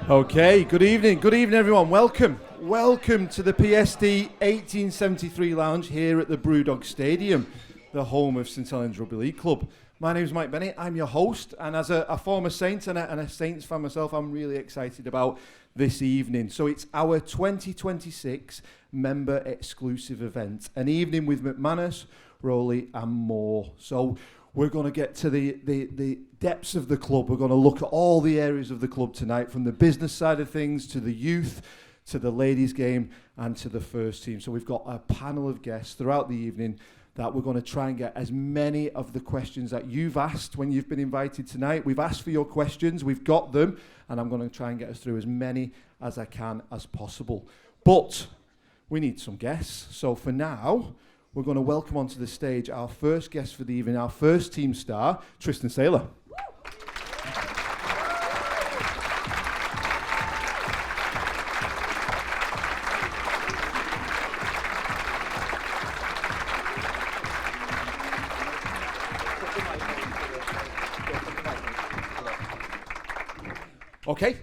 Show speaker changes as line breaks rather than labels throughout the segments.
Okay, good evening everyone. Welcome to the PSD 1873 lounge here at the BrewDog Stadium, the home of St.Helens Rugby League Club. My name is Mike Bennett, I'm your host, and as a former Saint and a Saints fan myself, I'm really excited about this evening. So it's our 2026 member exclusive event, an evening with McManus, Rowley and more. So we're going to get to the depths of the club. We're going to look at all the areas of the club tonight, from the business side of things to the youth, to the ladies' game and to the first team. So we've got a panel of guests throughout the evening that we're going to try and get as many of the questions that you've asked when you've been invited tonight. We've asked for your questions, we've got them, and I'm going to try and get us through as many as I can as possible. But we need some guests. So for now, we're going to welcome onto the stage our first guest for the evening, our first team star, Tristan Saylor. Okay,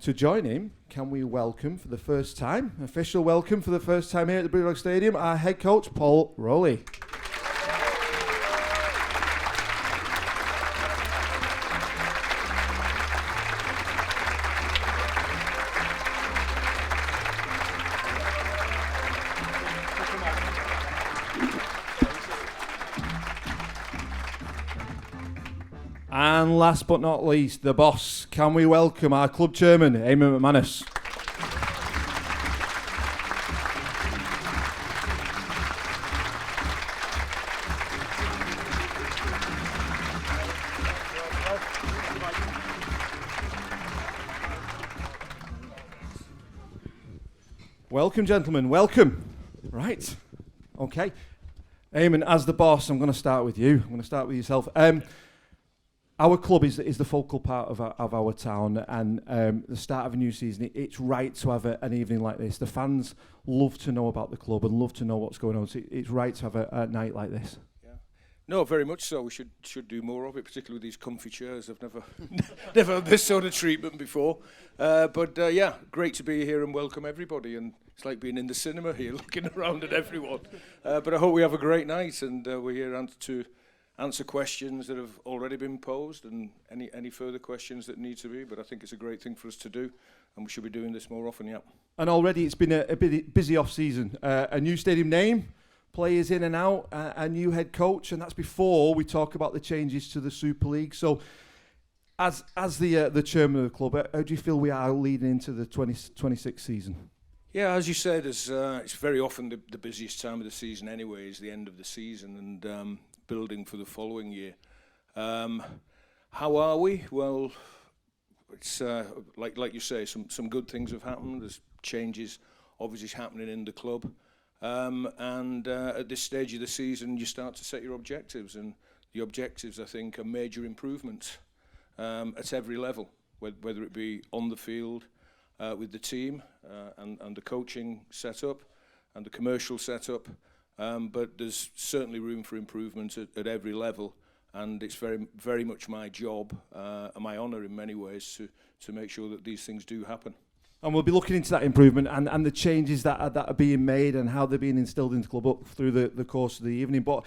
to join him, can we welcome for the first time, official welcome for the first time here at the BrewDog Stadium, our head coach, Paul Rowley. And last but not least, the boss. Can we welcome our club chairman, Eamonn McManus. Welcome, gentlemen. Welcome. Right. Okay. Eamonn, as the boss, I'm going to start with you. I'm going to start with yourself. Our club is the focal part of our town, and the start of a new season, it's right to have an evening like this. The fans love to know about the club and love to know what's going on, so it's right to have a night like this.
Yeah. No, very much so. We should do more of it, particularly with these comfy chairs. I've never had this sort of treatment before. But great to be here and welcome everybody. And it's like being in the cinema here, looking around at everyone. But I hope we have a great night, and we're here to answer questions that have already been posed and any further questions that need to be. But I think it's a great thing for us to do, and we should be doing this more often, yeah. And
already it's been a bit busy off-season. A new stadium name, players in and out, a new head coach, and that's before we talk about the changes to the Super League. So as the chairman of the club, how do you feel we are leading into the 2026 season?
Yeah, as you said, it's very often the busiest time of the season anyway, is the end of the season, and building for the following year. How are we? Well, it's like you say, some good things have happened. There's changes obviously happening in the club, and at this stage of the season, you start to set your objectives, and the objectives, I think, are major improvements at every level, whether it be on the field with the team and the coaching setup and the commercial setup. But there's certainly room for improvement at every level, and it's very, very much my job and my honour in many ways to make sure that these things do happen.
And we'll be looking into that improvement and the changes that are being made and how they're being instilled into the club up through the course of the evening. But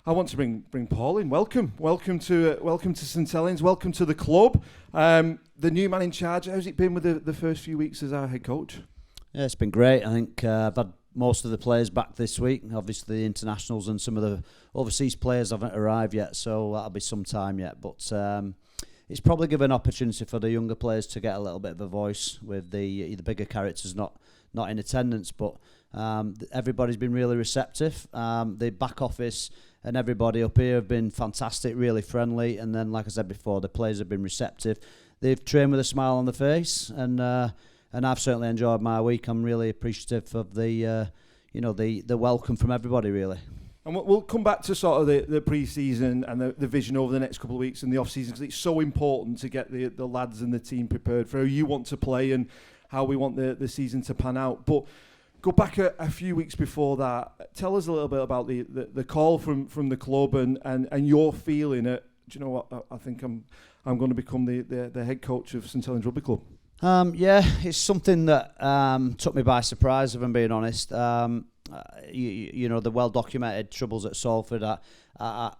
I want to bring Paul in. Welcome to St. Helens. Welcome to the club. The new man in charge. How's it been with the first few weeks as our head coach?
Yeah, it's been great. I think I've had most of the players back this week. Obviously the internationals and some of the overseas players haven't arrived yet, so that'll be some time yet. But it's probably given an opportunity for the younger players to get a little bit of a voice with the bigger characters not in attendance. But everybody's been really receptive. The back office and everybody up here have been fantastic, really friendly. And then, like I said before, the players have been receptive. They've trained with a smile on the face, and I've certainly enjoyed my week. I'm really appreciative of the welcome from everybody, really.
And we'll come back to sort of the pre-season and the vision over the next couple of weeks and the off-season, because it's so important to get the lads and the team prepared for how you want to play and how we want the season to pan out. But go back a few weeks before that. Tell us a little bit about the call from the club and your feeling at you know what? I think I'm going to become the head coach of St. Helens Rugby Club?
Yeah, it's something that took me by surprise, if I'm being honest. You know, the well-documented troubles at Salford. I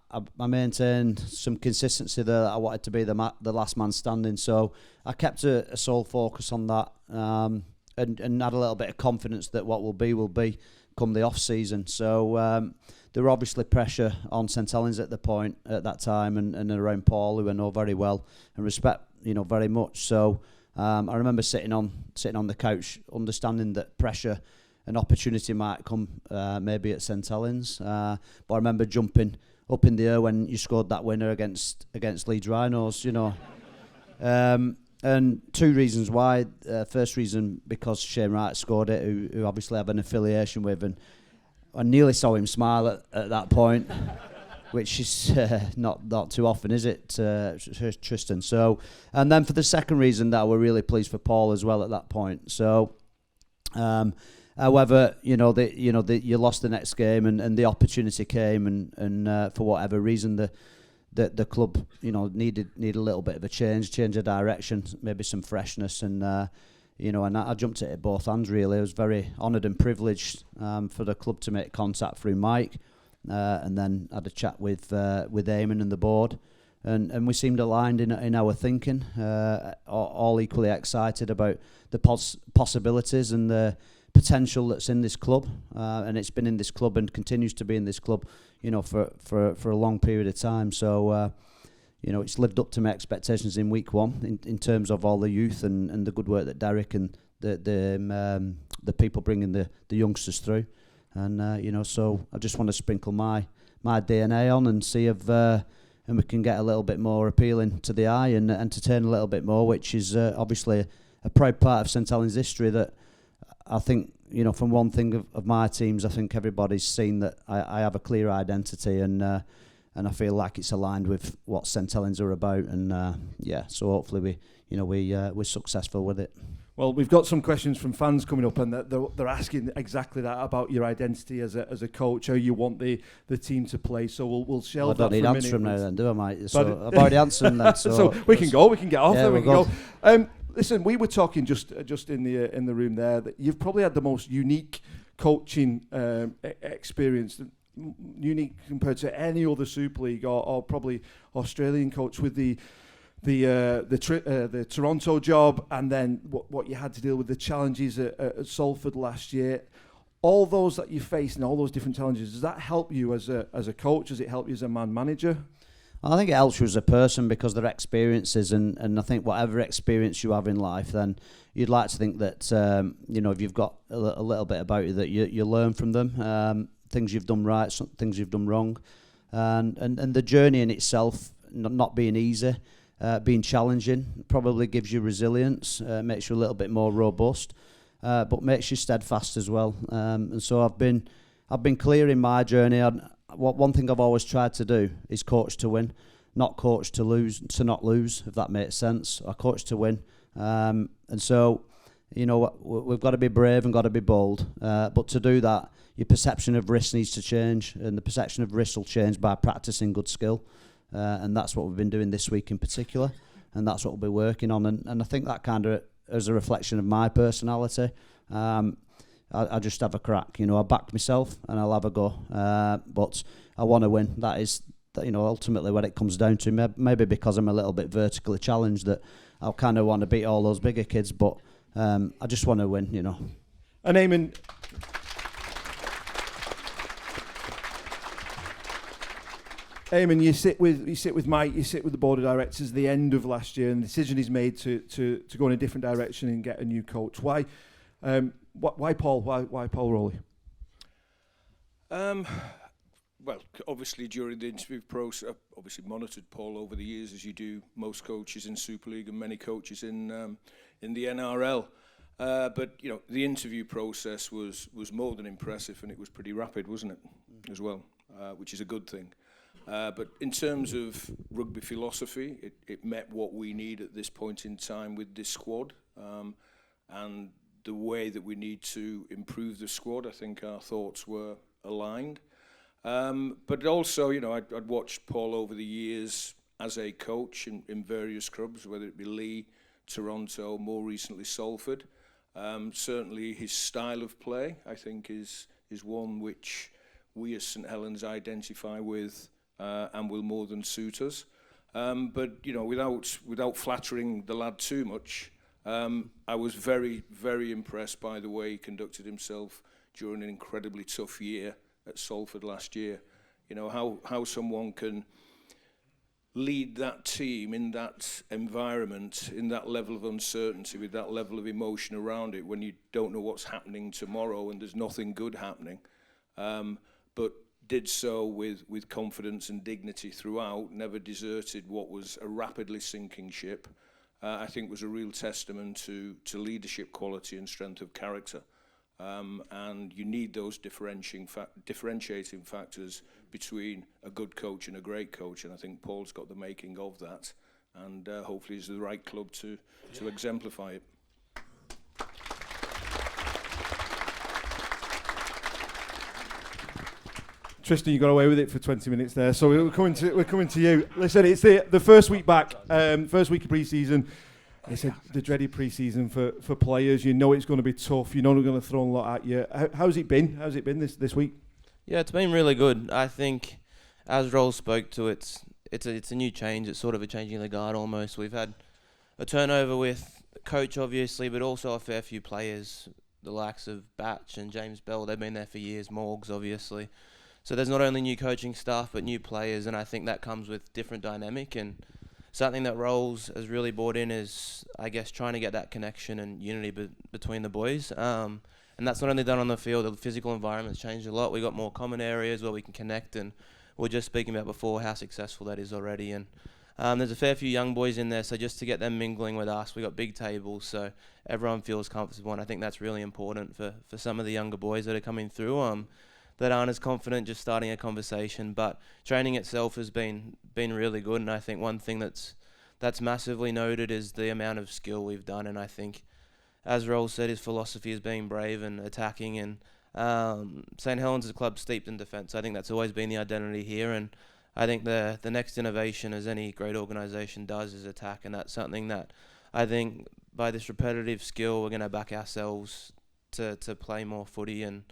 maintained some consistency there. That I wanted to be the last man standing, so I kept a sole focus on that, and had a little bit of confidence that what will be come the off-season. So there were obviously pressure on St. Helens at that time, and around Paul, who I know very well and respect, you know, very much. So I remember sitting on the couch, understanding that pressure and opportunity might come maybe at St. Helens. But I remember jumping up in the air when you scored that winner against Leeds Rhinos, you know. And two reasons why. First reason, because Shane Wright scored it, who obviously have an affiliation with, and I nearly saw him smile at that point, which is not too often, is it, Tristan? So, and then for the second reason, that we're really pleased for Paul as well at that point. So, however, you lost the next game, and the opportunity came, and for whatever reason, the club, you know, needed a little bit of a change of direction, maybe some freshness, and I jumped at it both hands really. I was very honoured and privileged for the club to make contact through Mike, and then had a chat with Eamonn and the board, and we seemed aligned in our thinking, all equally excited about the possibilities and the potential that's in this club, and it's been in this club and continues to be in this club, you know, for a long period of time. So it's lived up to my expectations in week one in terms of all the youth and the good work that Derek and the people bringing the youngsters through, and so I just want to sprinkle my DNA on and see if and we can get a little bit more appealing to the eye and entertain a little bit more, which is obviously a proud part of St. Helens' history that I think, you know, from one thing of my teams, I think everybody's seen that I have a clear identity, and I feel like it's aligned with what St. Helens are about, and so hopefully we're successful with it.
Well, we've got some questions from fans coming up, and they're asking exactly that about your identity as a coach, how you want the team to play. So we'll shelve that for a minute.
I don't need to answer them now, then, do I, mate? So I've already answered them then.
So we can get off there. We can go. Listen, we were talking just in the room there that you've probably had the most unique coaching experience, unique compared to any other Super League or probably Australian coach, with the Toronto job, and then what you had to deal with, the challenges at Salford last year. All those that you faced and all those different challenges, does that help you as a coach? Does it help you as a man manager?
I think it helps you as a person because they're experiences, and I think whatever experience you have in life, then you'd like to think that if you've got a little bit about you, that you learn from them, things you've done right, some things you've done wrong, and the journey in itself not being easy, being challenging, probably gives you resilience, makes you a little bit more robust, but makes you steadfast as well. And so I've been clear in my journey. One thing I've always tried to do is coach to win, not coach to not lose, if that makes sense. I coach to win. And so, you know, we've got to be brave and got to be bold. But to do that, your perception of risk needs to change, and the perception of risk will change by practicing good skill. And that's what we've been doing this week in particular, and that's what we'll be working on. And I think that kind of is a reflection of my personality. I just have a crack, you know. I backed myself and I'll have a go, but I want to win. That is, ultimately what it comes down to. Maybe because I'm a little bit vertically challenged, that I kind of want to beat all those bigger kids, but I just want to win, you know.
And Eamonn, you sit with Mike, you sit with the board of directors at the end of last year, and the decision is made to go in a different direction and get a new coach. Why Paul? Why Paul Rowley?
Well, obviously during the interview process, obviously monitored Paul over the years, as you do most coaches in Super League and many coaches in the NRL. But you know, the interview process was more than impressive, and it was pretty rapid, wasn't it, as well, which is a good thing. But in terms of rugby philosophy, it met what we need at this point in time with this squad, and the way that we need to improve the squad. I think our thoughts were aligned. But also, you know, I'd watched Paul over the years as a coach in various clubs, whether it be Leigh, Toronto, more recently Salford. Certainly his style of play, I think, is one which we as St. Helens identify with and will more than suit us. But, you know, without flattering the lad too much, I was very, very impressed by the way he conducted himself during an incredibly tough year at Salford last year. You know, how someone can lead that team in that environment, in that level of uncertainty, with that level of emotion around it, when you don't know what's happening tomorrow and there's nothing good happening, but did so with confidence and dignity throughout, never deserted what was a rapidly sinking ship, I think was a real testament to leadership quality and strength of character. And you need those differentiating factors between a good coach and a great coach, and I think Paul's got the making of that, and hopefully he's the right club to exemplify it.
Tristan, you got away with it for 20 minutes there, so we're coming to you. Listen, it's the first week back, first week of pre-season. It's the dreaded pre-season for players. You know it's going to be tough. You know they're going to throw a lot at you. How's it been? How's it been this week?
Yeah, it's been really good. I think, as Rowley spoke to, it's a new change. It's sort of a changing of the guard almost. We've had a turnover with coach, obviously, but also a fair few players, the likes of Batch and James Bell. They've been there for years. Morgs, obviously. So there's not only new coaching staff, but new players, and I think that comes with different dynamic. And something that Rowley has really brought in is, I guess, trying to get that connection and unity between the boys. And that's not only done on the field. The physical environment's changed a lot. We've got more common areas where we can connect, and we were just speaking about before how successful that is already. And there's a fair few young boys in there, so just to get them mingling with us, we got big tables, so everyone feels comfortable, and I think that's really important for some of the younger boys that are coming through. That aren't as confident just starting a conversation, but training itself has been really good, and I think one thing that's massively noted is the amount of skill we've done, and I think, as Rowley said, his philosophy is being brave and attacking, and St. Helens is a club steeped in defence. I think that's always been the identity here, and I think the next innovation, as any great organisation does, is attack, and that's something that I think by this repetitive skill we're going to back ourselves to play more footy. And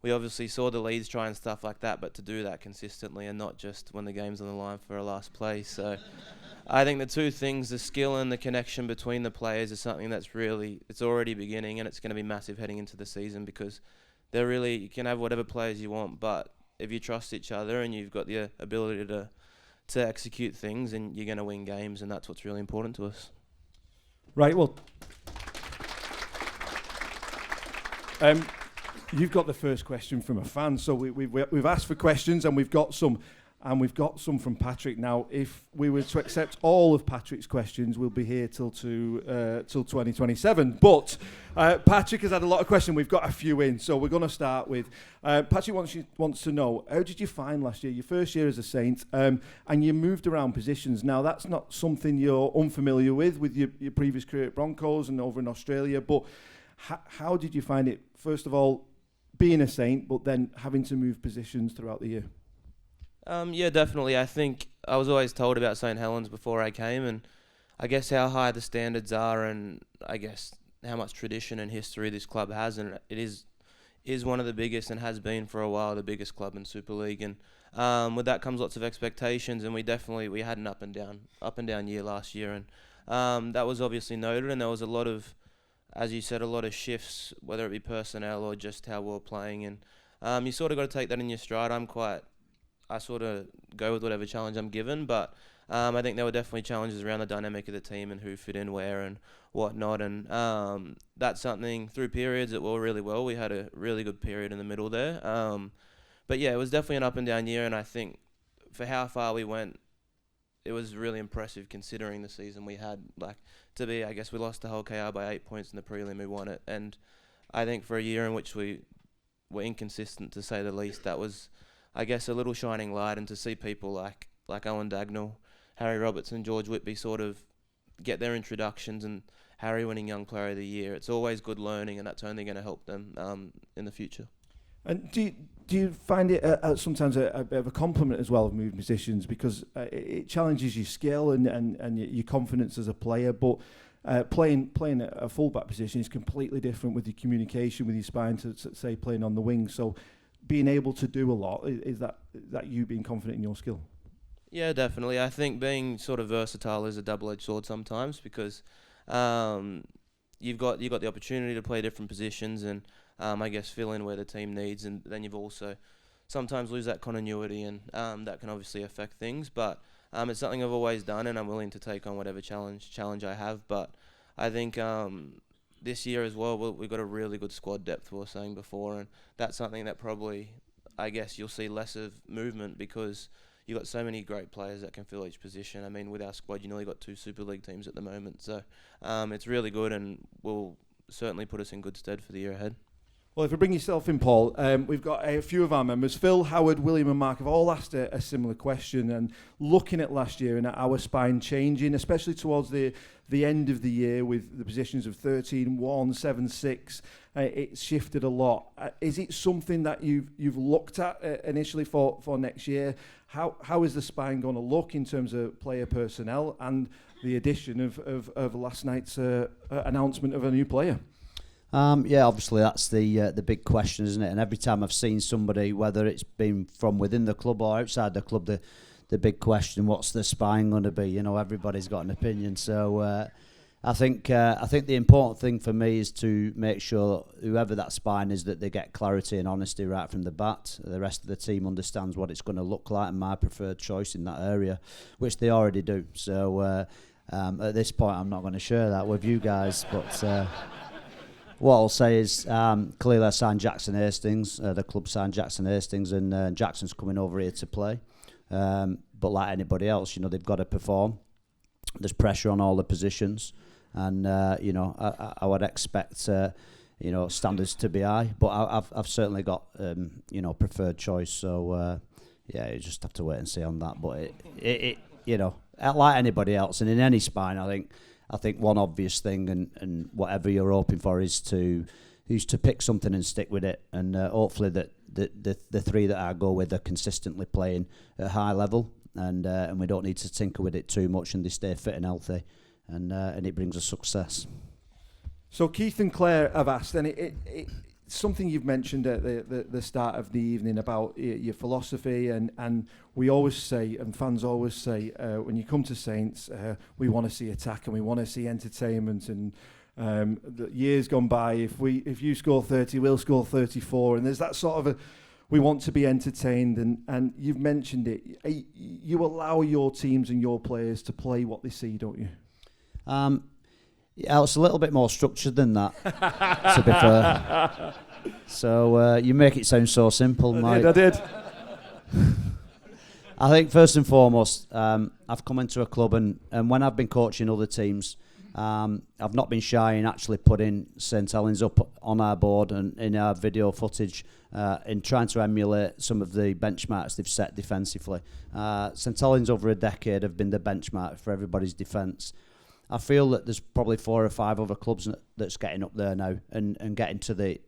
we obviously saw the Leeds try and stuff like that, but to do that consistently and not just when the game's on the line for a last place. So I think the two things, the skill and the connection between the players, is something that's it's already beginning, and it's going to be massive heading into the season, because you can have whatever players you want, but if you trust each other and you've got the ability to execute things, and you're going to win games, and that's what's really important to us.
Right, well, you've got the first question from a fan, so we've asked for questions, and we've got some from Patrick. Now, if we were to accept all of Patrick's questions, we'll be here till 2027. But Patrick has had a lot of questions. We've got a few in, so we're going to start with Patrick wants to know, how did you find last year, your first year as a Saint, and you moved around positions. Now, that's not something you're unfamiliar with your previous career at Broncos and over in Australia, but how did you find it, first of all, being a Saint, but then having to move positions throughout the year?
Yeah, definitely. I think I was always told about St. Helens before I came, and I guess how high the standards are, and I guess how much tradition and history this club has, and it is one of the biggest, and has been for a while, the biggest club in Super League. And with that comes lots of expectations, and we had an up and down year last year, and that was obviously noted, and there was a lot of, as you said, a lot of shifts, whether it be personnel or just how we're playing, and you sort of got to take that in your stride. I sort of go with whatever challenge I'm given, but I think there were definitely challenges around the dynamic of the team and who fit in where and whatnot, and that's something through periods that were really well. We had a really good period in the middle there, but yeah, it was definitely an up and down year, and I think for how far we went, it was really impressive considering the season we had. I guess we lost to Hull KR by 8 points in the prelim, we won it, and I think for a year in which we were inconsistent, to say the least, that was, I guess, a little shining light. And to see people like Owen Dagnall, Harry Robertson, George Whitby sort of get their introductions, and Harry winning Young Player of the Year, it's always good learning, and that's only going to help them in the future.
And do you find it sometimes a bit of a compliment as well of moving positions, because it challenges your skill and your confidence as a player, but playing a fullback position is completely different with your communication with your spine to say playing on the wing. So being able to do a lot, is that you being confident in your skill?
Yeah, definitely. I think being sort of versatile is a double-edged sword sometimes, because you've got the opportunity to play different positions and I guess fill in where the team needs, and then you've also sometimes lose that continuity, and that can obviously affect things. But it's something I've always done, and I'm willing to take on whatever challenge I have. But I think this year as well, we've got a really good squad depth, we were saying before, and that's something that probably, I guess, you'll see less of movement, because you've got so many great players that can fill each position. I mean, with our squad, you nearly got 2 Super League teams at the moment. So it's really good, and will certainly put us in good stead for the year ahead.
Well, if you bring yourself in, Paul, we've got a few of our members. Phil, Howard, William and Mark have all asked a similar question, and looking at last year and at our spine changing, especially towards the end of the year with the positions of 13-1, 7-6, it's shifted a lot. Is it something that you've looked at initially for next year? How is the spine going to look in terms of player personnel and the addition of last night's announcement of a new player?
Yeah, obviously that's the big question, isn't it? And every time I've seen somebody, whether it's been from within the club or outside the club, the big question, what's the spine going to be? You know, everybody's got an opinion. So I think the important thing for me is to make sure whoever that spine is, that they get clarity and honesty right from the bat. The rest of the team understands what it's going to look like and my preferred choice in that area, which they already do. So at this point, I'm not going to share that with you guys, but. What I'll say is, clearly I signed Jackson Hastings, the club signed Jackson Hastings, and Jackson's coming over here to play. But like anybody else, you know, they've got to perform. There's pressure on all the positions, and you know, I would expect you know, standards to be high. But I've certainly got you know, preferred choice. So yeah, you just have to wait and see on that. But it you know, like anybody else, and in any spine, I think one obvious thing, and whatever you're hoping for, is to pick something and stick with it, and hopefully that the 3 that I go with are consistently playing at a high level, and we don't need to tinker with it too much, and they stay fit and healthy, and it brings us success.
So Keith and Claire have asked, and it's something you've mentioned at the start of the evening about your philosophy, and we always say, and fans always say, when you come to Saints, we want to see attack and we want to see entertainment, and the years gone by, if you score 30, we'll score 34, and there's that sort of we want to be entertained, and you've mentioned it. You allow your teams and your players to play what they see, don't you?
Yeah, it's a little bit more structured than that, to be fair. So you make it sound so simple, Mike.
I did.
I think first and foremost, I've come into a club, and when I've been coaching other teams, I've not been shy in actually putting St.Helens up on our board and in our video footage, in trying to emulate some of the benchmarks they've set defensively. St.Helens over a decade have been the benchmark for everybody's defence. I feel that there's probably 4 or 5 other clubs that's getting up there now and getting to the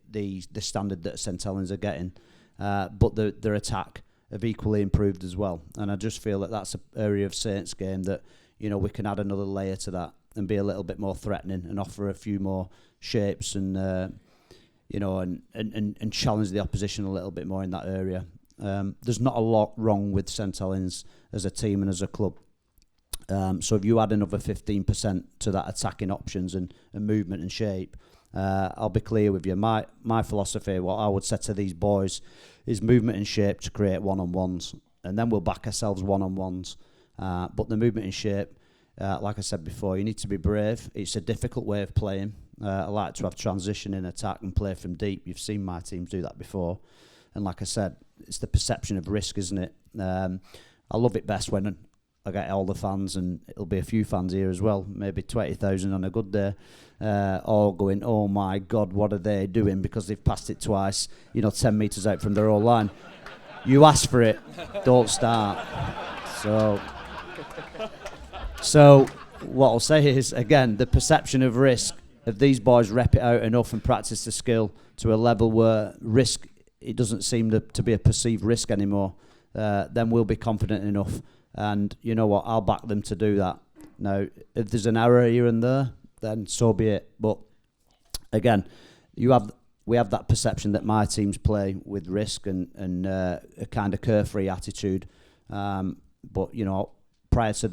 standard that St. Helens are getting, but their attack have equally improved as well. And I just feel that that's an area of Saints game that, you know, we can add another layer to that and be a little bit more threatening and offer a few more shapes and you know, and challenge the opposition a little bit more in that area. There's not a lot wrong with St. Helens as a team and as a club. So if you add another 15% to that attacking options and movement and shape, I'll be clear with you. My philosophy, what I would say to these boys, is movement and shape to create one-on-ones, and then we'll back ourselves one-on-ones. But the movement and shape, like I said before, you need to be brave. It's a difficult way of playing. I like to have transition in attack and play from deep. You've seen my teams do that before. And like I said, it's the perception of risk, isn't it? I love it best when I get all the fans, and it'll be a few fans here as well, maybe 20,000 on a good day, all going, oh my God, what are they doing? Because they've passed it twice, 10 metres out from their own line. You ask for it, don't start. So what I'll say is, again, the perception of risk, if these boys rep it out enough and practice the skill to a level where risk it doesn't seem to be a perceived risk anymore, then we'll be confident enough. And you know what? I'll back them to do that. Now, if there's an error here and there, then so be it. But again, we have that perception that my teams play with risk and a kind of carefree attitude. But you know, prior to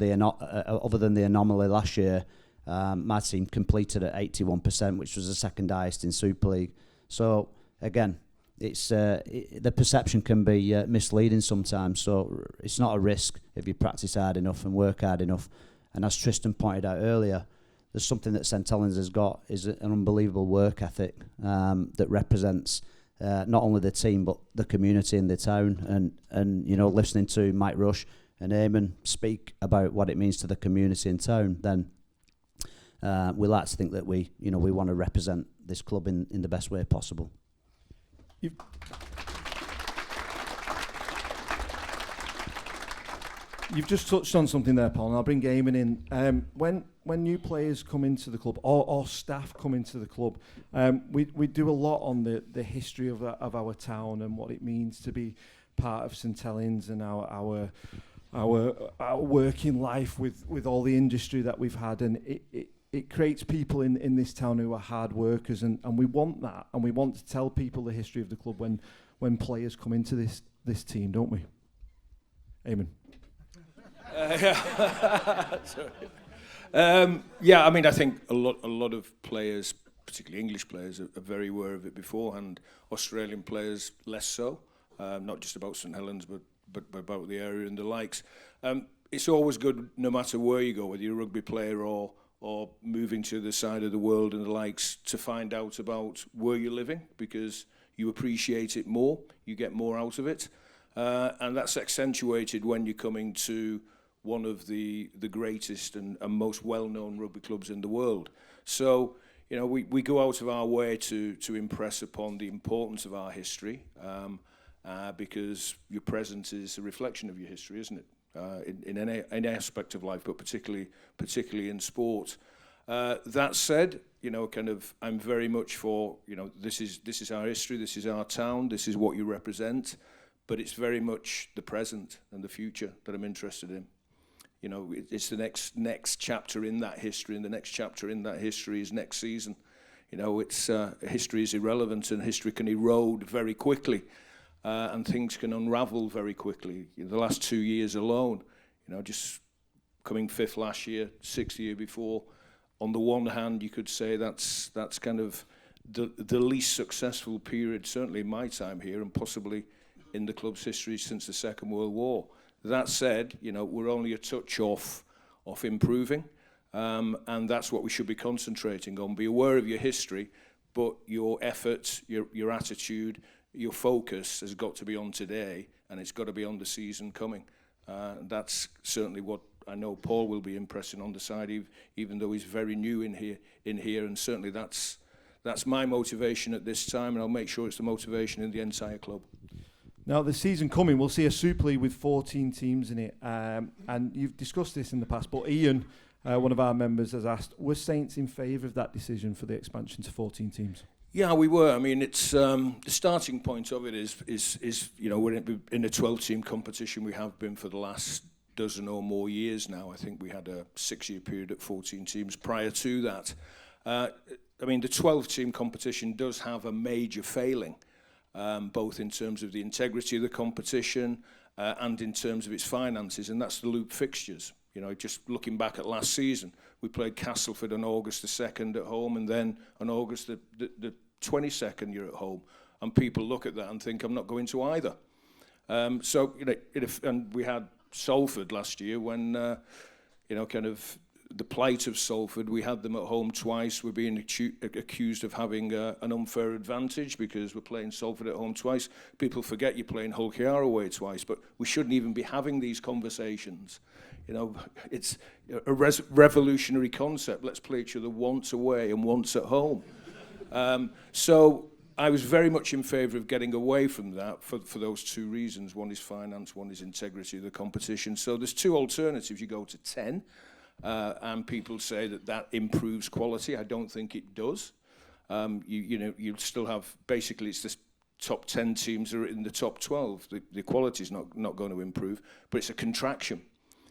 other than the anomaly last year, my team completed at 81%, which was the second highest in Super League. So again, it's the perception can be misleading sometimes. So it's not a risk if you practice hard enough and work hard enough. And as Tristan pointed out earlier, there's something that St.Helens has got is an unbelievable work ethic that represents not only the team but the community in the town. And you know, listening to Mike Rush and Eamonn speak about what it means to the community in town, then we like to think that we want to represent this club in the best way possible.
You've just touched on something there, Paul, and I'll bring Eamonn in. When new players come into the club or staff come into the club, we do a lot on the history of our town and what it means to be part of St. Helens and our working life with all the industry that we've had, and it creates people in this town who are hard workers, and we want that, and we want to tell people the history of the club when players come into this team, don't we? Eamonn.
Yeah, I mean, I think a lot of players, particularly English players, are very aware of it beforehand. Australian players less so, not just about St. Helens, but about the area and the likes. It's always good, no matter where you go, whether you're a rugby player or moving to the side of the world and the likes, to find out about where you're living, because you appreciate it more, you get more out of it. And that's accentuated when you're coming to one of the greatest and most well-known rugby clubs in the world. So, you know, we go out of our way to impress upon the importance of our history, because your presence is a reflection of your history, isn't it? In any aspect of life, but particularly in sport. That said, you know, I'm very much for, you know, this is our history, this is our town, this is what you represent, but it's very much the present and the future that I'm interested in. You know, it's the next chapter in that history, and the next chapter in that history is next season. You know, it's history is irrelevant, and history can erode very quickly, and things can unravel very quickly. You know, the last 2 years alone, you know, just coming fifth last year, sixth the year before. On the one hand, you could say that's kind of the least successful period, certainly in my time here, and possibly in the club's history since the Second World War. That said, you know, we're only a touch off improving, and that's what we should be concentrating on. Be aware of your history, but your effort, your attitude, your focus has got to be on today, and it's got to be on the season coming. That's certainly what I know Paul will be impressing on the side, even though he's very new in here, and certainly that's my motivation at this time, and I'll make sure it's the motivation in the entire club.
Now, the season coming, we'll see a Super League with 14 teams in it. And you've discussed this in the past, but Ian, one of our members, has asked, were Saints in favour of that decision for the expansion to 14 teams?
Yeah, we were. I mean, it's the starting point of it is you know, we're in a 12-team competition. We have been for the last dozen or more years now. I think we had a 6-year period at 14 teams prior to that. I mean, the 12-team competition does have a major failing. Both in terms of the integrity of the competition and in terms of its finances, and that's the loop fixtures. You know, just looking back at last season, we played Castleford on August the 2nd at home, and then on August the 22nd you're at home, and people look at that and think, I'm not going to either. So, you know, and we had Salford last year when, you know, kind of the plight of Salford, we had them at home twice. We're being accused of having an unfair advantage because we're playing Salford at home twice. People forget you're playing Hull KR away twice, but we shouldn't even be having these conversations. You know, it's a revolutionary concept. Let's play each other once away and once at home. So I was very much in favour of getting away from that for those two reasons. One is finance, one is integrity of the competition. So there's two alternatives. You go to 10. And people say that improves quality. I don't think it does. You know, you still have, basically it's this top 10 teams are in the top 12. The quality is not going to improve, but it's a contraction.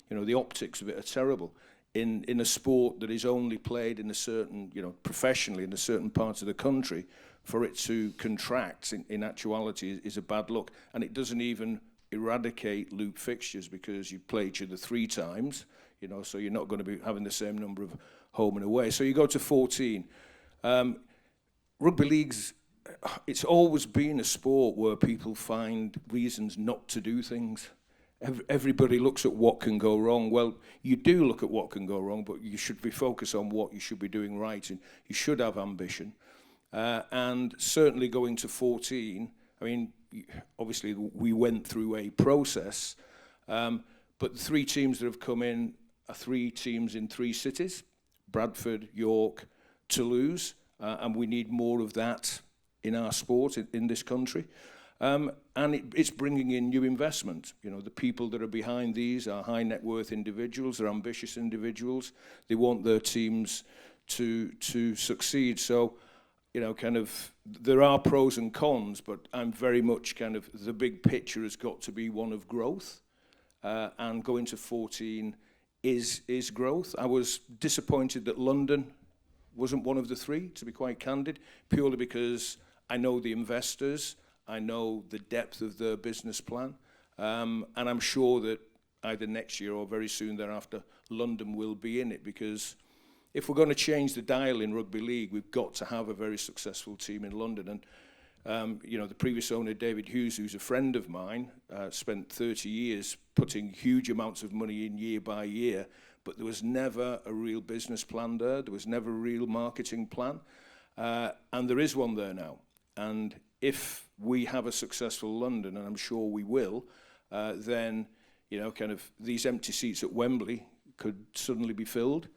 You know, the optics of it are terrible. In a sport that is only played in a certain, you know, professionally in a certain part of the country, for it to contract in actuality is a bad look. And it doesn't even eradicate loop fixtures because you play each other 3 times, you know, so you're not going to be having the same number of home and away. So you go to 14. Rugby league's, it's always been a sport where people find reasons not to do things. Everybody looks at what can go wrong. Well, you do look at what can go wrong, but you should be focused on what you should be doing right, and you should have ambition. And certainly going to 14, I mean, obviously we went through a process, but the 3 teams that have come in are 3 teams in 3 cities, Bradford, York, Toulouse, and we need more of that in our sport in this country. And it's bringing in new investment. You know, the people that are behind these are high net worth individuals, they're ambitious individuals, they want their teams to succeed. So, you know, kind of, there are pros and cons, but I'm very much kind of, the big picture has got to be one of growth, and going to 14 is growth. I was disappointed that London wasn't one of the 3, to be quite candid, purely because I know the investors, I know the depth of their business plan, and I'm sure that either next year or very soon thereafter, London will be in it, because if we're going to change the dial in rugby league, we've got to have a very successful team in London. And you know, the previous owner, David Hughes, who's a friend of mine, spent 30 years putting huge amounts of money in year by year, but there was never a real business plan there. There was never a real marketing plan, and there is one there now. And if we have a successful London, and I'm sure we will, then, you know, kind of these empty seats at Wembley could suddenly be filled.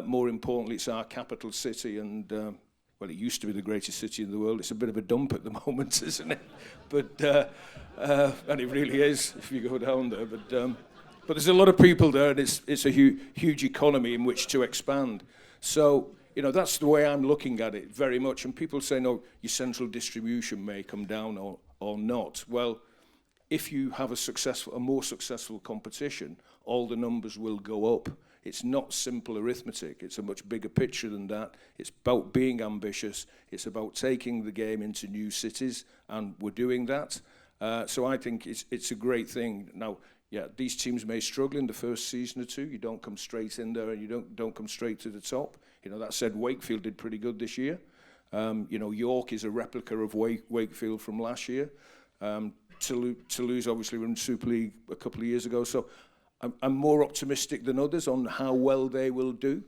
More importantly, it's our capital city, and well, it used to be the greatest city in the world. It's a bit of a dump at the moment, isn't it? But and it really is if you go down there. But there's a lot of people there, and it's a huge economy in which to expand. So, you know, that's the way I'm looking at it very much. And people say, no, your central distribution may come down or not. Well, if you have a more successful competition, all the numbers will go up. It's not simple arithmetic. It's a much bigger picture than that. It's about being ambitious. It's about taking the game into new cities, and we're doing that. So I think it's a great thing. Now, yeah, these teams may struggle in the first season or 2. You don't come straight in there, and you don't come straight to the top. You know, that said, Wakefield did pretty good this year. You know, York is a replica of Wakefield from last year. Toulouse obviously were in Super League a couple of years ago. So I'm more optimistic than others on how well they will do.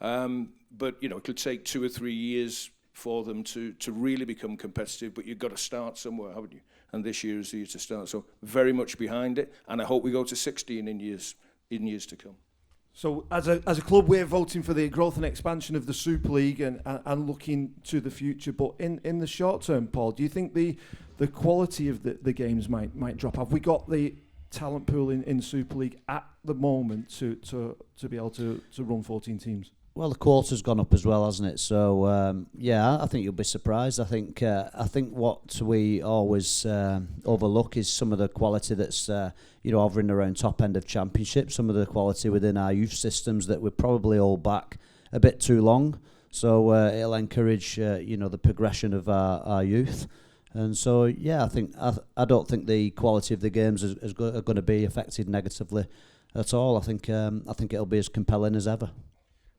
But, you know, it could take 2 or 3 years for them to really become competitive, but you've got to start somewhere, haven't you? And this year is the year to start. So very much behind it, and I hope we go to 16 in years to come.
So as a club, we're voting for the growth and expansion of the Super League and looking to the future. But in the short term, Paul, do you think the quality of the games might drop? Have we got the talent pool in Super League at the moment to be able to run 14 teams?
Well, the quota's gone up as well, hasn't it? So yeah, I think you'll be surprised. I think what we always overlook is some of the quality that's hovering around top end of championship. Some of the quality within our youth systems that we probably hold back a bit too long. So it'll encourage the progression of our youth. And so yeah, I don't think the quality of the games are going to be affected negatively at all. I think it'll be as compelling as ever.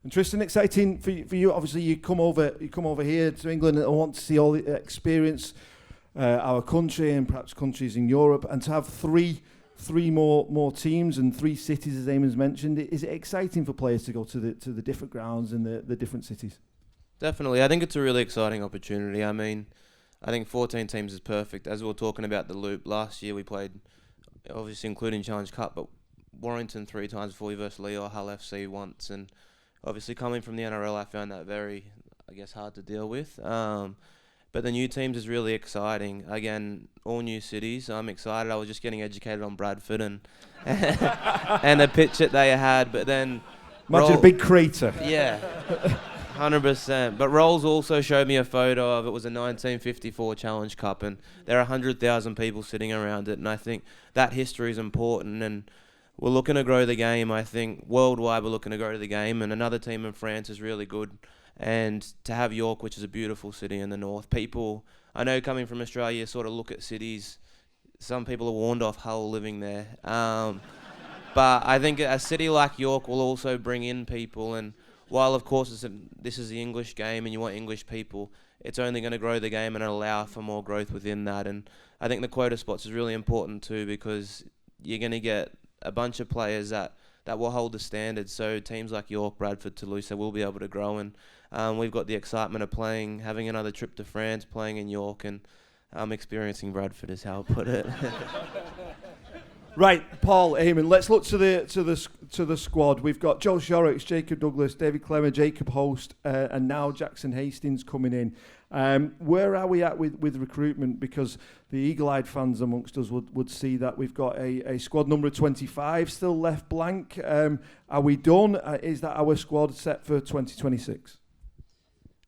And Tristan, exciting for you. Obviously, you come over here to England and want to see all the experience our country and perhaps countries in Europe, and to have three more teams and 3 cities, as Eamonn's mentioned. Is it exciting for players to go to the different grounds and the different cities?
Definitely, I think it's a really exciting opportunity. I mean, I think 14 teams is perfect. As we were talking about the loop last year, we played, obviously including Challenge Cup, but Warrington 3 times before we versus Leo, R.F.C once, and obviously coming from the NRL, I found that very, hard to deal with. But the new teams is really exciting. Again, all new cities. I'm excited. I was just getting educated on Bradford and and the pitch that they had. But then
imagine a big crater.
Yeah. 100%. But Rolls also showed me a photo of it. Was a 1954 Challenge Cup, and there are 100,000 people sitting around it. And I think that history is important. And we're looking to grow the game. I think worldwide we're looking to grow the game. And another team in France is really good. And to have York, which is a beautiful city in the north, people, I know coming from Australia, sort of look at cities. Some people are warned off Hull living there. But I think a city like York will also bring in people, and while of course this is the English game and you want English people, it's only going to grow the game and allow for more growth within that. And I think the quota spots is really important too, because you're going to get a bunch of players that will hold the standard. So teams like York, Bradford, Toulouse will be able to grow, and we've got the excitement of playing, having another trip to France, playing in York, and experiencing Bradford is how I'll put it.
Right, Paul, Eamonn, let's look to the squad. We've got Joe Shorrocks, Jacob Douglas, David Clemmer, Jacob Host, and now Jackson Hastings coming in. Where are we at with recruitment? Because the eagle-eyed fans amongst us would see that we've got a squad number 25 still left blank. Are we done? Is that our squad set for 2026?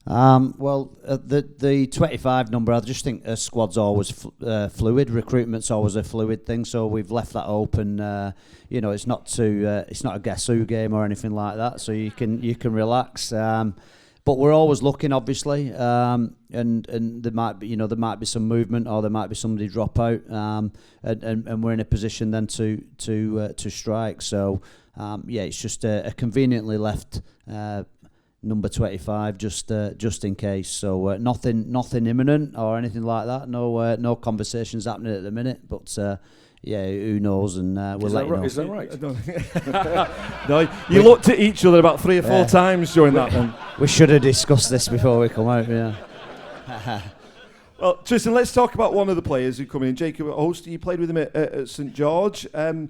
The 25 number, I just think a squad's always fluid. Recruitment's always a fluid thing, so we've left that open. It's not a guess-who game or anything like that, so you can relax. But we're always looking, obviously, and there might be some movement, or there might be somebody drop out, and we're in a position then to strike. So it's just a conveniently left. Number 25, just in case. So nothing imminent or anything like that. No conversations happening at the minute. But who knows? And we'll let you know.
Is that right?
No, you looked at each other about 3 or 4 times during that one.
We should have discussed this before we come out. Yeah.
Well, Tristan, let's talk about one of the players who come in. Jacob Host, you played with him at St George. A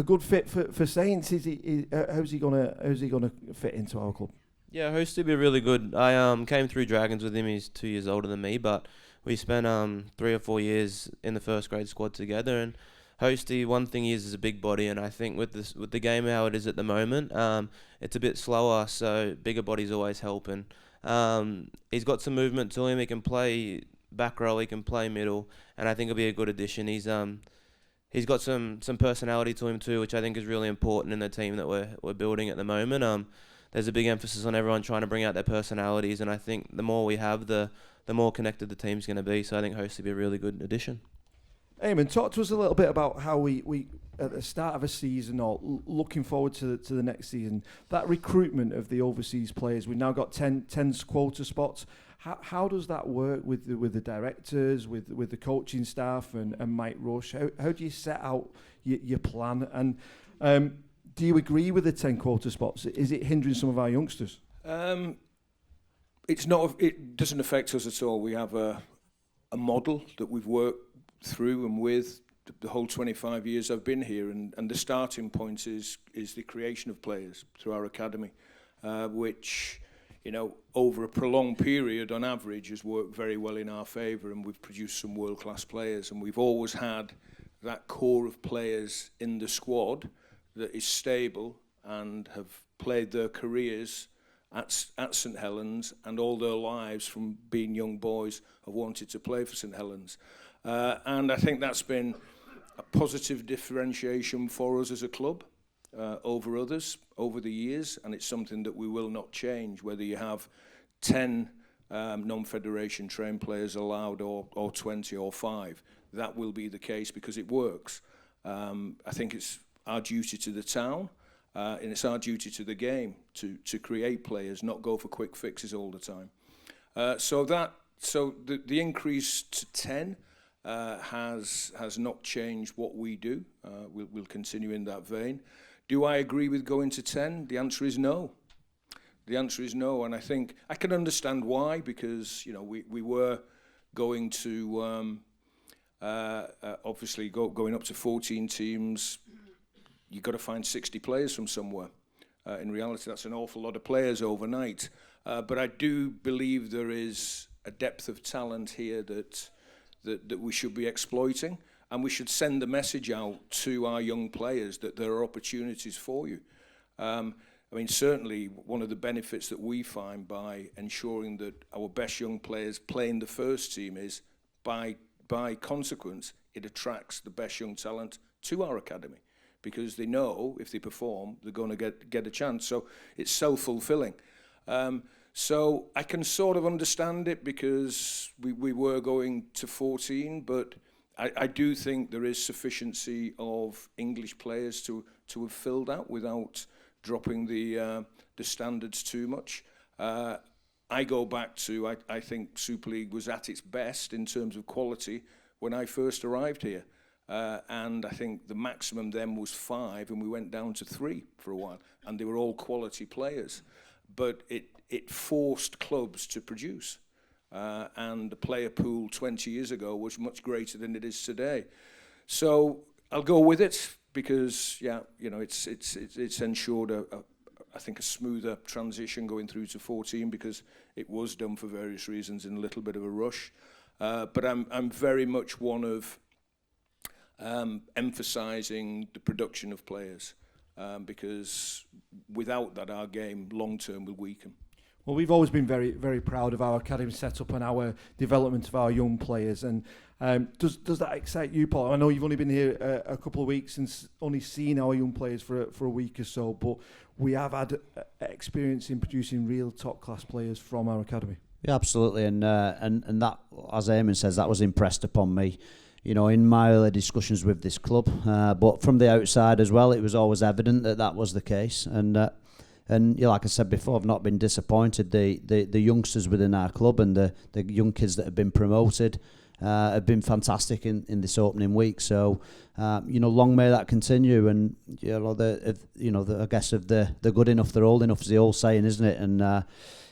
good fit for Saints. How's he gonna fit into our club?
Yeah, Host would be really good. I came through Dragons with him. He's 2 years older than me, but we spent 3 or 4 years in the first grade squad together. And Hosty, one thing is a big body, and I think with the game how it is at the moment, it's a bit slower, so bigger bodies always help. And he's got some movement to him. He can play back row, he can play middle, and I think he'll be a good addition. He's got some personality to him too, which I think is really important in the team that we're building at the moment. There's a big emphasis on everyone trying to bring out their personalities, and I think the more we have, the more connected the team's going to be. So I think Host will be a really good addition.
Eamonn, talk to us a little bit about how we at the start of a season, or looking forward to the next season, that recruitment of the overseas players. We've now got 10 quota spots. How does that work with the directors, with the coaching staff, and Mike Rush? How do you set out your plan? And do you agree with the 10 quota spots? Is it hindering some of our youngsters?
It's not. It doesn't affect us at all. We have a model that we've worked through and with the whole 25 years I've been here, and the starting point is the creation of players through our academy, which, over a prolonged period on average has worked very well in our favour, and we've produced some world-class players, and we've always had that core of players in the squad that is stable and have played their careers at St Helens, and all their lives from being young boys have wanted to play for St Helens. And I think that's been a positive differentiation for us as a club over others over the years, and it's something that we will not change, whether you have 10 non-federation trained players allowed or 20 or 5. That will be the case because it works. I think it's our duty to the town, and it's our duty to the game to create players, not go for quick fixes all the time. So the increase to 10 has not changed what we do. We'll continue in that vein. Do I agree with going to 10? The answer is no. The answer is no, and I think I can understand why, because we were going to obviously going up to 14 teams. You've got to find 60 players from somewhere. In reality, that's an awful lot of players overnight. But I do believe there is a depth of talent here that we should be exploiting, and we should send the message out to our young players that there are opportunities for you. I mean, certainly one of the benefits that we find by ensuring that our best young players play in the first team is by consequence, it attracts the best young talent to our academy, because they know if they perform, they're going to get a chance. So it's self-fulfilling. So I can sort of understand it, because we were going to 14, but I do think there is sufficiency of English players to have filled out without dropping the standards too much. I go back to, I think Super League was at its best in terms of quality when I first arrived here. And I think the maximum then was 5, and we went down to 3 for a while, and they were all quality players. But it forced clubs to produce. And the player pool 20 years ago was much greater than it is today. So I'll go with it, because, it's ensured I think a smoother transition going through to 14, because it was done for various reasons in a little bit of a rush. But I'm very much one of emphasising the production of players, because without that, our game long term will weaken.
Well, we've always been very, very proud of our academy setup and our development of our young players. And does that excite you, Paul? I know you've only been here a couple of weeks and only seen our young players for a week or so, but we have had experience in producing real top-class players from our academy.
Yeah, absolutely, and that, as Eamonn says, that was impressed upon me, in my early discussions with this club. But from the outside as well, it was always evident that was the case. And like I said before, I've not been disappointed. The youngsters within our club and the young kids that have been promoted have been fantastic in this opening week. So, long may that continue. And I guess if they're good enough, they're old enough, is the old saying, isn't it? And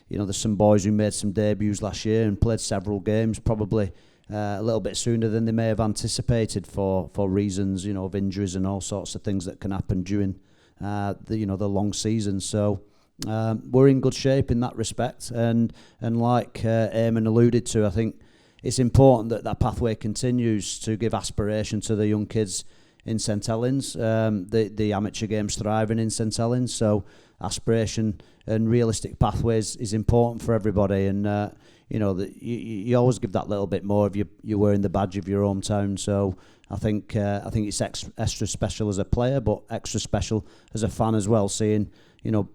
there's some boys who made some debuts last year and played several games, probably a little bit sooner than they may have anticipated for reasons, of injuries and all sorts of things that can happen during the long season. So we're in good shape in that respect, and like Eamonn alluded to, I think it's important that pathway continues to give aspiration to the young kids in St.Helens. The amateur game's thriving in St.Helens, so aspiration and realistic pathways is important for everybody. And you always give that little bit more if you're wearing the badge of your hometown. So I think it's extra special as a player, but extra special as a fan as well, seeing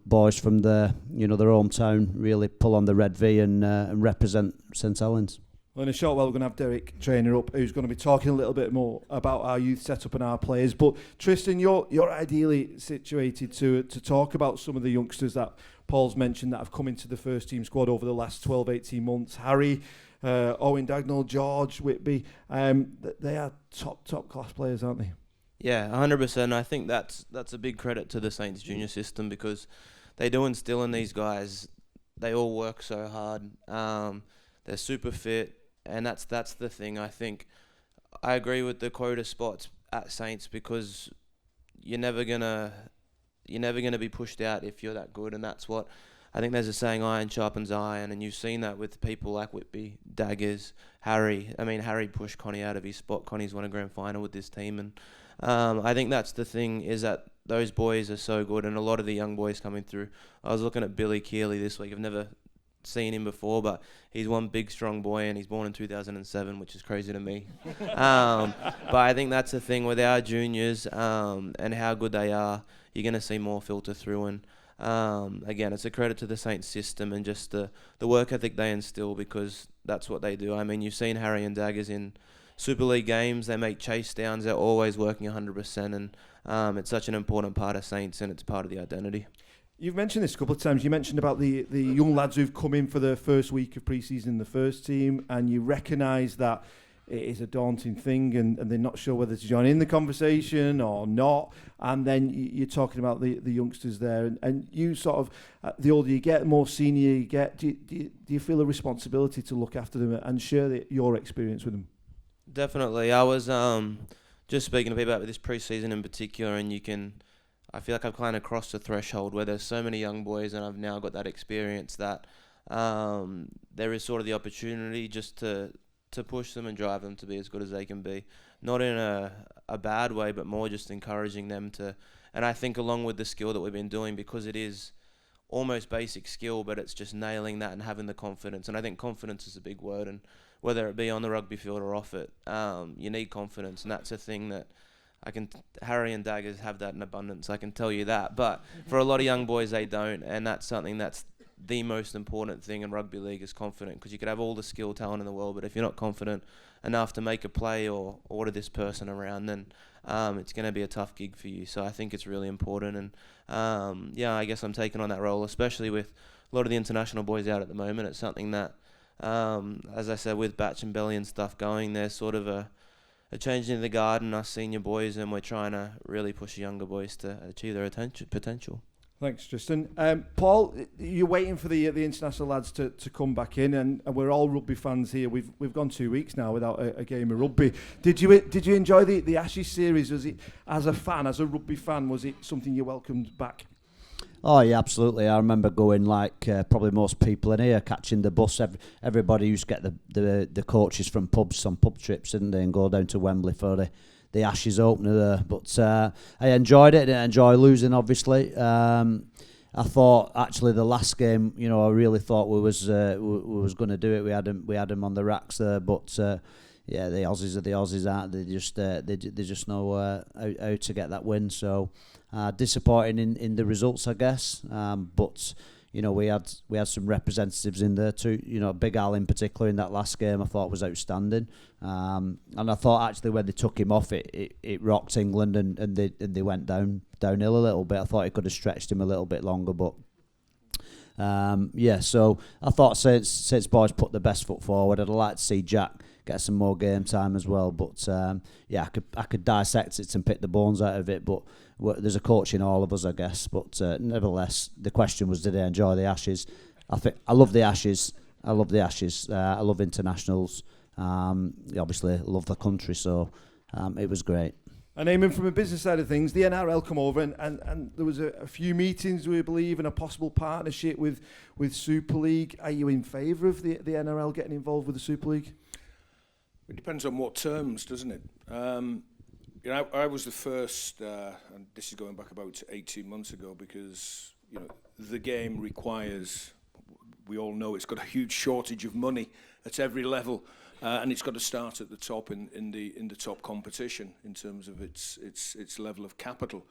boys from their hometown really pull on the red V and represent St. Helens.
Well, in a short while, we're going to have Derek Traynor up, who's going to be talking a little bit more about our youth setup and our players. But Tristan, you're ideally situated to talk about some of the youngsters that Paul's mentioned that have come into the first team squad over the last 12, 18 months. Harry, Owen Dagnall, George, Whitby, they are top class players, aren't they?
Yeah, 100%. I think that's a big credit to the Saints junior system, because they do instill in these guys. They all work so hard. They're super fit, and that's the thing. I think I agree with the quota spots at Saints, because you're never gonna be pushed out if you're that good, and that's what I think. There's a saying, iron sharpens iron, and you've seen that with people like Whitby, Daggers, Harry. I mean, Harry pushed Connie out of his spot. Connie's won a grand final with this team, and I think that's the thing, is that those boys are so good, and a lot of the young boys coming through. I was looking at Billy Keeley this week. I've never seen him before, but he's one big strong boy, and he's born in 2007, which is crazy to me. But I think that's the thing with our juniors, and how good they are. You're going to see more filter through, and again, it's a credit to the Saints system and just the work ethic they instill, because that's what they do. I mean, you've seen Harry and Daggers in Super League games. They make chase downs. They're always working 100%, and it's such an important part of Saints, and it's part of the identity.
You've mentioned this a couple of times. You mentioned about the young lads who've come in for the first week of pre-season in the first team, and you recognise that it is a daunting thing, and they're not sure whether to join in the conversation or not. And then you're talking about the youngsters there, and you sort of, the older you get, the more senior you get, do you feel a responsibility to look after them and share your experience with them?
Definitely. I was just speaking to people about this pre-season in particular, and I feel like I've kind of crossed the threshold where there's so many young boys, and I've now got that experience that there is sort of the opportunity just to push them and drive them to be as good as they can be. Not in a bad way, but more just encouraging them to And I think along with the skill that we've been doing, because it is almost basic skill, but it's just nailing that and having the confidence. And I think confidence is a big word, and whether it be on the rugby field or off it, you need confidence, and that's a thing that Harry and Daggers have that in abundance, I can tell you that. But for a lot of young boys, they don't, and that's something that's the most important thing in rugby league is confident, because you could have all the skill, talent in the world, but if you're not confident enough to make a play or order this person around, then it's going to be a tough gig for you. So I think it's really important, and I guess I'm taking on that role, especially with a lot of the international boys out at the moment. It's something that, as I said, with Batch and Belly and stuff going, there's sort of a change in the guard in us senior boys, and we're trying to really push the younger boys to achieve their potential. Thanks,
Tristan. Paul, you're waiting for the international lads to come back in, and we're all rugby fans here. We've gone 2 weeks now without a game of rugby. Did you enjoy the Ashes series? Was it, as a rugby fan, was it something you welcomed back?
Oh yeah, absolutely. I remember going like probably most people in here, catching the bus. Everybody used to get the coaches from pubs on pub trips, didn't they, and go down to Wembley for the Ashes opener there. But I enjoyed it. I didn't enjoy losing, obviously. I thought actually the last game, I really thought we was going to do it. We had them on the racks there, but the Aussies are the Aussies, aren't they? They just know how to get that win. So disappointing in the results, I guess. But we had some representatives in there too. Big Al in particular in that last game, I thought was outstanding. And I thought actually when they took him off, it rocked England and they went downhill a little bit. I thought it could have stretched him a little bit longer, but so I thought Saints boys put the best foot forward. I'd like to see Jack get some more game time as well, but I could dissect it and pick the bones out of it, but there's a coach in all of us, I guess. But nevertheless, the question was, did I enjoy the Ashes? I love the Ashes. I love internationals. Obviously love the country, so it was great.
And Eamonn, from a business side of things, the NRL come over and there was a few meetings, we believe, and a possible partnership with Super League. Are you in favour of the NRL getting involved with the Super League?
It depends on what terms, doesn't it? I was the first, and this is going back about 18 months ago, because the game requires, we all know it's got a huge shortage of money at every level, and it's got to start at the top in the top competition in terms of its level of capital.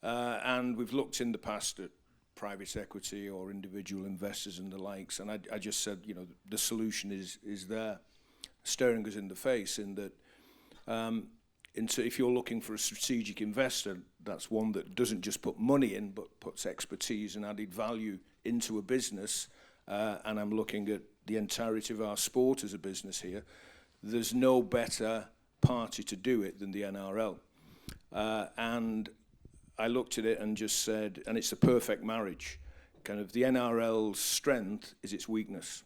And we've looked in the past at private equity or individual investors and the likes, and I just said, the solution is there, staring us in the face, in that if you're looking for a strategic investor, that's one that doesn't just put money in, but puts expertise and added value into a business, and I'm looking at the entirety of our sport as a business here. There's no better party to do it than the NRL. And I looked at it and just said, and it's a perfect marriage. Kind of the NRL's strength is its weakness.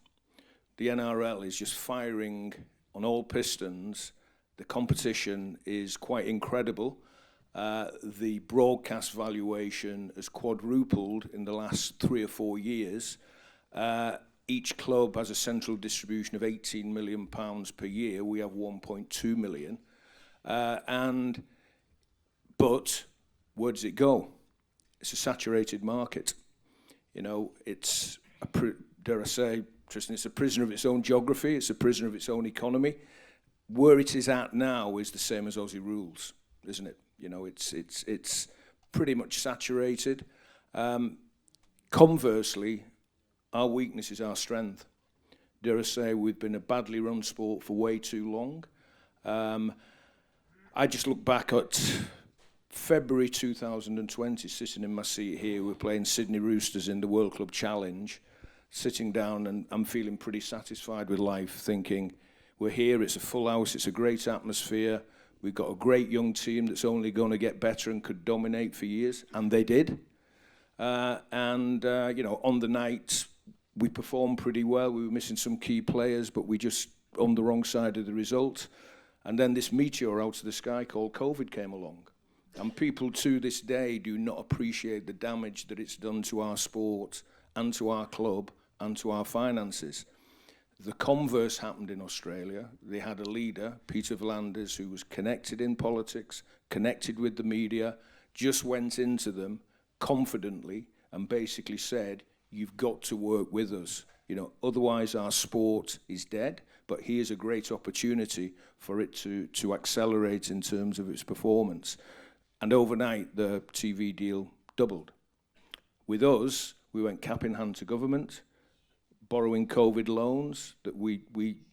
The NRL is just firing on all pistons. The competition is quite incredible. The broadcast valuation has quadrupled in the last 3 or 4 years. Each club has a central distribution of £18 million per year. We have 1.2 million. But where does it go? It's a saturated market. It's dare I say, Tristan, it's a prisoner of its own geography. It's a prisoner of its own economy. Where it is at now is the same as Aussie rules, isn't it? It's pretty much saturated. Conversely, our weakness is our strength. Dare I say, we've been a badly run sport for way too long. I just look back at February 2020, sitting in my seat here, we're playing Sydney Roosters in the World Club Challenge, sitting down, and I'm feeling pretty satisfied with life, thinking, we're here, it's a full house, it's a great atmosphere, we've got a great young team that's only going to get better and could dominate for years, and they did. On the night, we performed pretty well. We were missing some key players, but we just on the wrong side of the result. And then this meteor out of the sky called COVID came along. And people to this day do not appreciate the damage that it's done to our sport and to our club and to our finances. The converse happened in Australia. They had a leader, Peter V'landers, who was connected in politics, connected with the media, just went into them confidently and basically said, you've got to work with us. Otherwise our sport is dead, but here's a great opportunity for it to accelerate in terms of its performance. And overnight, the TV deal doubled. With us, we went cap in hand to government, borrowing COVID loans that we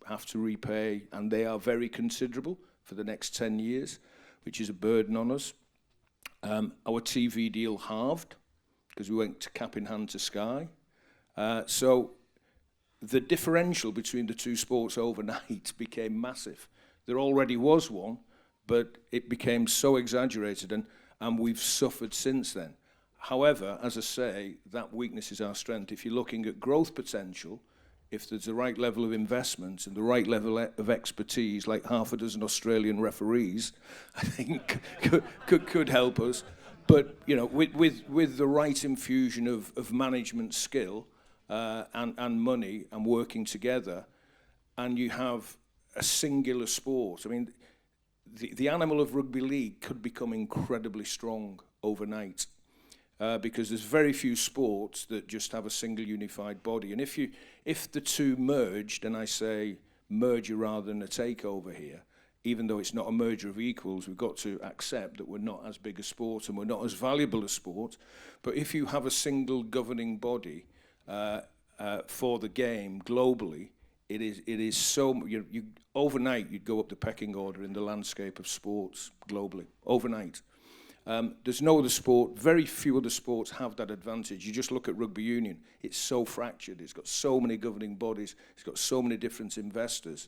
have to repay, and they are very considerable for the next 10 years, which is a burden on us. Our TV deal halved because we went to cap in hand to Sky. So the differential between the two sports overnight became massive. There already was one, but it became so exaggerated, and we've suffered since then. However, as I say, that weakness is our strength. If you're looking at growth potential, if there's the right level of investment and the right level of expertise, like half a dozen Australian referees, I think could help us. But with the right infusion of management skill and money and working together, and you have a singular sport. I mean, the animal of rugby league could become incredibly strong overnight. Because there's very few sports that just have a single unified body. And if the two merged, and I say merger rather than a takeover here, even though it's not a merger of equals, we've got to accept that we're not as big a sport and we're not as valuable a sport. But if you have a single governing body for the game globally, it is so overnight you'd go up the pecking order in the landscape of sports globally overnight. There's no other sport, very few other sports have that advantage. You just look at rugby union, it's so fractured, it's got so many governing bodies, it's got so many different investors.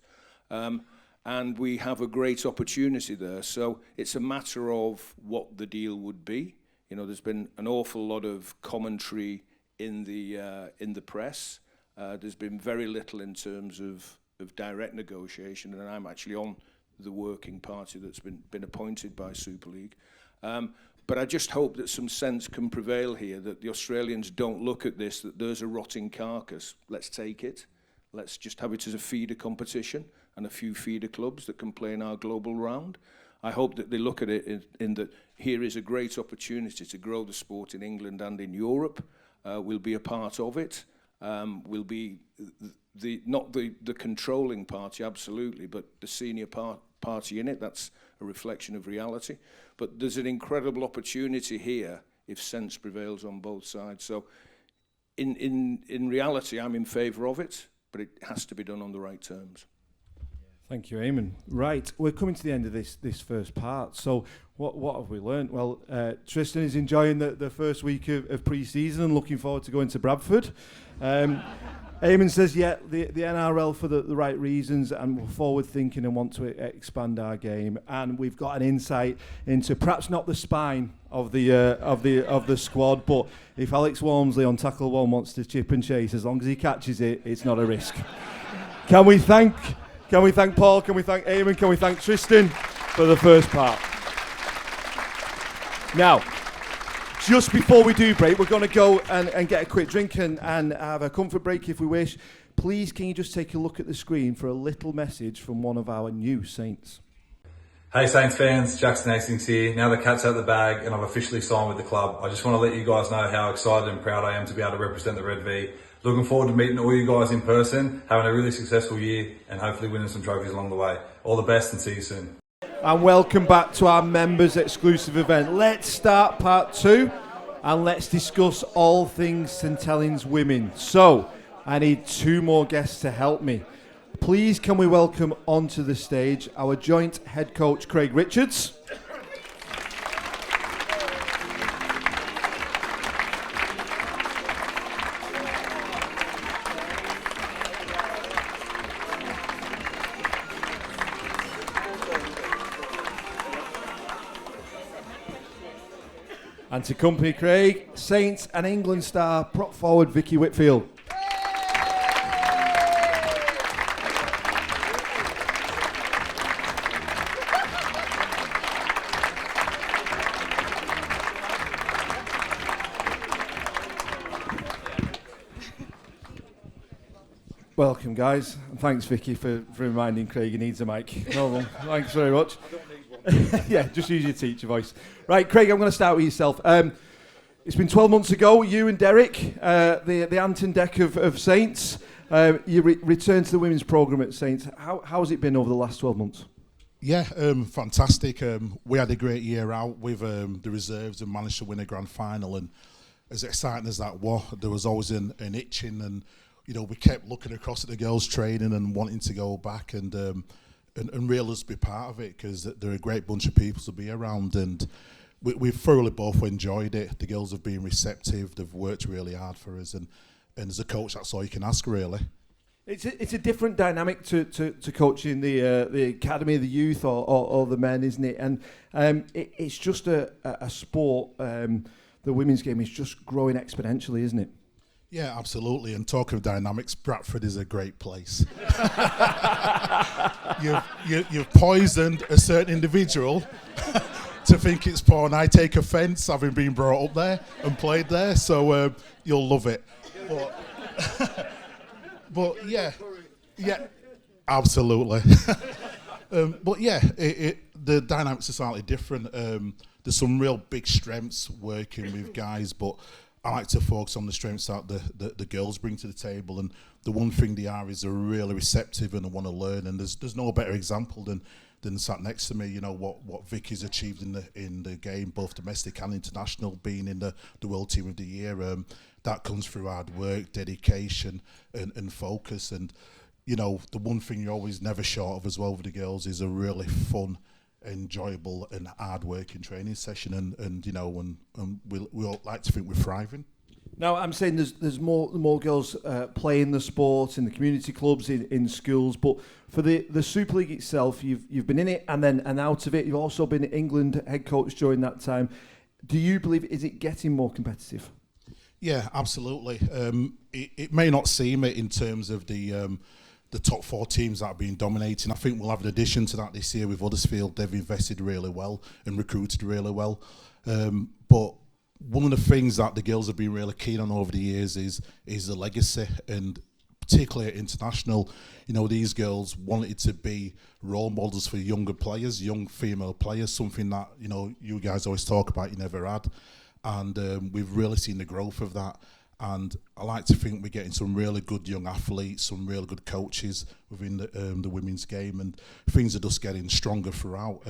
And we have a great opportunity there. So it's a matter of what the deal would be. There's been an awful lot of commentary in the press. There's been very little in terms of direct negotiation, and I'm actually on the working party that's been appointed by Super League. But I just hope that some sense can prevail here, that the Australians don't look at this, that there's a rotting carcass. Let's take it. Let's just have it as a feeder competition and a few feeder clubs that can play in our global round. I hope that they look at it in that here is a great opportunity to grow the sport in England and in Europe. We'll be a part of it. We'll be not the controlling party, absolutely, but the senior party in it. That's a reflection of reality. But there's an incredible opportunity here if sense prevails on both sides. So in reality, I'm in favour of it, but it has to be done on the right terms.
Thank you, Eamonn. Right, we're coming to the end of this first part. So what have we learned? Well, Tristan is enjoying the first week of pre-season and looking forward to going to Bradford. Eamonn says, the NRL for the right reasons, and we're forward-thinking and want to expand our game. And we've got an insight into perhaps not the spine of the squad, but if Alex Walmsley on tackle one wants to chip and chase, as long as he catches it, it's not a risk. Can we thank Paul? Can we thank Eamonn? Can we thank Tristan for the first part? Now, just before we do break, we're going to go and get a quick drink and have a comfort break if we wish. Please, can you just take a look at the screen for a little message from one of our new Saints?
Hey Saints fans, Jackson Hastings here. Now the cat's out of the bag and I've officially signed with the club. I just want to let you guys know how excited and proud I am to be able to represent the Red V. Looking forward to meeting all you guys in person, having a really successful year and hopefully winning some trophies along the way. All the best and see you soon.
And welcome back to our members exclusive event. Let's start part 2 and let's discuss all things St. Helens women. So I need 2 more guests to help me. Please can we welcome onto the stage our joint head coach Craig Richards. And to accompany Craig, Saints and England star prop forward Vicky Whitfield. Welcome, guys. And thanks, Vicky, for reminding Craig he needs a mic. No, thanks very much. Yeah, just use your teacher voice. Right, Craig, I'm going to start with yourself. It's been 12 months ago, you and Derek, the Anton deck of Saints, you returned to the women's programme at Saints. How has it been over the last 12 months?
Yeah, fantastic. We had a great year out with the reserves and managed to win a grand final. And as exciting as that was, there was always an itching, and we kept looking across at the girls' training and wanting to go back and really just be part of it, because they're a great bunch of people to be around, and we've thoroughly both enjoyed it. The girls have been receptive, they've worked really hard for us, and as a coach, that's all you can ask, really.
It's a different dynamic to coaching the academy, the youth, or the men, isn't it? And it's just a sport. The women's game is just growing exponentially, isn't it?
Yeah, absolutely. And talking of dynamics, Bradford is a great place. You've poisoned a certain individual to think it's porn. I take offence, having been brought up there and played there, so you'll love it. But yeah, absolutely. But yeah, the dynamics are slightly different. There's some real big strengths working with guys, but I like to focus on the strengths that the girls bring to the table. And the one thing they are is they're really receptive and they want to learn. And there's no better example than sat next to me. What Vicky's achieved in the game, both domestic and international, being in the World Team of the Year. That comes through hard work, dedication, and focus. And the one thing you're always never short of as well with the girls is a really fun, enjoyable and hard-working training session, and we all like to think we're thriving.
Now, I'm saying there's more girls playing the sport in the community clubs, in schools, but for the Super League itself, you've been in it and out of it. You've also been England head coach during that time. Do you believe, is it getting more competitive?
Yeah, absolutely. It may not seem it in terms of the top 4 teams that have been dominating. I think we'll have an addition to that this year with Huddersfield. They've invested really well and recruited really well. But one of the things that the girls have been really keen on over the years is the legacy, and particularly at international, these girls wanted to be role models for younger players, young female players, something that, you guys always talk about you never had. And we've really seen the growth of that. And I like to think we're getting some really good young athletes, some really good coaches within the women's game, and things are just getting stronger throughout.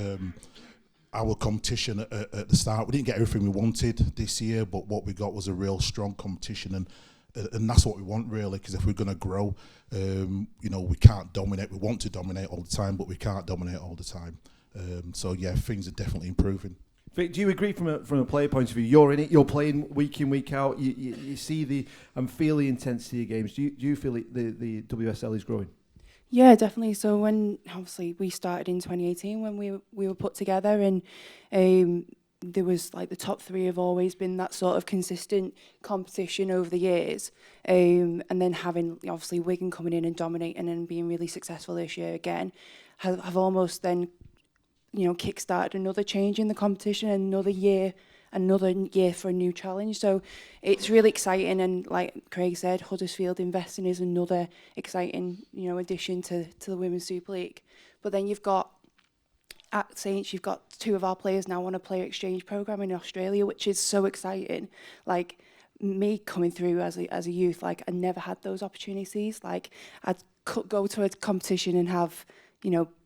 Our competition at the start, we didn't get everything we wanted this year, but what we got was a real strong competition, and that's what we want, really, because if we're going to grow, we can't dominate. We want to dominate all the time, but we can't dominate all the time. So yeah, things are definitely improving.
Vic, do you agree from a player point of view? You're in it. You're playing week in, week out. You see and feel the intensity of games. Do you feel the WSL is growing?
Yeah, definitely. So when obviously we started in 2018 when we were put together, and there was like the top 3 have always been that sort of consistent competition over the years, and then having obviously Wigan coming in and dominating and being really successful this year again, have almost then kick-started another change in the competition, another year for a new challenge. So it's really exciting, and like Craig said, Huddersfield investing is another exciting, addition to the Women's Super League. But then you've got, at Saints, you've got 2 of our players now on a player exchange programme in Australia, which is so exciting. Like, me coming through as a youth, like, I never had those opportunities. Like, I'd go to a competition and have,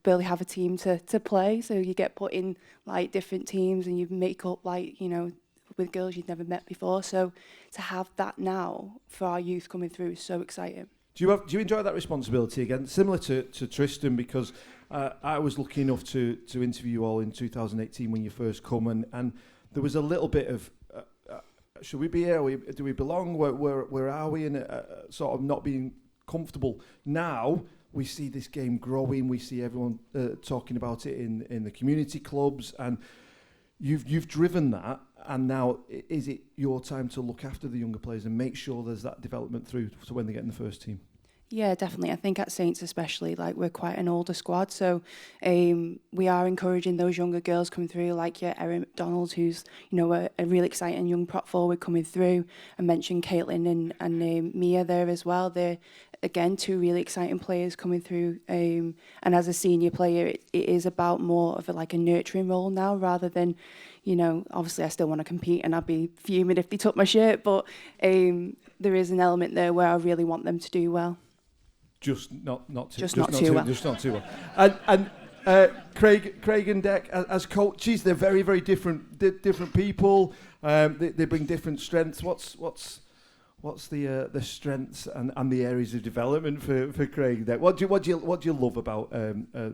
barely have a team to play. So you get put in like different teams and you make up with girls you've never met before. So to have that now for our youth coming through is so exciting.
Do you enjoy that responsibility again? Similar to Tristan, because I was lucky enough to interview you all in 2018 when you first come, and there was a little bit of should we be here? Do we belong? Where are we? And sort of not being comfortable. Now we see this game growing. We see everyone talking about it in the community clubs, and you've driven that. And now, is it your time to look after the younger players and make sure there's that development through to when they get in the first team?
Yeah, definitely. I think at Saints especially, like, we're quite an older squad, so we are encouraging those younger girls coming through, like Erin McDonald, who's a really exciting young prop forward coming through. I mentioned Caitlin and Mia there as well. They're again, two really exciting players coming through. And as a senior player, it is about more of a nurturing role now, rather than, obviously I still want to compete and I'd be fuming if they took my shirt, but there is an element there where I really want them to do well.
Just not too well. And Craig and Dec, as coaches, they're very, very different people. They bring different strengths. What's the strengths and the areas of development for Craig and Dec? What do you love about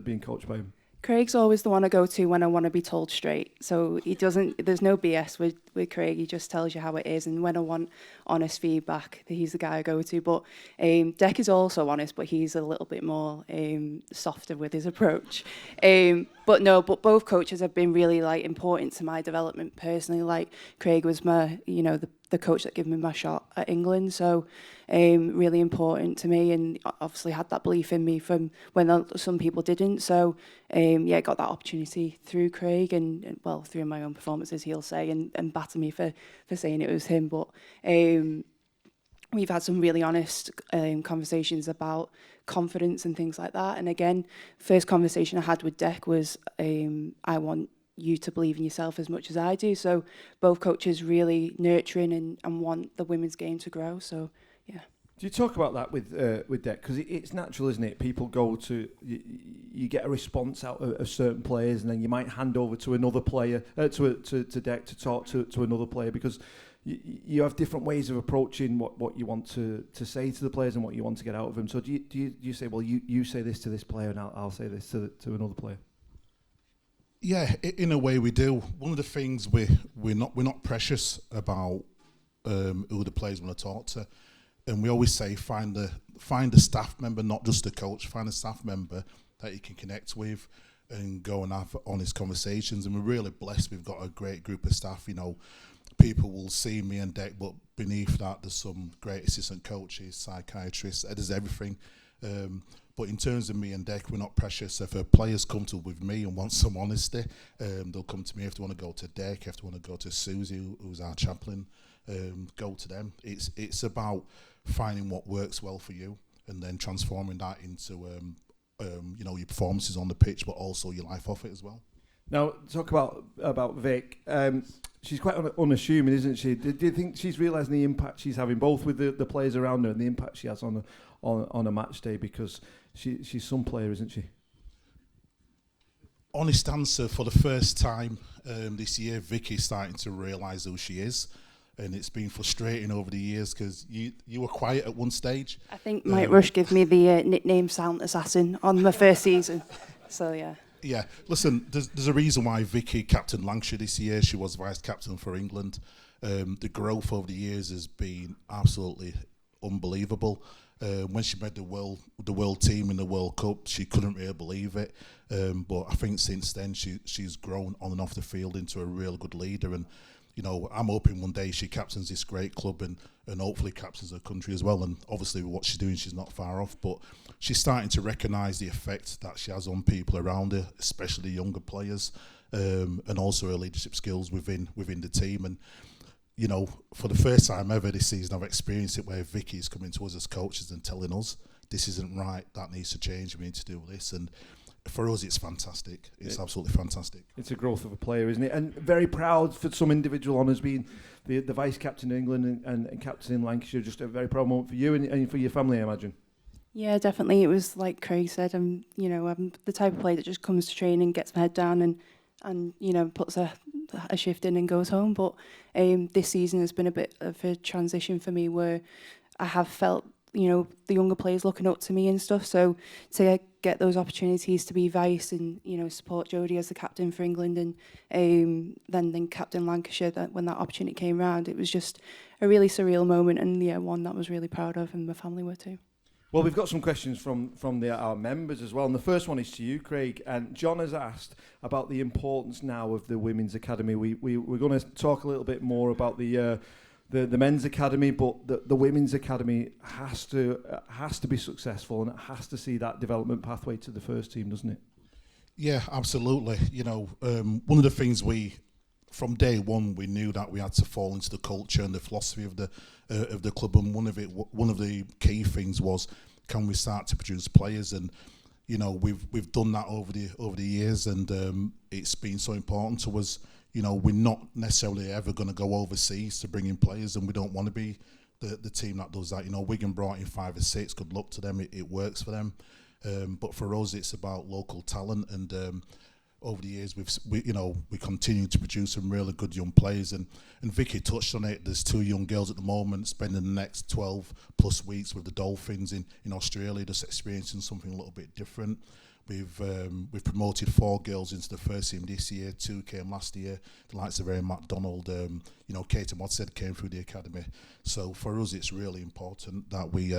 being coached by him?
Craig's always the one I go to when I want to be told straight. So there's no BS with Craig. He just tells you how it is. And when I want honest feedback, he's the guy I go to. But Dec is also honest, but he's a little bit more softer with his approach. But both coaches have been really important to my development personally. Craig was my, the coach that gave me my shot at England. So really important to me, and obviously had that belief in me from when some people didn't. So got that opportunity through Craig and through my own performances, he'll say, and batter me for saying it was him. But we've had some really honest conversations about confidence and things like that. And again, first conversation I had with Dec was, I want you to believe in yourself as much as I do. So both coaches really nurturing and want the women's game to grow. So yeah.
Do you talk about that with Dec? Because it's natural, isn't it? People go to you get a response out of certain players, and then you might hand over to another player to Dec to talk to another player, because you have different ways of approaching what you want to say to the players and what you want to get out of them. So do you say, well, you say this to this player and I'll say this to another player?
Yeah, in a way we do. One of the things we're not precious about who the players want to talk to, and we always say find a staff member, not just a coach. Find a staff member that you can connect with and go and have honest conversations. And we're really blessed. We've got a great group of staff. People will see me and Dec, but beneath that there's some great assistant coaches, psychiatrists. There's everything. But in terms of me and Dec, we're not precious. If players come with me and want some honesty, they'll come to me. If they want to go to Dec, if they want to go to Susie, who's our chaplain, go to them. It's about finding what works well for you and then transforming that into your performances on the pitch, but also your life off it as well.
Now, talk about Vic. She's quite unassuming, isn't she? Do you think she's realising the impact she's having, both with the players around her and the impact she has on a match day? Because she's some player, isn't she?
Honest answer, for the first time this year, Vicky's starting to realise who she is. And it's been frustrating over the years because you were quiet at one stage.
I think Mike Rush gave me the nickname Silent Assassin on my first season. So, yeah.
Yeah, listen, there's a reason why Vicky captained Lancashire this year. She was vice captain for England. The growth over the years has been absolutely unbelievable. When she made the world team in the World Cup, she couldn't really believe it. But I think since then she's grown on and off the field into a real good leader. And I'm hoping one day she captains this great club and hopefully captains her country as well. And obviously what she's doing, she's not far off. But she's starting to recognise the effect that she has on people around her, especially younger players, and also her leadership skills within the team. And for the first time ever this season, I've experienced it where Vicky's coming to us as coaches and telling us this isn't right, that needs to change, we need to do this. And for us, it's fantastic. It's absolutely fantastic.
It's a growth of a player, isn't it? And very proud for some individual honours, being the vice captain of England and captain in Lancashire. Just a very proud moment for you and for your family, I imagine.
Yeah, definitely. It was like Craig said. I'm the type of player that just comes to training, gets my head down, and puts a shift in and goes home. But this season has been a bit of a transition for me, where I have felt the younger players looking up to me and stuff. So to get those opportunities to be vice and support Jodie as the captain for England and then captain Lancashire, when that opportunity came round, it was just a really surreal moment, and one that I was really proud of, and my family were too.
Well, we've got some questions from our members as well, and the first one is to you, Craig. And John has asked about the importance now of the Women's Academy. We're going to talk a little bit more about the men's academy, but the women's academy has to be successful, and it has to see that development pathway to the first team, doesn't it?
Yeah, absolutely. One of the things from day one, we knew that we had to fall into the culture and the philosophy of the club, and one of the key things was can we start to produce players? And you know, we've done that over the years, and it's been so important to us. You know, we're not necessarily ever going to go overseas to bring in players, and we don't want to be the team that does that. You know, Wigan brought in 5 or 6. Good luck to them. It works for them. But for us, it's about local talent, and over the years, we continue to produce some really good young players. And Vicky touched on it. There's 2 young girls at the moment spending the next 12 plus weeks with the Dolphins in Australia, just experiencing something a little bit different. We've promoted 4 girls into the first team this year. 2 came last year. The likes of Ray MacDonald, Kate Modshead came through the academy. So for us, it's really important that we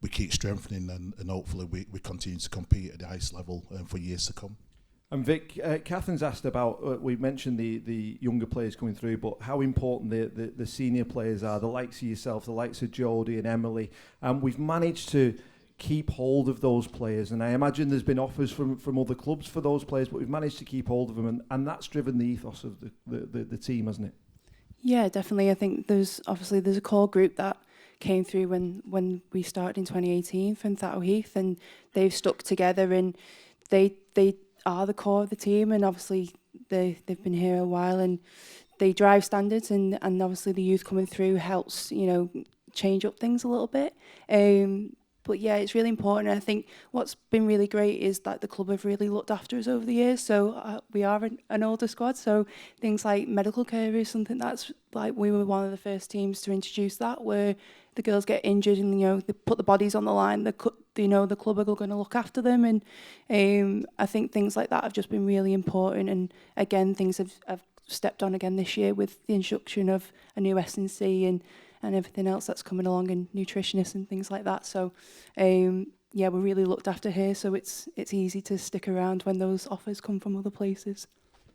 keep strengthening, and hopefully we continue to compete at the highest level for years to come.
And Vic, Catherine's asked about, we mentioned the younger players coming through, but how important the senior players are, the likes of yourself, the likes of Jodie and Emily. We've managed to keep hold of those players, and I imagine there's been offers from other clubs for those players, but we've managed to keep hold of them, and that's driven the ethos of the team, hasn't it? Yeah, definitely. I think there's a core group that came through when we started in 2018 from Thatto Heath, and they've stuck together, and they are the core of the team, and obviously they've been here a while, and they drive standards, and obviously the youth coming through helps, change up things a little bit. But yeah, it's really important. I think what's been really great is that the club have really looked after us over the years. So we are an older squad. So things like medical care is something that's like, we were one of the first teams to introduce that, where the girls get injured and, they put the bodies on the line. The club are going to look after them. And I think things like that have just been really important. And again, things have stepped on again this year with the introduction of a new S&C and everything else that's coming along, and nutritionists and things like that. So, we're really looked after here, so it's easy to stick around when those offers come from other places.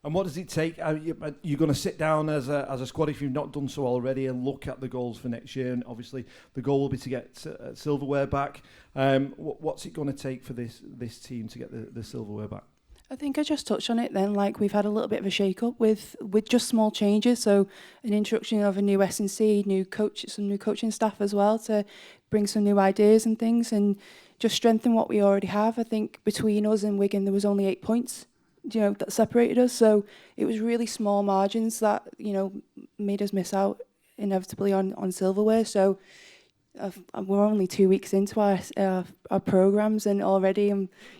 And what does it take? You're going to sit down as a squad, if you've not done so already, and look at the goals for next year. And obviously, the goal will be to get silverware back. What's it going to take for this team to get the silverware back? I think I just touched on it then. Like, we've had a little bit of a shake-up with just small changes. So an introduction of a new S&C, some new coaching staff as well, to bring some new ideas and things, and just strengthen what we already have. I think between us and Wigan, there was only 8 points, that separated us. So it was really small margins that, made us miss out inevitably on silverware. So we're only 2 weeks into our programs, and already,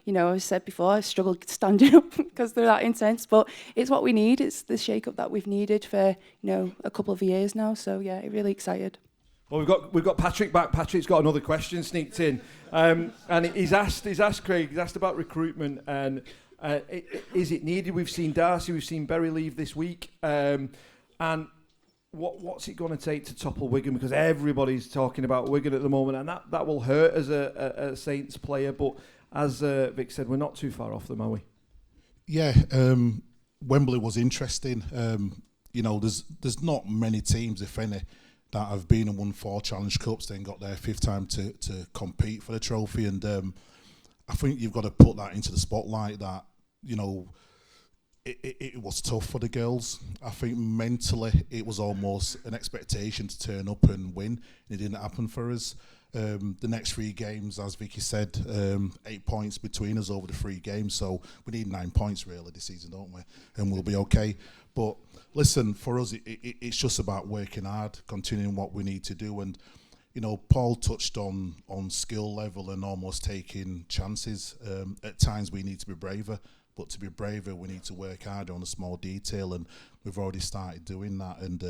I said before, I struggled standing up because they're that intense. But it's what we need. It's the shake-up that we've needed for a couple of years now. So yeah, really excited. Well, we've got Patrick back. Patrick's got another question sneaked in, and he's asked Craig. He's asked about recruitment, and is it needed? We've seen Darcy, we've seen Berry leave this week, and what's it going to take to topple Wigan? Because everybody's talking about Wigan at the moment, and that will hurt as a Saints player. But as Vic said, we're not too far off them, are we? Yeah, Wembley was interesting. There's not many teams, if any, that have been and won 4 Challenge Cups, then got their 5th time to compete for the trophy. And I think you've got to put that into the spotlight that, it was tough for the girls. I think mentally it was almost an expectation to turn up and win. It didn't happen for us. The next 3 games, as Vicky said, 8 points between us over the 3 games. So we need 9 points really this season, don't we? And we'll be okay. But listen, for us, it's just about working hard, continuing what we need to do. And Paul touched on skill level and almost taking chances. At times we need to be braver. But to be braver, we need to work harder on a small detail, and we've already started doing that. And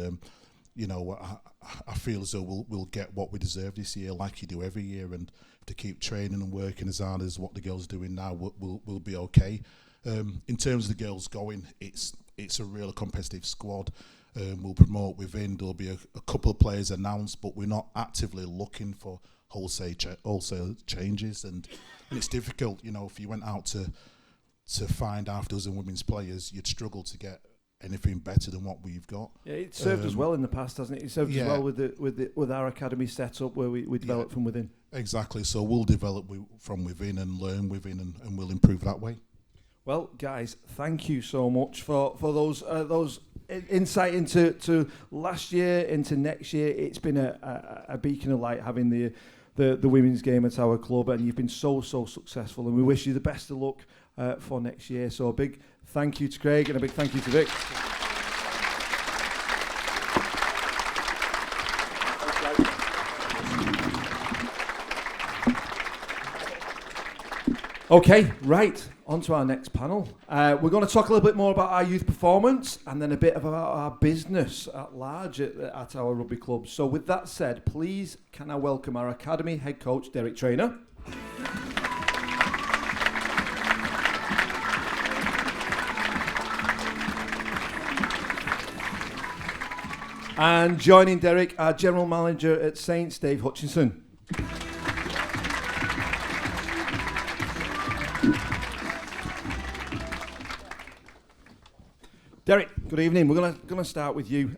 I feel as though we'll get what we deserve this year, like you do every year. And to keep training and working as hard as what the girls are doing now, we'll be okay. In terms of the girls going, it's a real competitive squad. We'll promote within. There'll be a couple of players announced, but we're not actively looking for wholesale changes. And it's difficult, if you went out to find after us and women's players, you'd struggle to get anything better than what we've got. Yeah, it served us well in the past, hasn't it? It served us well with our academy set up, where we develop from within. Exactly. So we'll develop from within and learn within, and we'll improve that way. Well, guys, thank you so much for those insight into last year, into next year. It's been a beacon of light having the the women's game at our club, and you've been so successful, and we wish you the best of luck for next year. So a big thank you to Craig and a big thank you to Vic. Okay, right, on to our next panel. We're going to talk a little bit more about our youth performance and then a bit about our business at large at our rugby club. So with that said, please can I welcome our academy head coach, Derek Traynor. And joining Derek, our general manager at Saints, Dave Hutchinson. Derek, good evening. We're going to start with you.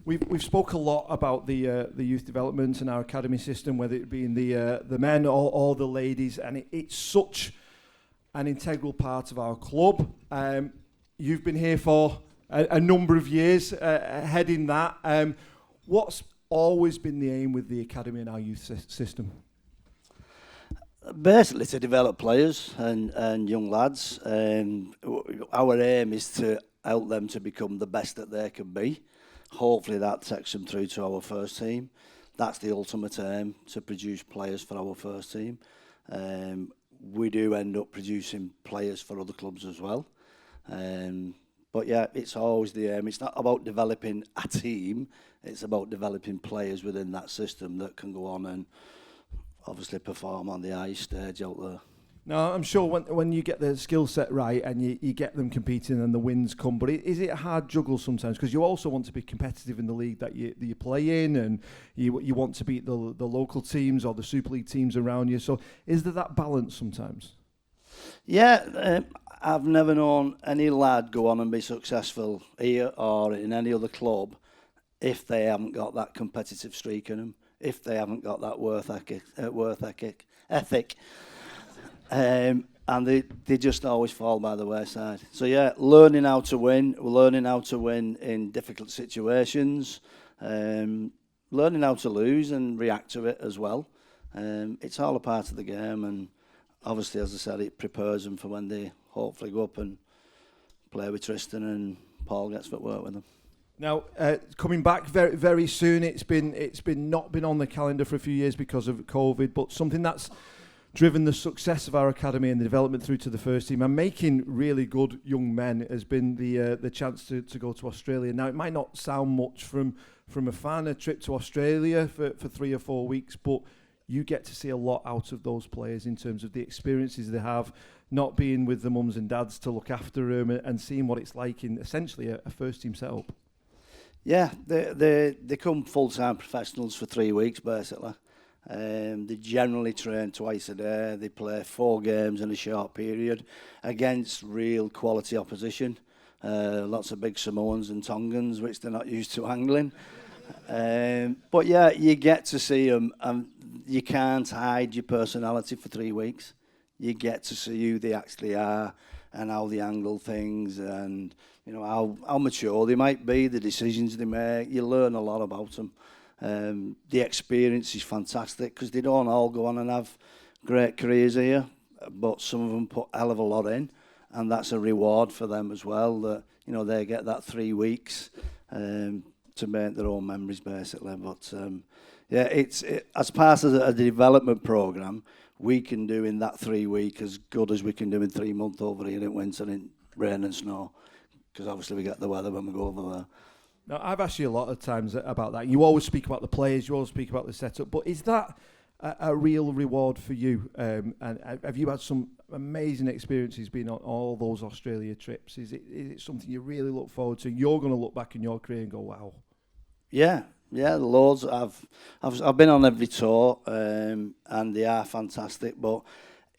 We've spoke a lot about the youth development and our academy system, whether it be in the men or the ladies, and it's such an integral part of our club. You've been here for a number of years, heading that. What's always been the aim with the academy and our youth system?
Basically to develop players and young lads. Our aim is to help them to become the best that they can be. Hopefully that takes them through to our first team. That's the ultimate aim, to produce players for our first team. We do end up producing players for other clubs as well. But yeah, it's always the aim. It's not about developing a team, it's about developing players within that system that can go on and obviously perform on the ice stage out there.
No, I'm sure when you get the skill set right and you get them competing and the wins come, but is it a hard juggle sometimes? Because you also want to be competitive in the league that you play in, and you want to beat the local teams or the Super League teams around you. So is there that balance sometimes?
Yeah, I've never known any lad go on and be successful here or in any other club if they haven't got that competitive streak in them, if they haven't got that worth ethic. And they just always fall by the wayside. So yeah, learning how to win in difficult situations, learning how to lose and react to it as well. It's all a part of the game, and obviously, as I said, it prepares them for when they hopefully go up and play with Tristan and Paul gets to work with them.
Now, coming back very, very soon. It's been not been on the calendar for a few years because of COVID, but something that's driven the success of our academy and the development through to the first team and making really good young men has been the chance to go to Australia. Now, it might not sound much from a fan, a trip to Australia for 3 or 4 weeks, but you get to see a lot out of those players in terms of the experiences they have, not being with the mums and dads to look after them and seeing what it's like in essentially a first team setup.
Yeah, they come full-time professionals for 3 weeks, basically. They generally train twice a day. They play 4 games in a short period against real quality opposition. Lots of big Samoans and Tongans, which they're not used to angling. But yeah, you get to see them, and you can't hide your personality for 3 weeks. You get to see who they actually are and how they angle things, and you know how mature they might be, the decisions they make. You learn a lot about them. The experience is fantastic because they don't all go on and have great careers here, but some of them put a hell of a lot in, and that's a reward for them as well, that you know they get that 3 weeks to make their own memories basically. But yeah, it's as part of the development programme, we can do in that 3 week as good as we can do in 3 months over here in winter in rain and snow, because obviously we get the weather when we go over there.
Now, I've asked you a lot of times about that. You always speak about the players, you always speak about the setup, but is that a real reward for you? And have you had some amazing experiences being on all those Australia trips? Is it something you really look forward to? You're going to look back in your career and go, wow.
Yeah, loads. I've been on every tour, and they are fantastic, but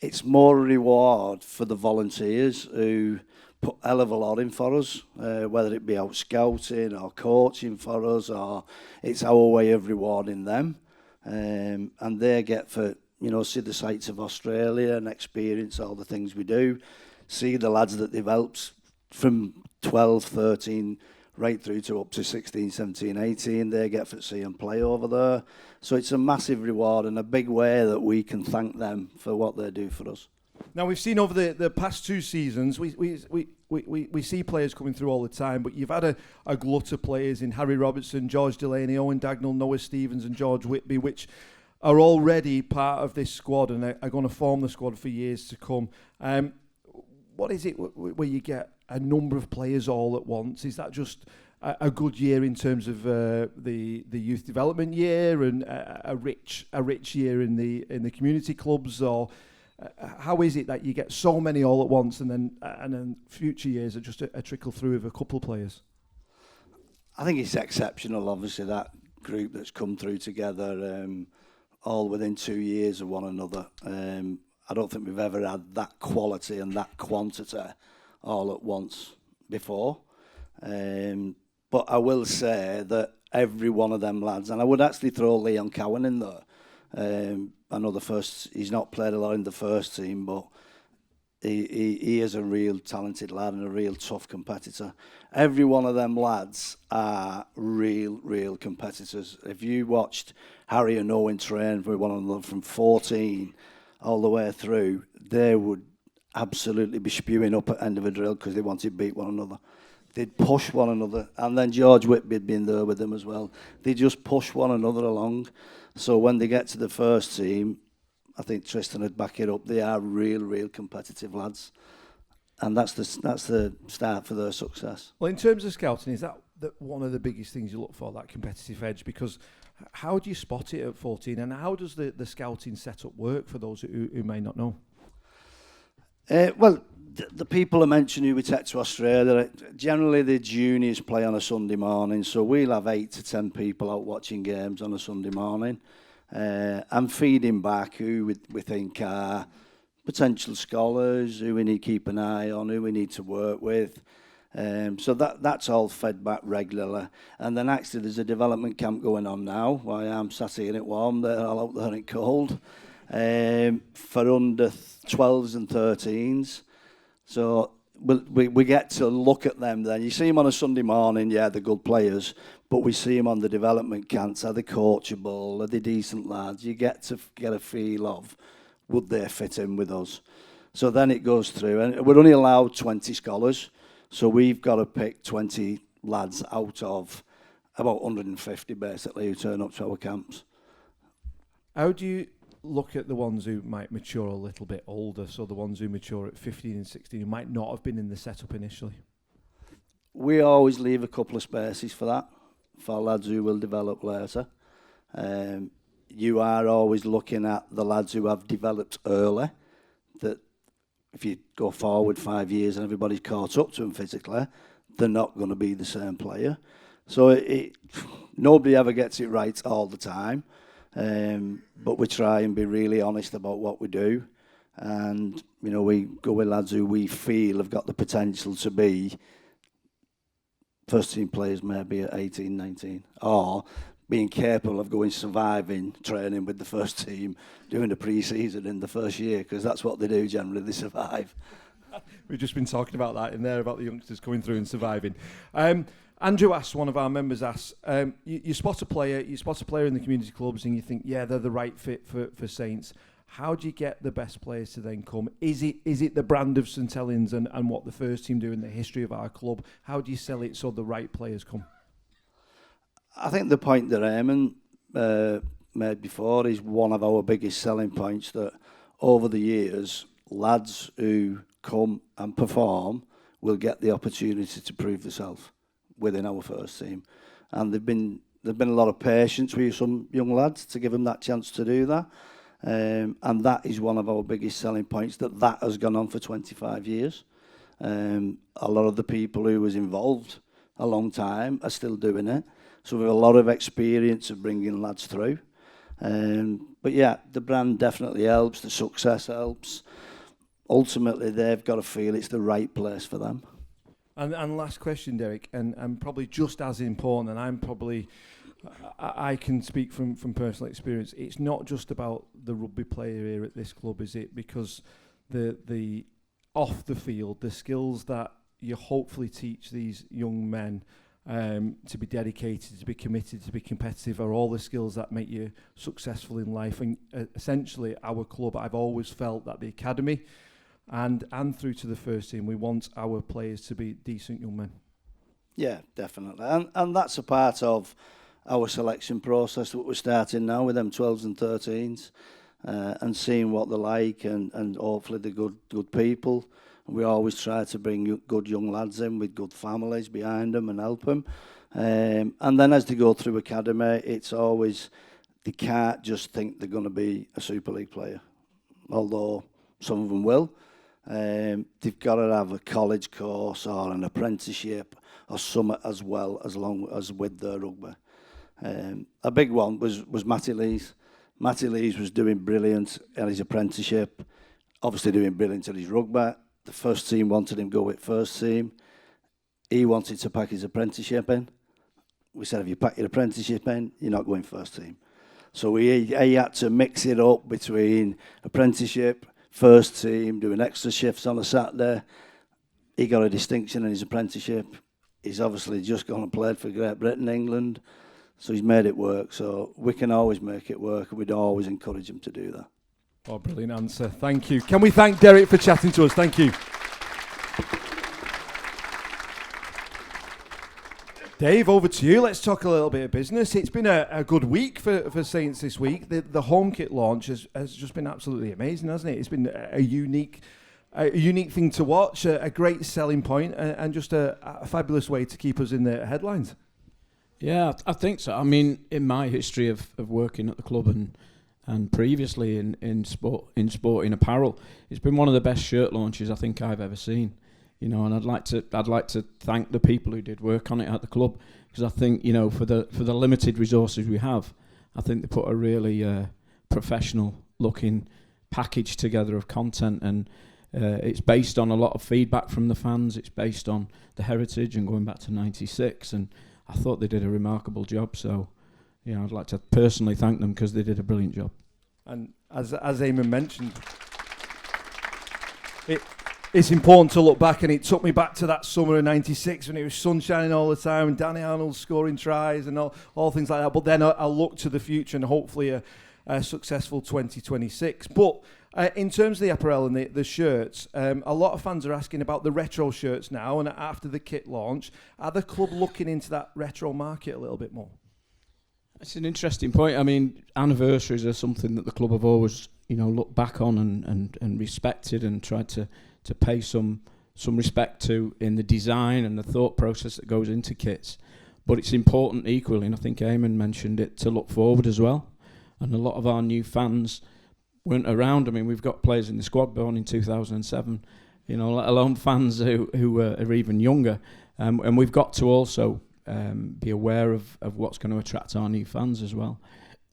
it's more a reward for the volunteers who put a hell of a lot in for us, whether it be out scouting or coaching for us, or it's our way of rewarding them. And they get to see the sights of Australia and experience all the things we do, see the lads that develops from 12, 13 right through to up to 16, 17, 18. They get to see them play over there. So it's a massive reward and a big way that we can thank them for what they do for us.
Now, we've seen over the past 2 seasons, we see players coming through all the time, but you've had a glut of players in Harry Robertson, George Delaney, Owen Dagnall, Noah Stevens and George Whitby, which are already part of this squad and are going to form the squad for years to come. What is it where you get a number of players all at once? Is that just a good year in terms of the youth development year and a rich year in the community clubs, or how is it that you get so many all at once and then future years are just a trickle through of a couple of players?
I think it's exceptional, obviously, that group that's come through together, all within 2 years of one another. I don't think we've ever had that quality and that quantity all at once before. But I will say that every one of them lads, and I would actually throw Leon Cowan in there. I know he's not played a lot in the first team, but he is a real talented lad and a real tough competitor. Every one of them lads are real competitors. If you watched Harry and Owen train for one another from 14 all the way through, they would absolutely be spewing up at the end of a drill because they wanted to beat one another. They'd push one another, and then George Whitby had been there with them as well. They just push one another along. So when they get to the first team, I think Tristan would back it up. They are real competitive lads, and that's the start for their success.
Well, in terms of scouting, is that one of the biggest things you look for, that competitive edge? Because how do you spot it at 14, and how does the scouting setup work for those who may not know?
Well, the people I mentioned who we take to Australia, generally the juniors play on a Sunday morning, so we'll have 8 to 10 people out watching games on a Sunday morning. And feeding back who we think are potential scholars, who we need to keep an eye on, who we need to work with. So that's all fed back regularly. And then actually there's a development camp going on now, while I'm sat here in it warm, they're all out there in it cold, for under 12s and 13s. So we get to look at them then. You see them on a Sunday morning, yeah, they're good players, but we see them on the development camps. Are they coachable? Are they decent lads? You get to get a feel of, would they fit in with us? So then it goes through, and we're only allowed 20 scholars, so we've got to pick 20 lads out of about 150 basically who turn up to our camps.
How do you look at the ones who might mature a little bit older, so the ones who mature at 15 and 16 who might not have been in the setup initially?
We always leave a couple of spaces for that, for lads who will develop later. You are always looking at the lads who have developed early, that if you go forward 5 years and everybody's caught up to them physically, they're not going to be the same player. So nobody ever gets it right all the time. But we try and be really honest about what we do, and we go with lads who we feel have got the potential to be first team players maybe at 18, 19, or being capable of going surviving training with the first team, doing the pre-season in the first year, because that's what they do generally, they survive.
We've just been talking about that in there, about the youngsters coming through and surviving. Andrew asks, one of our members asks, you spot a player in the community clubs and you think, yeah, they're the right fit for Saints. How do you get the best players to then come? Is it the brand of St.Helens and what the first team do in the history of our club? How do you sell it so the right players come?
I think the point that Eamonn made before is one of our biggest selling points, that over the years, lads who come and perform will get the opportunity to prove themselves within our first team. And there've been a lot of patience with some young lads to give them that chance to do that. And that is one of our biggest selling points, that has gone on for 25 years. A lot of the people who was involved a long time are still doing it. So we have a lot of experience of bringing lads through. But yeah, the brand definitely helps, the success helps. Ultimately, they've got to feel it's the right place for them.
And last question, Derek, and probably just as important, and I can speak from personal experience, it's not just about the rugby player here at this club, is it? Because the off the field, the skills that you hopefully teach these young men to be dedicated, to be committed, to be competitive are all the skills that make you successful in life. And essentially, our club, I've always felt that the academy and through to the first team, we want our players to be decent young men.
Yeah, definitely. And that's a part of our selection process that we're starting now with them 12s and 13s and seeing what they're like and hopefully they're good people. We always try to bring good young lads in with good families behind them and help them. And then as they go through academy, it's always, they can't just think they're going to be a Super League player, although some of them will. They've got to have a college course or an apprenticeship or something as well, as long as with their rugby. A big one was Matty Lees. Matty Lees was doing brilliant at his apprenticeship, obviously doing brilliant at his rugby. The first team wanted him to go with first team. He wanted to pack his apprenticeship in. We said, if you pack your apprenticeship in, you're not going first team. So he had to mix it up between apprenticeship, first team, doing extra shifts on a Saturday. He got a distinction in his apprenticeship. He's obviously just gone and played for Great Britain, England. So he's made it work. So we can always make it work, and we'd always encourage him to do that.
Oh, brilliant answer. Thank you. Can we thank Derek for chatting to us? Thank you. Dave, over to you. Let's talk a little bit of business. It's been a good week for Saints this week. The home kit launch has just been absolutely amazing, hasn't it? It's been a unique thing to watch, a great selling point, and just a fabulous way to keep us in the headlines.
Yeah, I think so. I mean, in my history of working at the club and previously in sporting apparel, it's been one of the best shirt launches I think I've ever seen. You know, and I'd like to thank the people who did work on it at the club, because I think, you know, for the limited resources we have, I think they put a really professional looking package together of content, and it's based on a lot of feedback from the fans. It's based on the heritage and going back to '96, and I thought they did a remarkable job. So, you know, I'd like to personally thank them because they did a brilliant job.
And as Eamonn mentioned, it's important to look back, and it took me back to that summer of '96 when it was sunshining all the time and Danny Arnold scoring tries and all things like that. But then I look to the future and hopefully a successful 2026. But in terms of the apparel and the shirts, a lot of fans are asking about the retro shirts now, and after the kit launch, are the club looking into that retro market a little bit more?
It's an interesting point. I mean, anniversaries are something that the club have always, you know, looked back on and respected and tried to pay some respect to in the design and the thought process that goes into kits. But it's important equally, and I think Eamonn mentioned it, to look forward as well. And a lot of our new fans weren't around. I mean, we've got players in the squad born in 2007, you know, let alone fans who are even younger. And we've got to also be aware of what's going to attract our new fans as well.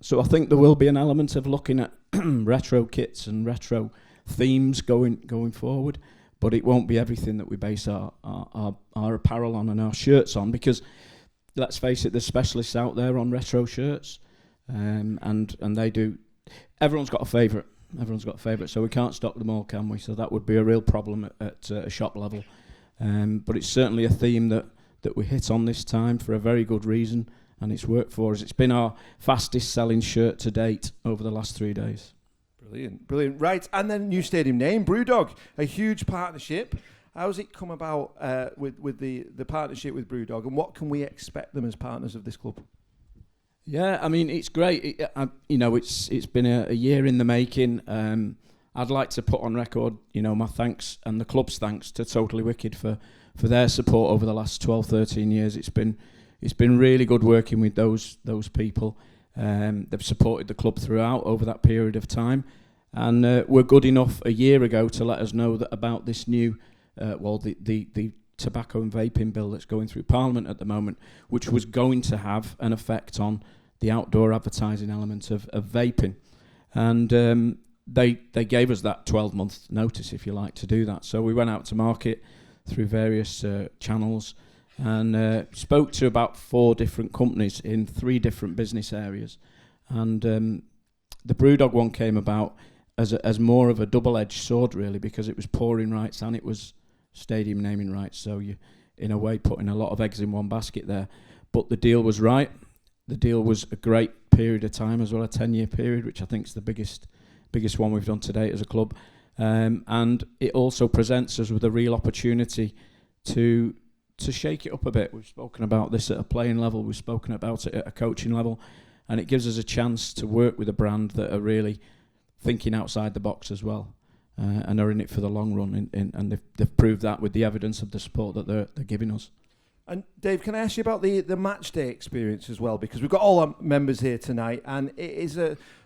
So I think there will be an element of looking at retro kits and retro themes going forward, but it won't be everything that we base our apparel on and our shirts on, because let's face it, there's specialists out there on retro shirts, and they do. Everyone's got a favourite, so we can't stock them all, can we? So that would be a real problem at a shop level, but it's certainly a theme that we hit on this time for a very good reason, and it's worked for us. It's been our fastest selling shirt to date over the last 3 days.
Brilliant. Right, and then new stadium name, BrewDog, a huge partnership. How's it come about with the partnership with BrewDog, and what can we expect them as partners of this club?
Yeah, I mean, it's great. It's been a year in the making. I'd like to put on record, you know, my thanks and the club's thanks to Totally Wicked for their support over the last 12, 13 years. It's been really good working with those people. They've supported the club throughout over that period of time, and were good enough a year ago to let us know that about this new, the tobacco and vaping bill that's going through Parliament at the moment, which was going to have an effect on the outdoor advertising element of vaping, and they gave us that 12-month notice, if you like, to do that. So we went out to market through various channels and spoke to about 4 different companies in 3 different business areas, and the BrewDog one came about as more of a double-edged sword, really, because it was pouring rights and it was stadium naming rights. So in a way, putting a lot of eggs in one basket there. But the deal was right. The deal was a great period of time as well, a 10-year period, which I think is the biggest one we've done to date as a club. And it also presents us with a real opportunity to shake it up a bit. We've spoken about this at a playing level, we've spoken about it at a coaching level, and it gives us a chance to work with a brand that are really thinking outside the box as well, and are in it for the long run, and they've proved that with the evidence of the support that they're giving us.
And Dave, can I ask you about the match day experience as well? Because we've got all our members here tonight, and it is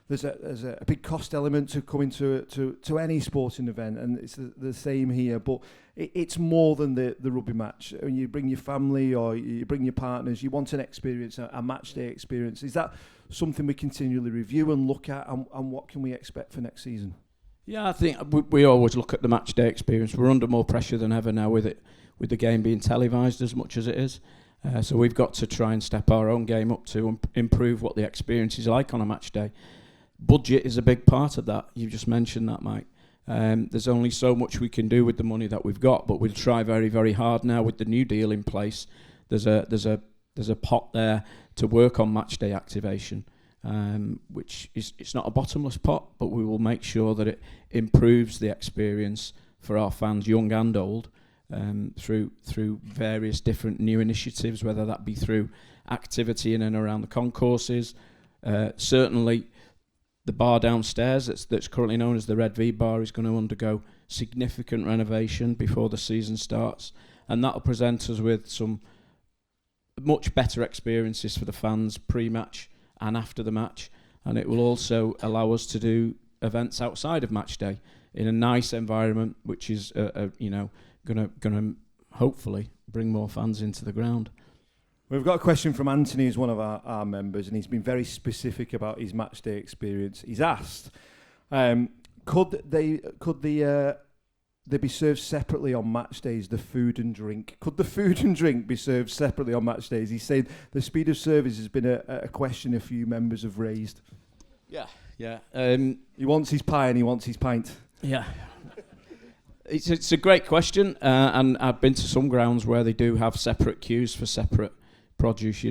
there's a big cost element to coming to any sporting event, and it's the same here. But it's more than the rugby match. When you bring your family or you bring your partners, you want an experience, a match day experience. Is that something we continually review and look at, and what can we expect for next season?
Yeah, I think we always look at the match day experience. We're under more pressure than ever now with the game being televised as much as it is. So we've got to try and step our own game up to improve what the experience is like on a match day. Budget is a big part of that. You just mentioned that, Mike. There's only so much we can do with the money that we've got, but we'll try very, very hard now with the new deal in place. There's a pot there to work on match day activation, which is, it's not a bottomless pot, but we will make sure that it improves the experience for our fans, young and old, through various different new initiatives, whether that be through activity in and around the concourses. Certainly the bar downstairs that's currently known as the Red V bar is going to undergo significant renovation before the season starts, and that'll present us with some much better experiences for the fans pre-match and after the match, and it will also allow us to do events outside of match day in a nice environment, which is going to hopefully bring more fans into the ground.
We've got a question from Anthony, who's one of our members, and he's been very specific about his match day experience. He's asked, could they be served separately on match days, the food and drink? Could the food and drink be served separately on match days? He's saying the speed of service has been a question a few members have raised.
Yeah.
He wants his pie and he wants his pint.
Yeah. It's a great question, and I've been to some grounds where they do have separate queues for separate produce,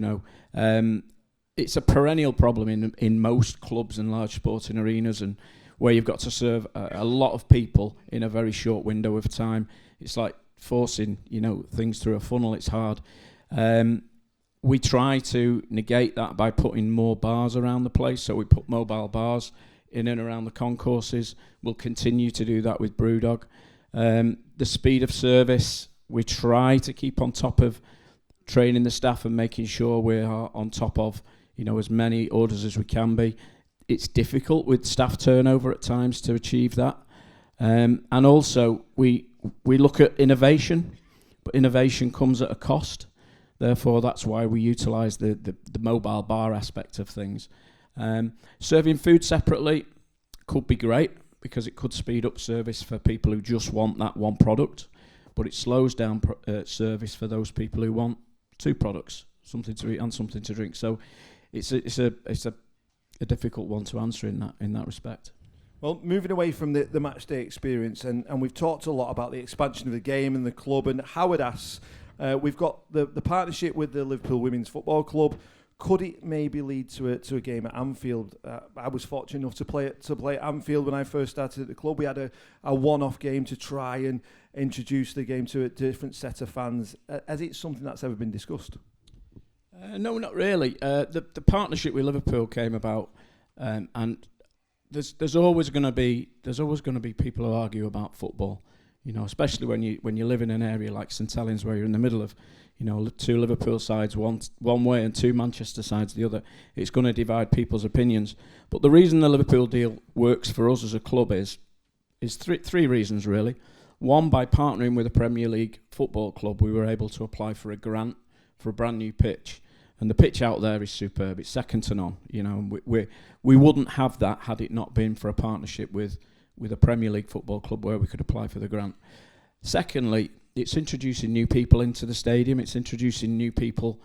It's a perennial problem in most clubs and large sporting arenas, and where you've got to serve a lot of people in a very short window of time. It's like forcing, things through a funnel. It's hard. We try to negate that by putting more bars around the place, so we put mobile bars in and around the concourses. We'll continue to do that with BrewDog. The speed of service, we try to keep on top of training the staff and making sure we are on top of, as many orders as we can be. It's difficult with staff turnover at times to achieve that. And also, we look at innovation, but innovation comes at a cost. Therefore, that's why we utilise the mobile bar aspect of things. Serving food separately could be great, because it could speed up service for people who just want that one product, but it slows down service for those people who want two products, something to eat and something to drink. So it's a difficult one to answer in that respect.
Well, moving away from the match day experience, and we've talked a lot about the expansion of the game and the club, and Howard asks, we've got the partnership with the Liverpool Women's Football Club. Could it maybe lead to a game at Anfield? I was fortunate enough to play at Anfield when I first started at the club. We had a one-off game to try and introduce the game to a different set of fans. Has it something that's ever been discussed?
No, not really. The partnership with Liverpool came about, and there's always going to be people who argue about football. Especially when you live in an area like St.Helens, where you're in the middle of, two Liverpool sides one way and two Manchester sides the other. It's going to divide people's opinions. But the reason the Liverpool deal works for us as a club is three reasons, really. One, by partnering with a Premier League football club, we were able to apply for a grant for a brand new pitch. And the pitch out there is superb. It's second to none. We wouldn't have that had it not been for a partnership with a Premier League football club where we could apply for the grant. Secondly, it's introducing new people into the stadium. It's introducing new people.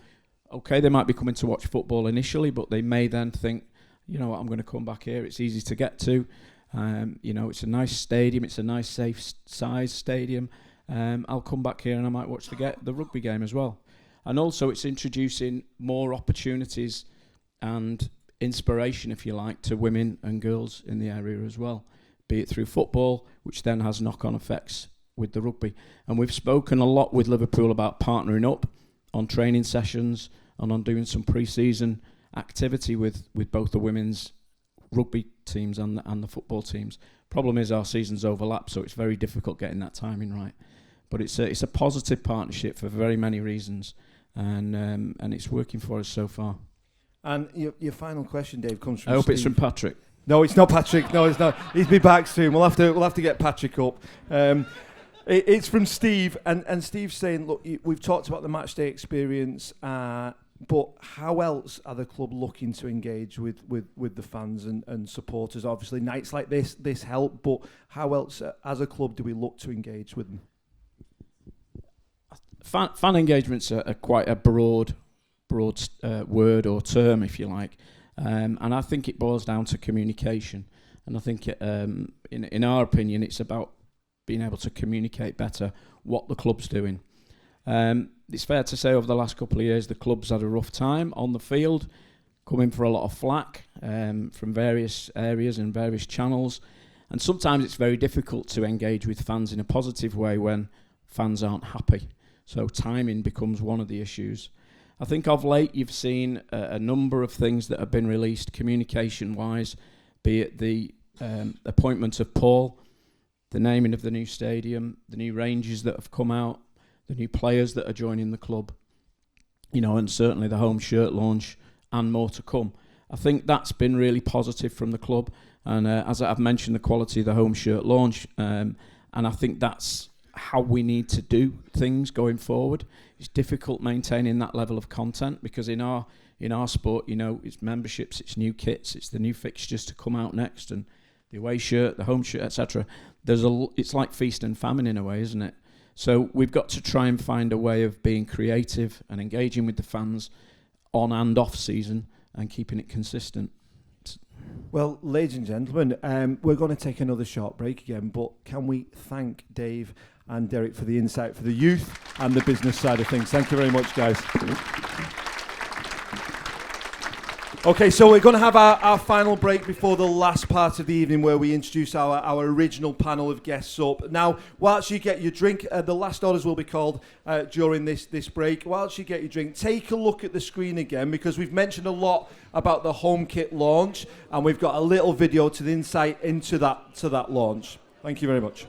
Okay, they might be coming to watch football initially, but they may then think, what, I'm going to come back here. It's easy to get to. It's a nice stadium. It's a nice, safe size stadium. I'll come back here and I might watch the rugby game as well. And also it's introducing more opportunities and inspiration, if you like, to women and girls in the area as well, be it through football, which then has knock-on effects with the rugby. And we've spoken a lot with Liverpool about partnering up on training sessions and on doing some pre-season activity with both the women's rugby teams and the football teams. Problem is our seasons overlap, so it's very difficult getting that timing right. But it's a positive partnership for very many reasons, and it's working for us so far.
And your final question, Dave, comes from
I hope
Steve.
it's from Patrick.
No, it's not Patrick. No, it's not. He's be back soon. We'll have to get Patrick up. It's from Steve, and Steve's saying, look, we've talked about the match day experience, but how else are the club looking to engage with the fans and supporters? Obviously, nights like this help, but how else, as a club, do we look to engage with them?
Fan engagement's are quite a broad word or term, if you like, and I think it boils down to communication. And I think, in our opinion, it's about being able to communicate better what the club's doing. It's fair to say over the last couple of years the club's had a rough time on the field, coming for a lot of flack from various areas and various channels, and sometimes it's very difficult to engage with fans in a positive way when fans aren't happy. So timing becomes one of the issues. I think of late you've seen a number of things that have been released communication-wise, be it the appointment of Paul, the naming of the new stadium, the new ranges that have come out, the new players that are joining the club, and certainly the home shirt launch and more to come. I think that's been really positive from the club, and as I've mentioned, the quality of the home shirt launch, and I think that's how we need to do things going forward. It's difficult maintaining that level of content because in our sport, it's memberships, it's new kits, it's the new fixtures to come out next, and the away shirt, the home shirt, etc. It's like feast and famine in a way, isn't it? So we've got to try and find a way of being creative and engaging with the fans on and off season and keeping it consistent.
Well, ladies and gentlemen, we're going to take another short break again, but can we thank Dave and Derek for the insight for the youth and the business side of things. Thank you very much, guys. Okay, so we're going to have our final break before the last part of the evening where we introduce our original panel of guests up. Now, whilst you get your drink, the last orders will be called during this break. Whilst you get your drink, take a look at the screen again because we've mentioned a lot about the home kit launch and we've got a little video to the insight into that launch. Thank you very much.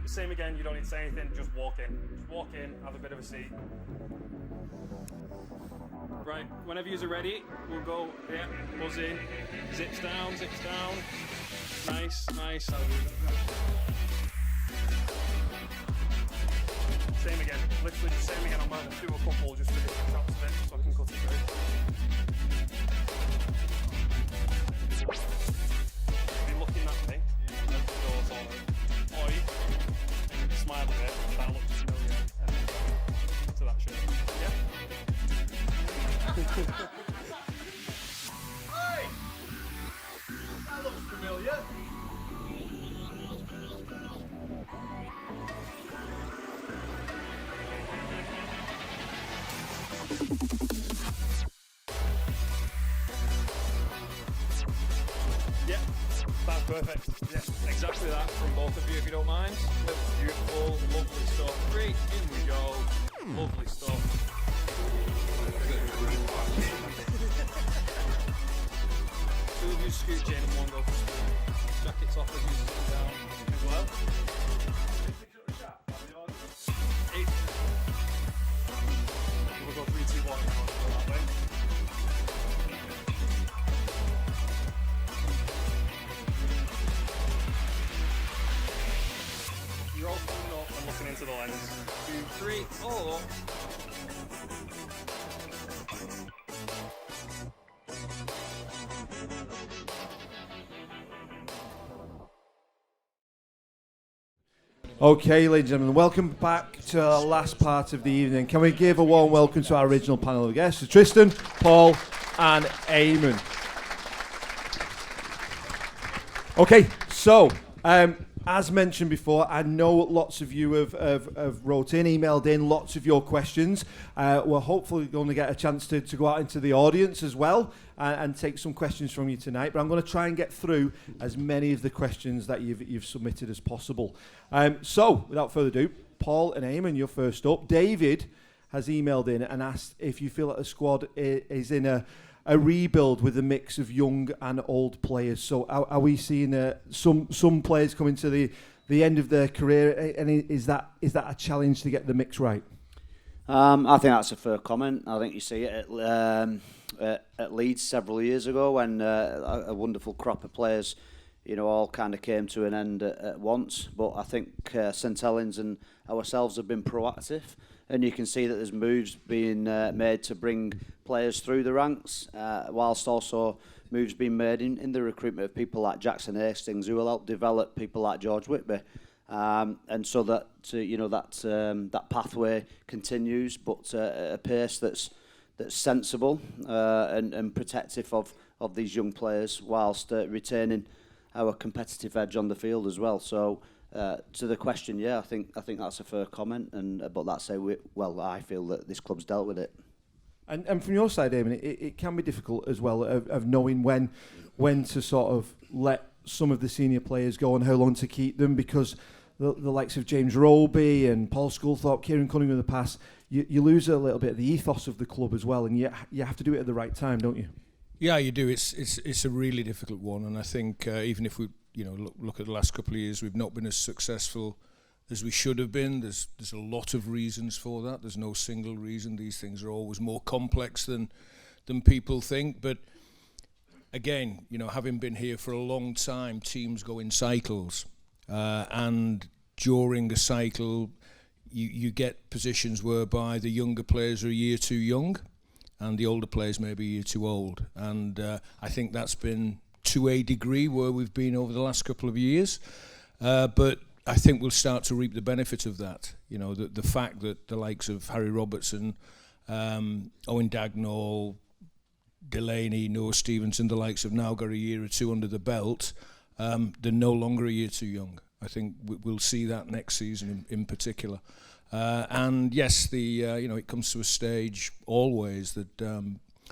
Same again, you don't need to say anything, just walk in. Just walk in, have a bit of a seat. Right, whenever you're ready, we'll go, yeah, buzz in, zips down. Nice. Same again, literally the same again. I might do a couple just for different shots of it, so I can cut it through. Be looking at me, as the door's on. Oi. Smile a bit, that looks familiar, and to that shirt. Yeah?
Hey! That looks familiar.
Yeah, that's perfect. Yeah, exactly that from both of you, if you don't mind. Beautiful, lovely stuff. 3, in we go. Lovely stuff. Two of you scoot in and one go for spoon. Jackets off as you sit down as well. 8. We'll go 3, 2, 1 now. Go that way. You're all standing up and looking into the lens. 2, 3, all up.
Okay, ladies and gentlemen, welcome back to our last part of the evening. Can we give a warm welcome to our original panel of guests, Tristan, Paul and Eamonn. Okay, so as mentioned before, I know lots of you have wrote in, emailed in lots of your questions. We're hopefully going to get a chance to go out into the audience as well and take some questions from you tonight. But I'm going to try and get through as many of the questions that you've submitted as possible. So, without further ado, Paul and Eamonn, you're first up. David has emailed in and asked if you feel that the squad is in a rebuild with a mix of young and old players. So are we seeing some players coming to the end of their career, and is that a challenge to get the mix right?
I think that's a fair comment. I think you see it at Leeds several years ago when a wonderful crop of players, all kind of came to an end at once. But I think St.Helens and ourselves have been proactive. And you can see that there's moves being made to bring players through the ranks, whilst also moves being made in the recruitment of people like Jackson Hastings, who will help develop people like George Whitby, and so that that pathway continues, but at a pace that's sensible and protective of these young players, whilst retaining our competitive edge on the field as well. So. To the question, yeah, I think that's a fair comment, but that's I feel that this club's dealt with it.
And from your side, Eamonn, it can be difficult as well of knowing when to sort of let some of the senior players go and how long to keep them, because the likes of James Rowley and Paul Sculthorpe, Kieran Cunningham in the past, you lose a little bit of the ethos of the club as well, and you have to do it at the right time, don't you?
Yeah, you do. It's a really difficult one, and I think even if we look at the last couple of years, we've not been as successful as we should have been. There's a lot of reasons for that. There's no single reason. These things are always more complex than people think. But again, having been here for a long time, teams go in cycles, and during a cycle, you get positions whereby the younger players are a year too young, and the older players maybe a year too old. And I think that's been to a degree where we've been over the last couple of years, but I think we'll start to reap the benefit of that. The fact that the likes of Harry Robertson, Owen Dagnall, Delaney, Noah Stevenson, the likes have now got a year or two under the belt, they're no longer a year too young. I think we'll see that next season in particular. And yes, it comes to a stage always that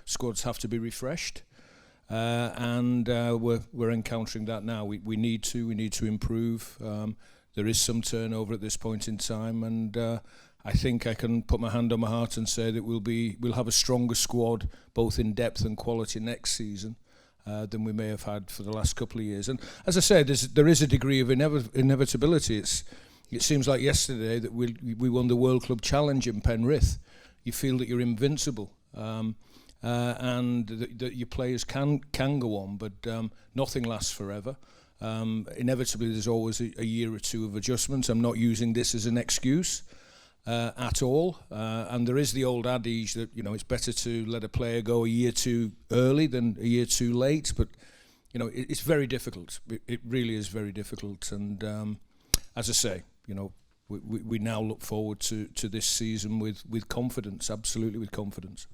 squads have to be refreshed. And we're encountering that now. We need to improve. There is some turnover at this point in time, and I think I can put my hand on my heart and say that we'll have a stronger squad, both in depth and quality, next season than we may have had for the last couple of years. And as I said, there is a degree of inevitability. It seems like yesterday that we won the World Club Challenge in Penrith. You feel that you're invincible. And that your players can go on, but nothing lasts forever. Inevitably, there's always a year or two of adjustments. I'm not using this as an excuse at all. And there is the old adage that it's better to let a player go a year too early than a year too late. But it's very difficult. It really is very difficult. And as I say, we now look forward to this season with confidence. Absolutely with confidence.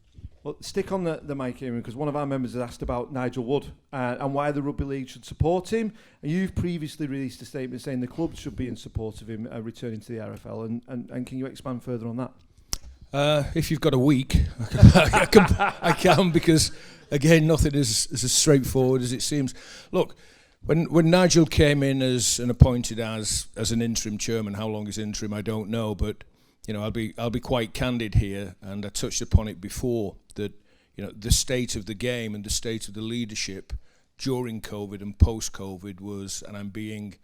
Well, stick on the mic, Eamonn, because one of our members has asked about Nigel Wood and why the Rugby League should support him. And you've previously released a statement saying the club should be in support of him returning to the RFL. And can you expand further on that?
If you've got a week, I can, because, again, nothing is as straightforward as it seems. Look, when Nigel came in as and appointed as an interim chairman, how long is interim, I don't know, but I'll be quite candid here, and I touched upon it before, that the state of the game and the state of the leadership during COVID and post-COVID was, and I'm being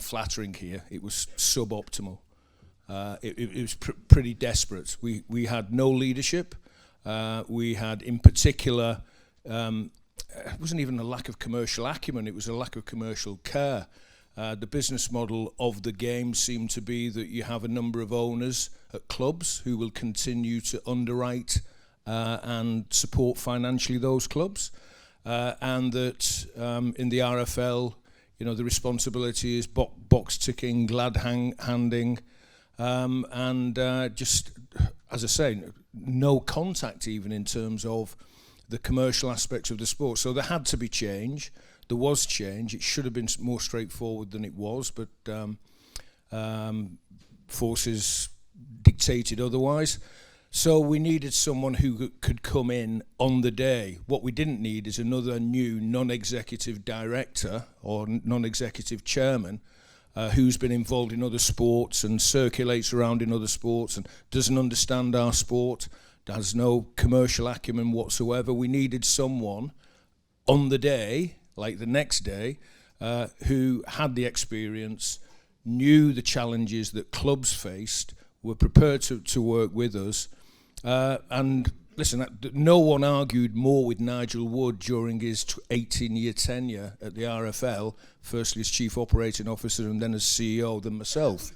flattering here, it was suboptimal. It was pretty desperate. We had no leadership. We had, in particular, it wasn't even a lack of commercial acumen, it was a lack of commercial care. The business model of the game seemed to be that you have a number of owners at clubs who will continue to underwrite and support financially those clubs, and that in the RFL, the responsibility is box ticking, glad handing, and just, as I say, no contact even in terms of the commercial aspects of the sport. So there had to be change. There was change. It should have been more straightforward than it was, but forces dictated otherwise. So we needed someone who could come in on the day. What we didn't need is another new non-executive director or non-executive chairman who's been involved in other sports and circulates around in other sports and doesn't understand our sport, has no commercial acumen whatsoever. We needed someone on the day, like the next day, who had the experience, knew the challenges that clubs faced, were prepared to work with us. And listen, no one argued more with Nigel Wood during his 18-year tenure at the RFL, firstly as Chief Operating Officer and then as CEO, than myself.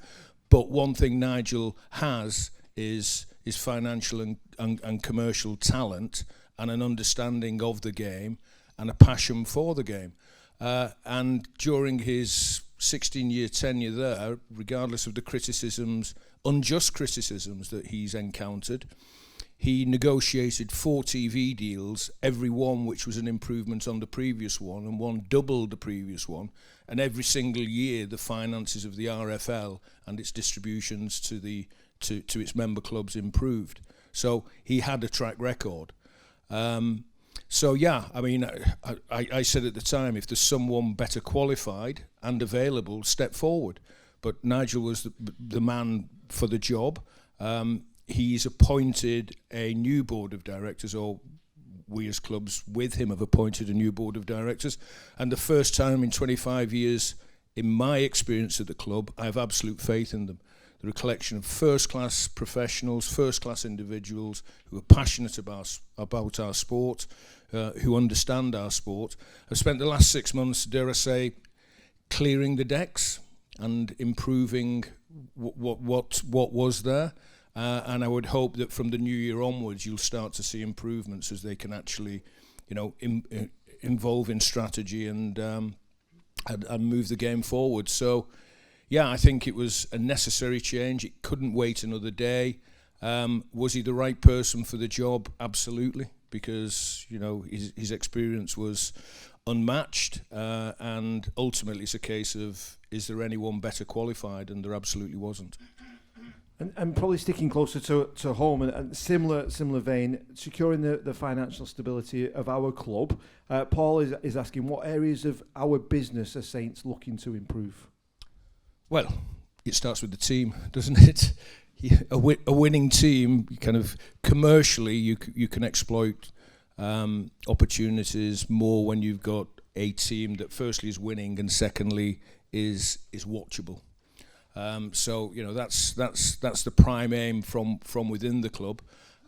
But one thing Nigel has is financial and commercial talent and an understanding of the game and a passion for the game. And during his 16-year tenure there, regardless of the criticisms, unjust criticisms that he's encountered, he negotiated 4 TV deals, every one which was an improvement on the previous one, and one doubled the previous one. And every single year, the finances of the RFL and its distributions to its member clubs improved. So he had a track record. So yeah, I mean, I said at the time, if there's someone better qualified and available, step forward. But Nigel was the man for the job. He's appointed a new board of directors, or we as clubs with him have appointed a new board of directors. And the first time in 25 years, in my experience at the club, I have absolute faith in them. They're a collection of first-class professionals, first-class individuals who are passionate about our sport, who understand our sport. I've spent the last 6 months, dare I say, clearing the decks and improving what was there. And I would hope that from the new year onwards, you'll start to see improvements as they can actually, involve in strategy and move the game forward. So, yeah, I think it was a necessary change. It couldn't wait another day. Was he the right person for the job? Absolutely, because his experience was unmatched, and ultimately it's a case of, is there anyone better qualified? And there absolutely wasn't.
And probably sticking closer to home and similar vein, securing the financial stability of our club. Paul is asking, what areas of our business are Saints looking to improve?
Well, it starts with the team, doesn't it? A winning team, kind of commercially, you can exploit opportunities more when you've got a team that firstly is winning and secondly is watchable. So that's the prime aim from within the club.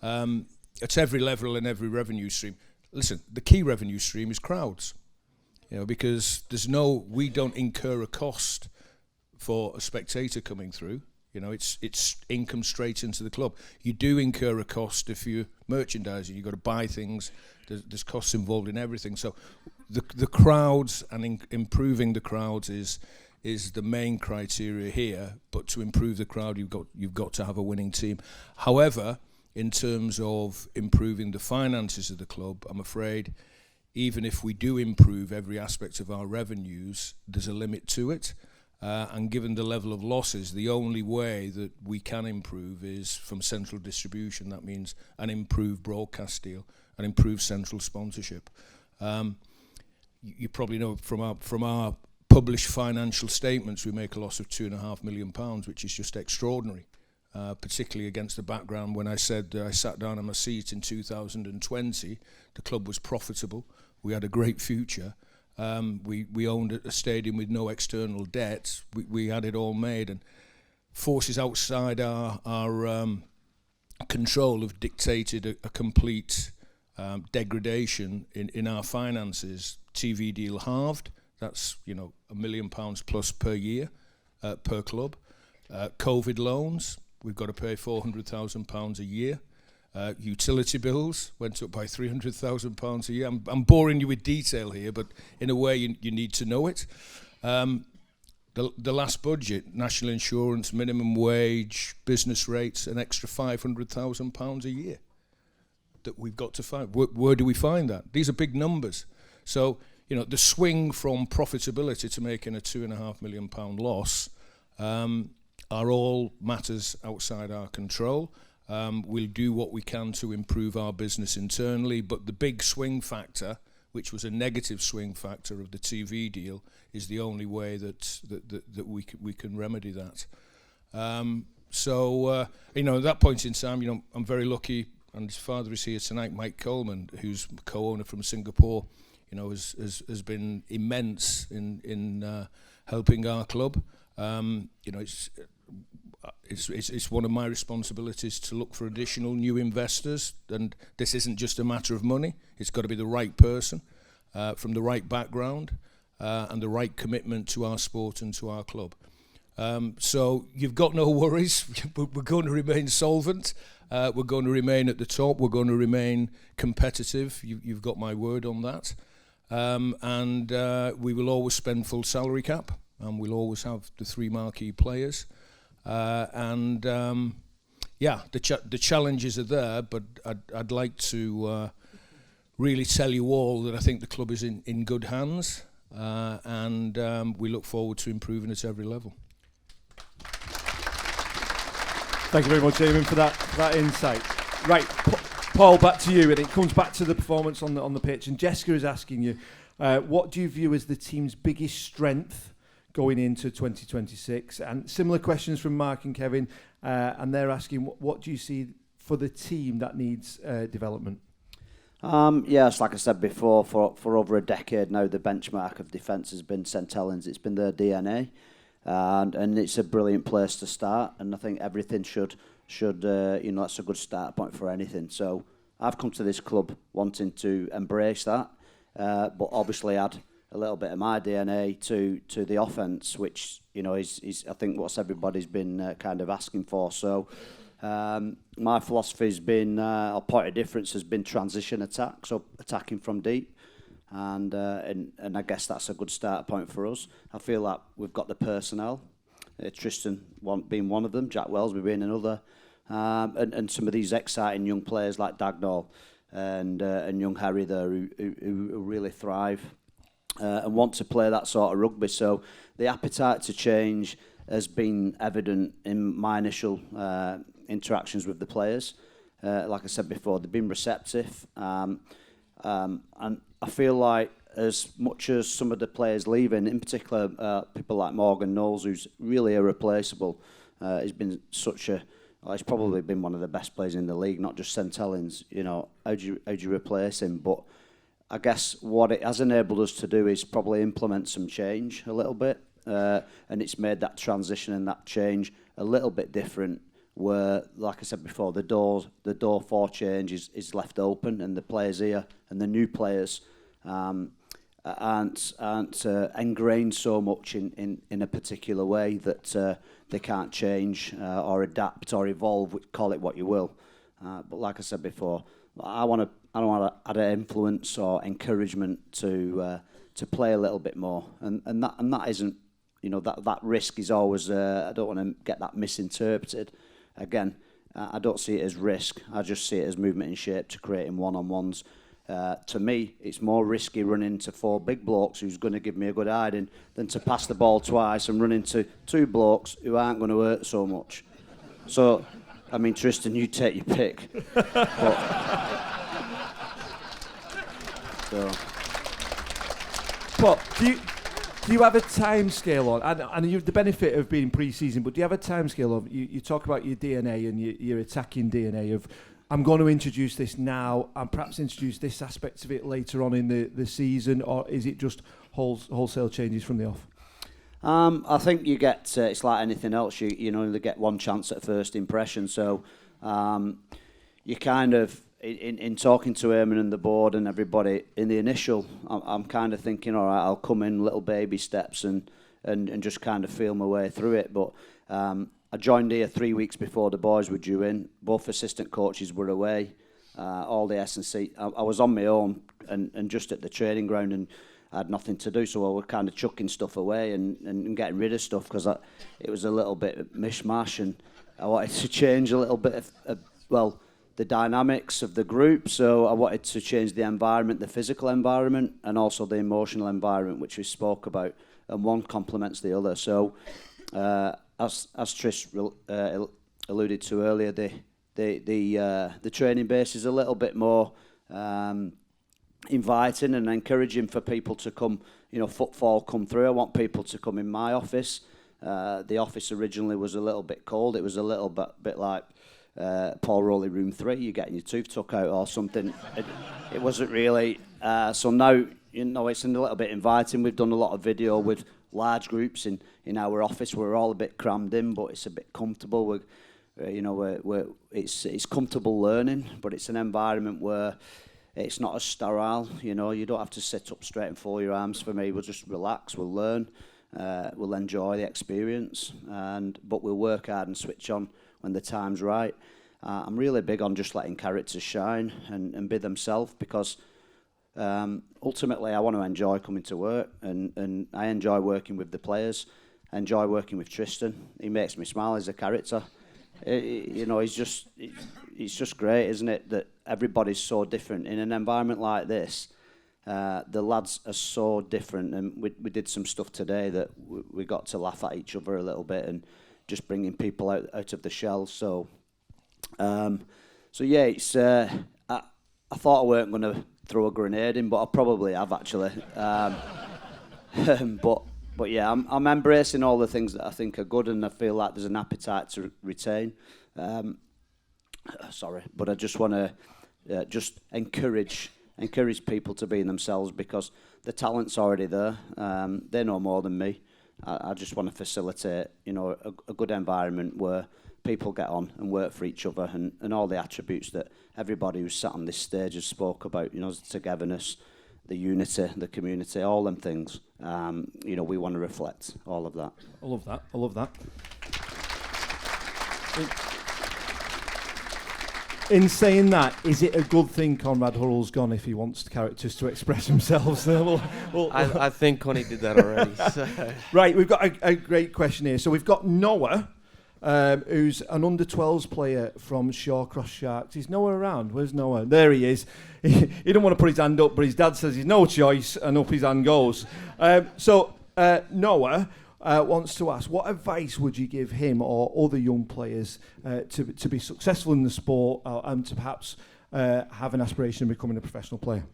At every level and every revenue stream. Listen, the key revenue stream is crowds. Because we don't incur a cost for a spectator coming through. It's income straight into the club. You do incur a cost if you're merchandising. You've got to buy things. There's costs involved in everything. So the crowds and improving the crowds is the main criteria here. But to improve the crowd, you've got to have a winning team. However, in terms of improving the finances of the club, I'm afraid, even if we do improve every aspect of our revenues, there's a limit to it. And given the level of losses, the only way that we can improve is from central distribution. That means an improved broadcast deal, an improved central sponsorship. You probably know from our published financial statements, we make a loss of £2.5 million, which is just extraordinary, particularly against the background when I said I sat down in my seat in 2020, the club was profitable, we had a great future. We owned a stadium with no external debt. We had it all made, and forces outside our control have dictated a complete degradation in our finances. TV deal halved. That's £1 million plus per year per club. COVID loans, we've got to pay £400,000 a year. Utility bills went up by £300,000 a year. I'm boring you with detail here, but in a way you need to know it. The last budget, national insurance, minimum wage, business rates, an extra £500,000 a year that we've got to find. Where do we find that? These are big numbers. So, the swing from profitability to making a £2.5 million loss are all matters outside our control. We'll do what we can to improve our business internally, but the big swing factor, which was a negative swing factor of the TV deal, is the only way that we can remedy that. At that point in time, I'm very lucky, and his father is here tonight, Mike Coleman, who's co-owner from Singapore, has been immense in helping our club. It's one of my responsibilities to look for additional new investors, and this isn't just a matter of money. It's got to be the right person from the right background and the right commitment to our sport and to our club. So you've got no worries. We're going to remain solvent. We're going to remain at the top. We're going to remain competitive. You've got my word on that. And we will always spend full salary cap, and we'll always have the 3 marquee players. The challenges are there, but I'd like to really tell you all that I think the club is in good hands, and we look forward to improving at every level.
Thank you very much, Eamonn, for that insight. Right, Paul, back to you, and it comes back to the performance on the pitch. And Jessica is asking you, what do you view as the team's biggest strength going into 2026? And similar questions from Mark and Kevin, and they're asking, what do you see for the team that needs development?
Yes, like I said before, for over a decade now, the benchmark of defence has been St. Helens. It's been their DNA, and it's a brilliant place to start. And I think everything should that's a good start point for anything. So I've come to this club wanting to embrace that, but obviously add a little bit of my DNA to the offence, which is I think what everybody's been kind of asking for. So my philosophy has been, our point of difference has been transition attack, so attacking from deep, and I guess that's a good start point for us. I feel like we've got the personnel, Tristan being one of them, Jack Wellsby being another, and some of these exciting young players like Dagnall and young Harry there who really thrive. And want to play that sort of rugby. So the appetite to change has been evident in my initial interactions with the players. Like I said before, they've been receptive. And I feel like as much as some of the players leaving, in particular people like Morgan Knowles, who's really irreplaceable, he's been he's probably been one of the best players in the league, not just St. Helens. How do you replace him? But I guess what it has enabled us to do is probably implement some change a little bit, and it's made that transition and that change a little bit different. Where, like I said before, the door for change is left open, and the players here and the new players aren't ingrained so much in a particular way that they can't change or adapt or evolve. Call it what you will, but like I said before, I don't want to add an influence or encouragement to play a little bit more, and that isn't, that risk is always. I don't want to get that misinterpreted. Again, I don't see it as risk. I just see it as movement in shape to creating one-on-ones. To me, it's more risky running to 4 big blokes who's going to give me a good hiding than to pass the ball twice and run into 2 blokes who aren't going to hurt so much. So, I mean, Tristan, you take your pick.
But do you have a time scale on, and you have the benefit of being pre-season, but do you have a time scale of, you talk about your DNA and your attacking DNA of, I'm going to introduce this now and perhaps introduce this aspect of it later on in the season, or is it just wholesale changes from the off?
I think you get, it's like anything else, you only get one chance at first impression, so you kind of, in talking to Eamonn and the board and everybody, in the initial, I'm kind of thinking, all right, I'll come in little baby steps and just kind of feel my way through it, but I joined here 3 weeks before the boys were due in. Both assistant coaches were away, all the S&C. I was on my own and just at the training ground, and I had nothing to do, so I was kind of chucking stuff away and getting rid of stuff because it was a little bit mishmash, and I wanted to change a little bit of the dynamics of the group. So I wanted to change the environment, the physical environment, and also the emotional environment, which we spoke about, and one complements the other. So as Tris alluded to earlier, the training base is a little bit more inviting and encouraging for people to come, footfall come through. I want people to come in my office. The office originally was a little bit cold. It was a little bit like Paul Rowley room 3, you're getting your tooth took out or something. It wasn't really. So now, it's a little bit inviting. We've done a lot of video with large groups in our office. We're all a bit crammed in, but it's a bit comfortable. It's comfortable learning, but it's an environment where it's not as sterile. You don't have to sit up straight and fold your arms. For me, we'll just relax. We'll learn. We'll enjoy the experience, but we'll work hard and switch on when the time's right. I'm really big on just letting characters shine and be themselves, because ultimately I want to enjoy coming to work, and I enjoy working with the players. I enjoy working with Tristan. He makes me smile as a character. It's just great, isn't it, that everybody's so different in an environment like this. The lads are so different, and we did some stuff today that we got to laugh at each other a little bit and just bringing people out of the shell. So yeah, it's I thought I weren't going to throw a grenade in, but I probably have actually. But yeah, I'm embracing all the things that I think are good, and I feel like there's an appetite to retain. But I just want to just encourage people to be themselves, because the talent's already there. They know more than me. I just want to facilitate, a good environment where people get on and work for each other, and all the attributes that everybody who's sat on this stage has spoke about, the togetherness, the unity, the community, all them things. We want to reflect all of that.
I love that. In saying that, is it a good thing Conrad Hurrell's gone if he wants characters to express themselves?
I think Connie did that already. So.
Right, we've got a great question here. So we've got Noah, who's an under-12s player from Shawcross Sharks. Is Noah around? Where's Noah? There he is. He didn't want to put his hand up, but his dad says he's no choice, and up his hand goes. Noah wants to ask, what advice would you give him or other young players to be successful in the sport and to perhaps have an aspiration of becoming a professional player?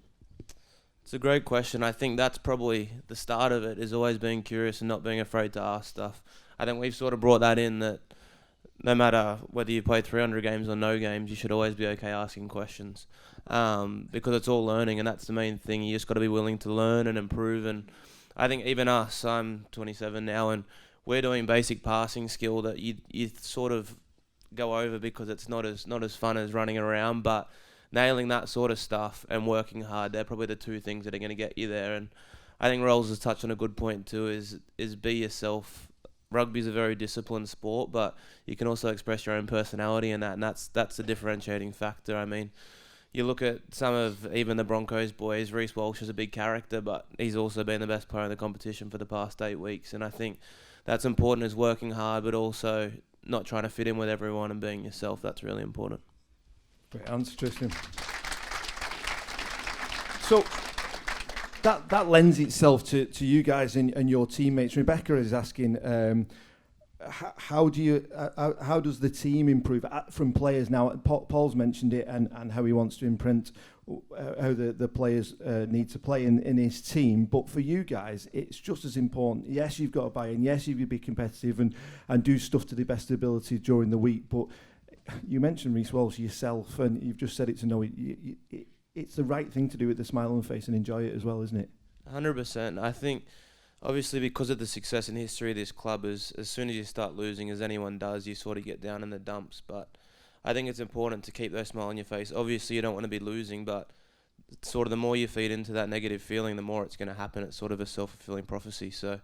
It's a great question. I think that's probably the start of it, is always being curious and not being afraid to ask stuff. I think we've sort of brought that in, that no matter whether you play 300 games or no games, you should always be okay asking questions, because it's all learning, and that's the main thing. You just got to be willing to learn and improve. And I think even us, I'm 27 now, and we're doing basic passing skill that you sort of go over because it's not as fun as running around, but nailing that sort of stuff and working hard, they're probably the two things that are going to get you there. And I think Rolls has touched on a good point too, is be yourself. Rugby's a very disciplined sport, but you can also express your own personality in that, and that's the differentiating factor. I mean, you look at some of even the Broncos boys, Reece Walsh is a big character, but he's also been the best player in the competition for the past 8 weeks, and I think that's important, is working hard, but also not trying to fit in with everyone and being yourself. That's really important.
Great answer, Tristan. So that lends itself to you guys and your teammates. Rebecca is asking, how does the team improve from players now? Paul's mentioned it and how he wants to imprint how the players need to play in his team. But for you guys, it's just as important. Yes, you've got to buy in. Yes, you've got to be competitive and do stuff to the best ability during the week. But you mentioned Reece Walsh yourself, and you've just said it to know it's the right thing to do with the smile on the face and enjoy it as well, isn't it?
100%. I think, obviously, because of the success and history of this club, as soon as you start losing, as anyone does, you sort of get down in the dumps. But I think it's important to keep that smile on your face. Obviously, you don't want to be losing, but sort of the more you feed into that negative feeling, the more it's going to happen. It's sort of a self-fulfilling prophecy. So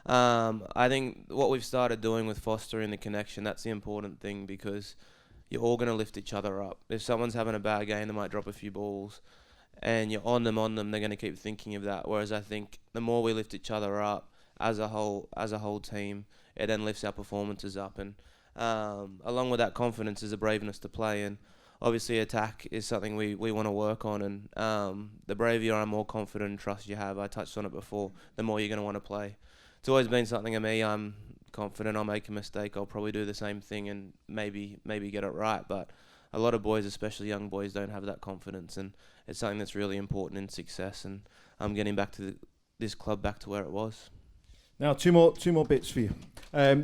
I think what we've started doing with fostering the connection, that's the important thing, because you're all going to lift each other up. If someone's having a bad game, they might drop a few balls, and you're on them, they're going to keep thinking of that. Whereas I think the more we lift each other up as a whole team, it then lifts our performances up. And along with that confidence is a braveness to play. And obviously attack is something we want to work on. And the braver you are and more confident and trust you have, I touched on it before, the more you're going to want to play. It's always been something of me. I'm confident I'll make a mistake. I'll probably do the same thing and maybe get it right. But a lot of boys, especially young boys, don't have that confidence, and it's something that's really important in success. And I'm getting back to this club back to where it was.
Now, two more bits for you.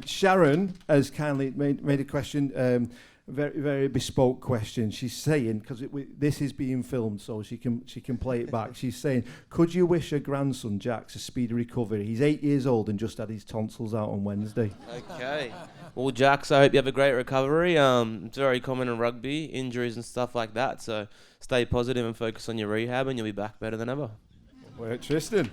Sharon has kindly made a question, very very bespoke question. She's saying, because this is being filmed, so she can play it back. She's saying, could you wish her grandson Jax a speedy recovery? He's 8 years old and just had his tonsils out on Wednesday.
Okay. Well, Jax, I hope you have a great recovery. It's very common in rugby, injuries and stuff like that. So stay positive and focus on your rehab, and you'll be back better than ever.
Well, Tristan.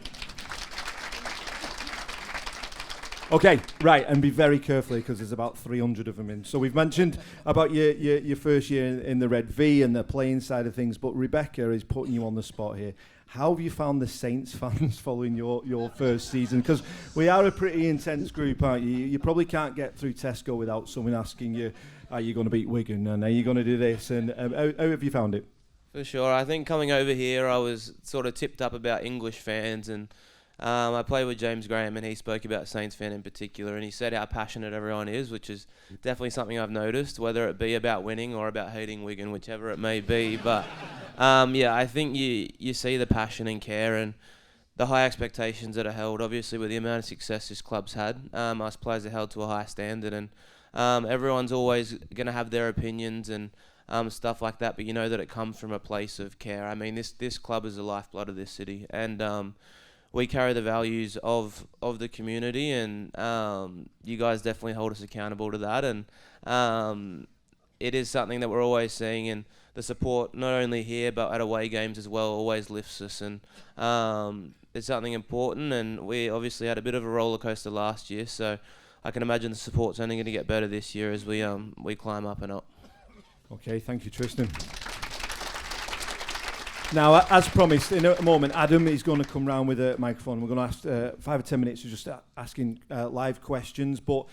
Okay, right, and be very careful because there's about 300 of them in. So we've mentioned about your first year in the Red V and the playing side of things, but Rebecca is putting you on the spot here. How have you found the Saints fans following your first season? Because we are a pretty intense group, aren't you? You probably can't get through Tesco without someone asking you, are you going to beat Wigan and are you going to do this? And how have you found it?
For sure. I think coming over here, I was sort of tipped up about English fans, and I played with James Graham, and he spoke about Saints fan in particular, and he said how passionate everyone is, which is definitely something I've noticed, whether it be about winning or about hating Wigan, whichever it may be. But yeah, I think you see the passion and care and the high expectations that are held. Obviously, with the amount of success this club's had, us players are held to a high standard, and everyone's always going to have their opinions and stuff like that, but you know that it comes from a place of care. I mean, this club is the lifeblood of this city, and we carry the values of the community, and you guys definitely hold us accountable to that. And it is something that we're always seeing, and the support not only here but at away games as well always lifts us, and it's something important. And we obviously had a bit of a roller coaster last year, so I can imagine the support's only going to get better this year as we climb up and up.
Okay, thank you, Tristan. Now, as promised, in a moment, Adam is going to come round with a microphone. We're going to ask 5 or 10 minutes of just asking live questions. But,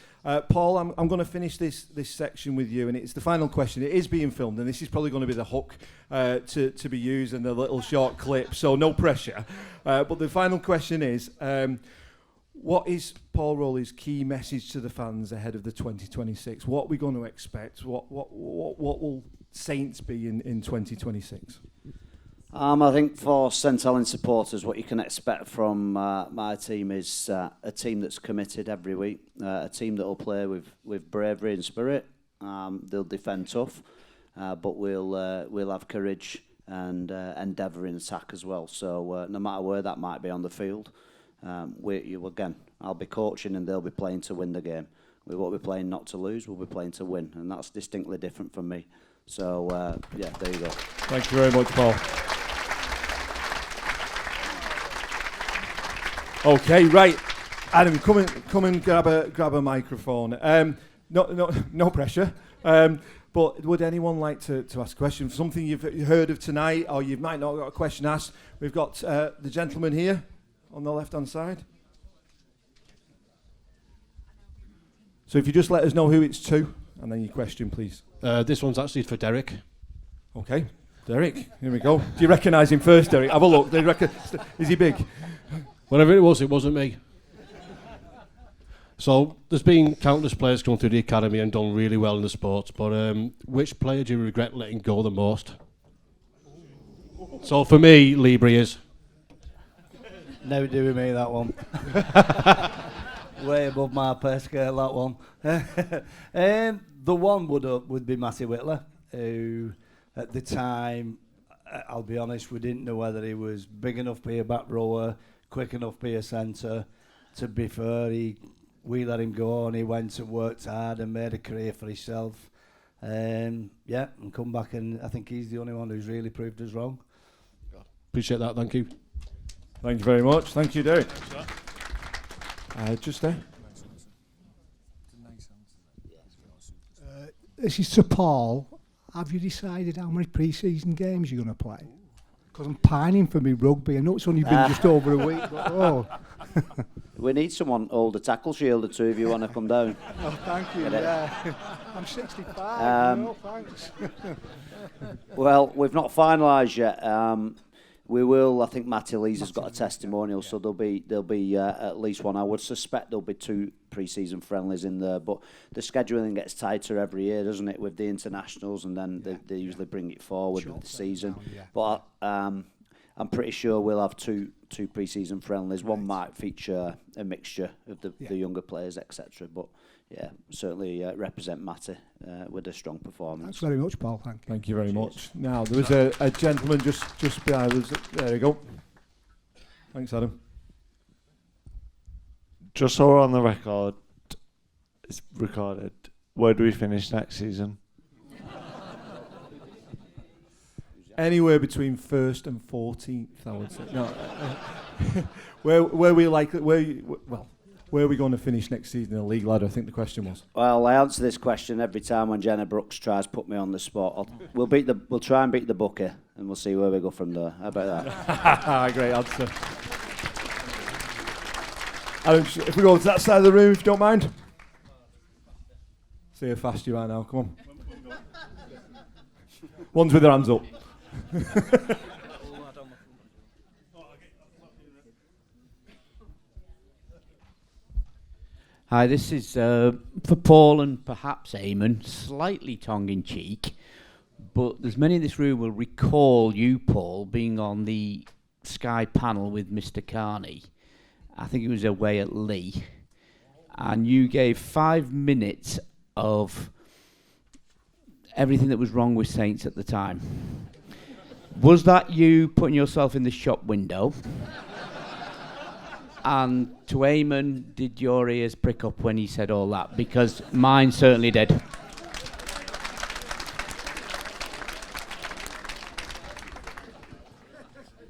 Paul, I'm going to finish this section with you, and it's the final question. It is being filmed, and this is probably going to be the hook to be used in the little short clip, so no pressure. But the final question is, what is Paul Rowley's key message to the fans ahead of the 2026? What are we going to expect? What will Saints be in 2026?
I think for St.Helens supporters, what you can expect from my team is a team that's committed every week, a team that will play with bravery and spirit. They'll defend tough, but we'll have courage and endeavour in attack as well. So no matter where that might be on the field, I'll be coaching and they'll be playing to win the game. We won't be playing not to lose, we'll be playing to win, and that's distinctly different from me. So yeah, there you go.
Thank you very much, Paul. Okay, right, Adam, come and grab a microphone. No pressure. But would anyone like to ask a question? Something you've heard of tonight, or you might not have got a question asked? We've got the gentleman here on the left-hand side. So if you just let us know who it's to, and then your question, please.
This one's actually for Derek.
Okay, Derek, here we go. Do you recognise him first, Derek? Have a look. Is he big?
Whatever it wasn't me. So there's been countless players come through the academy and done really well in the sport, but which player do you regret letting go the most? So for me, Libri is.
Never do with me, that one. Way above my pay scale, that one. The one would be Matty Whitler, who at the time, I'll be honest, we didn't know whether he was big enough to be a back rower, quick enough to be a centre. To be fair, we let him go and he went and worked hard and made a career for himself. And come back, and I think he's the only one who's really proved us wrong.
Appreciate that, thank you.
Thank you very much. Thank you, Derek. Just there.
This is to Paul. Have you decided how many pre-season games you're going to play? Because I'm pining for me rugby. I know it's only been just over a week, but
We need someone hold a tackle shield or two if you want to come down.
Oh, thank you. Yeah. I'm 65. No, thanks.
Well, we've not finalised yet. We will. I think Matty Lees has got a testimonial, so there'll be at least one. I would suspect there'll be 2 pre-season friendlies in there, but the scheduling gets tighter every year, doesn't it, with the internationals, and then they usually bring it forward with the season. But I'm pretty sure we'll have two pre-season friendlies. One might feature a mixture of the younger players, etc. But yeah, certainly represent Matty with a strong performance.
Thanks very much, Paul. Thank you.
Thank you very much. Now, there was a gentleman just behind us. There you go. Thanks, Adam.
Just so we're on the record, it's recorded. Where do we finish next season?
Anywhere between 1st and 14th, I would say. No, where are we going to finish next season in the league ladder? I think the question was.
Well, I answer this question every time when Jenna Brooks tries to put me on the spot. We'll try and beat the bookie, and we'll see where we go from there. How about that?
Great answer. If we go to that side of the room, if you don't mind. See how fast you are now. Come on. Ones with their hands up.
Hi, this is for Paul and perhaps Eamonn, slightly tongue-in-cheek, but there's many in this room will recall you, Paul, being on the Sky panel with Mr. Carney. I think it was away at Lee, and you gave 5 minutes of everything that was wrong with Saints at the time. Was that you putting yourself in the shop window? And to Eamonn, did your ears prick up when he said all that? Because mine certainly did.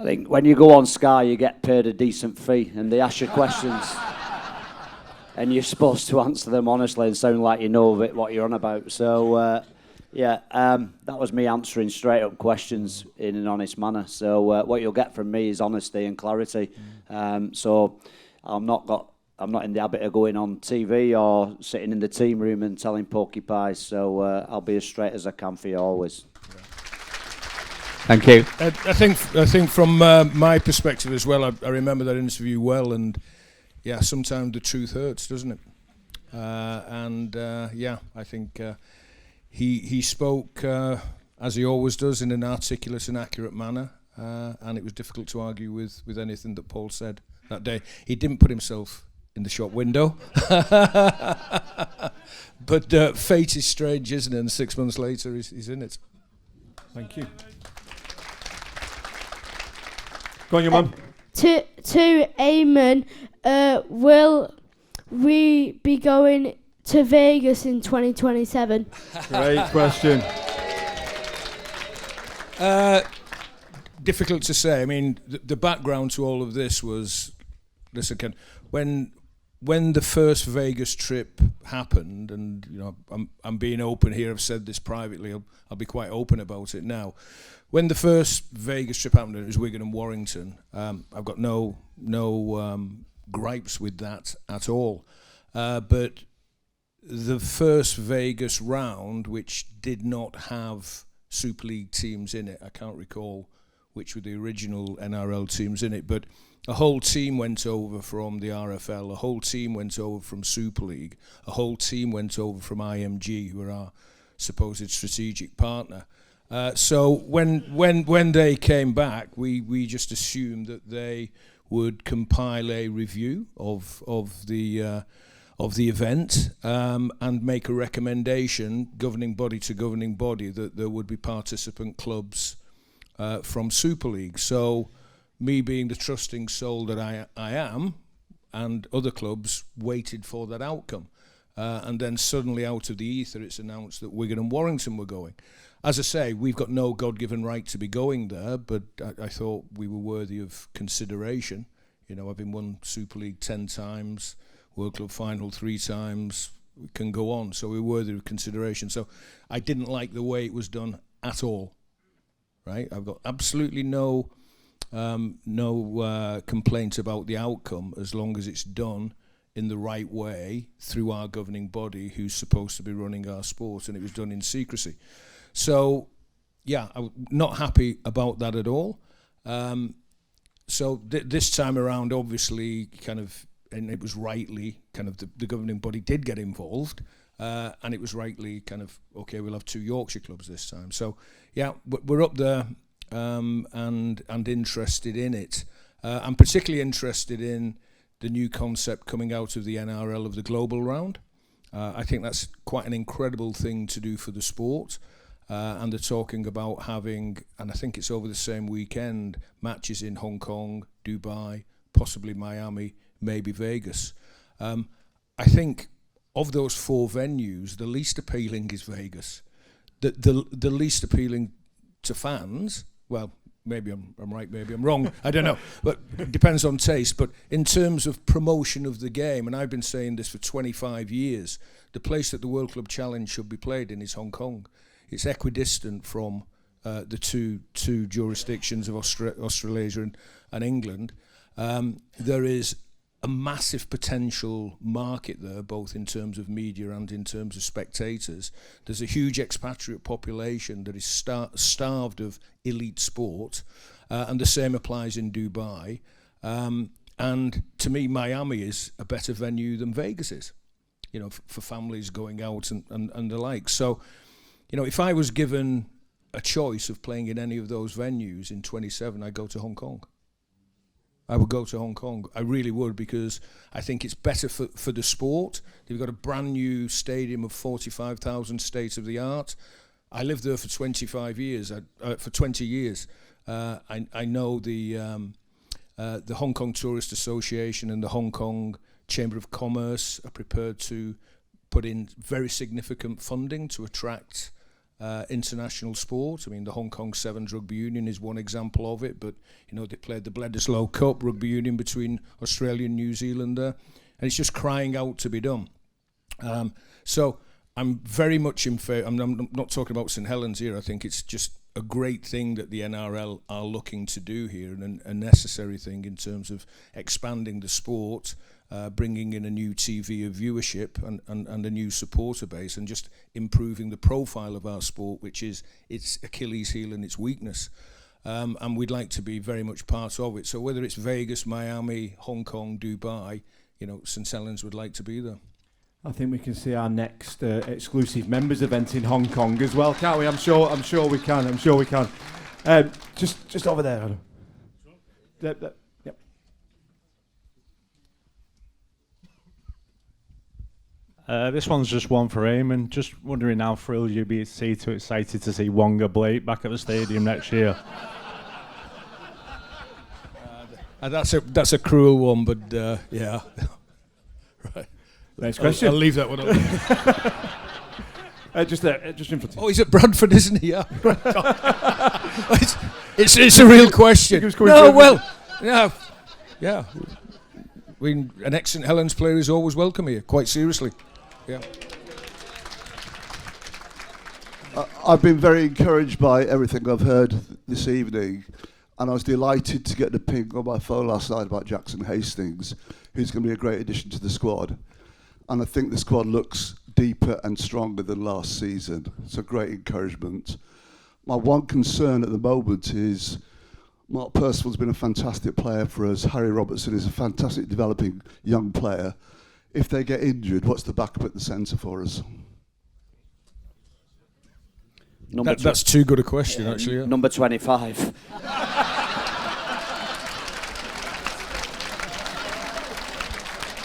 I think when you go on Sky, you get paid a decent fee, and they ask you questions, and you're supposed to answer them honestly and sound like you know what you're on about. So, that was me answering straight up questions in an honest manner. So what you'll get from me is honesty and clarity. So I'm not in the habit of going on TV or sitting in the team room and telling porky pies. So I'll be as straight as I can for you always.
Thank you.
I think from my perspective as well, I remember that interview well, and yeah, sometimes the truth hurts, doesn't it? I think he spoke as he always does in an articulate and accurate manner, and it was difficult to argue with anything that Paul said that day. He didn't put himself in the shop window, but fate is strange, isn't it? And 6 months later, he's in it.
Thank you. Go on, your mum.
To Eamonn, will we be going to Vegas in 2027?
Great question.
Difficult to say. I mean, the background to all of this was, listen, Ken, when the first Vegas trip happened, and you know, I'm being open here. I've said this privately. I'll be quite open about it now. When the first Vegas trip happened, it was Wigan and Warrington. I've got no gripes with that at all. But the first Vegas round, which did not have Super League teams in it. I can't recall which were the original NRL teams in it, but a whole team went over from the RFL, a whole team went over from Super League, a whole team went over from IMG, who are our supposed strategic partner. So when they came back, we just assumed that they would compile a review of the event and make a recommendation, governing body to governing body, that there would be participant clubs from Super League. So me being the trusting soul that I am, and other clubs waited for that outcome. And then suddenly out of the ether it's announced that Wigan and Warrington were going. As I say, we've got no God-given right to be going there, but I thought we were worthy of consideration. You know, having won Super League 10 times, World Club Final 3 times, we can go on. So we're worthy of consideration. So I didn't like the way it was done at all. Right? I've got absolutely no complaint about the outcome, as long as it's done in the right way through our governing body, who's supposed to be running our sport, and it was done in secrecy. So, yeah, I'm not happy about that at all. So this time around, obviously, and it was rightly, the governing body did get involved, and it was rightly okay, we'll have 2 Yorkshire clubs this time. So, yeah, we're up there and interested in it. I'm particularly interested in the new concept coming out of the NRL of the global round. I think that's quite an incredible thing to do for the sport. And they're talking about having, and I think it's over the same weekend, matches in Hong Kong, Dubai, possibly Miami, maybe Vegas. I think of those 4 venues, the least appealing is Vegas. The least appealing to fans, well, maybe I'm right, maybe I'm wrong, I don't know, but it depends on taste. But in terms of promotion of the game, and I've been saying this for 25 years, the place that the World Club Challenge should be played in is Hong Kong. It's equidistant from the two jurisdictions of Australasia and England. There is a massive potential market there, both in terms of media and in terms of spectators. There's a huge expatriate population that is starved of elite sport, and the same applies in Dubai. And to me, Miami is a better venue than Vegas is, you know, for families going out and the like. So, you know, if I was given a choice of playing in any of those venues in 27, I'd go to Hong Kong. I would go to Hong Kong. I really would, because I think it's better for the sport. They've got a brand new stadium of 45,000, state of the art. I lived there for 25 years. For 20 years, I know the Hong Kong Tourist Association and the Hong Kong Chamber of Commerce are prepared to put in very significant funding to attract international sport. I mean, the Hong Kong Sevens Rugby Union is one example of it, but you know, they played the Bledisloe Cup Rugby Union between Australia and New Zealand there, and it's just crying out to be done. So I'm very much in favour. I'm not talking about St.Helens here. I think it's just a great thing that the NRL are looking to do here, and a necessary thing in terms of expanding the sport, bringing in a new TV of viewership and a new supporter base, and just improving the profile of our sport, which is its Achilles heel and its weakness. And we'd like to be very much part of it. So whether it's Vegas, Miami, Hong Kong, Dubai, you know, St. Helens would like to be there.
I think we can see our next exclusive members event in Hong Kong as well, can't we? I'm sure we can. I'm sure we can. Just over there, Adam. Yep.
This one's just one for Eamonn. Just wondering how thrilled you'd be too excited to see Wonga Blake back at the stadium next year.
That's a cruel one, but yeah. Right.
Next question.
I'll leave that one up.
Just there, just in front of you.
Oh, he's at Bradford, isn't he? Yeah. It's a real question. No, well, yeah. An ex-St. Helens player is always welcome here, quite seriously. Yeah.
I've been very encouraged by everything I've heard this evening, and I was delighted to get the ping on my phone last night about Jackson Hastings, who's going to be a great addition to the squad. And I think the squad looks deeper and stronger than last season. It's a great encouragement. My one concern at the moment is Mark Percival's been a fantastic player for us. Harry Robertson is a fantastic developing young player. If they get injured, what's the backup at the centre for us?
That's too good a question, actually. Yeah.
Number 25.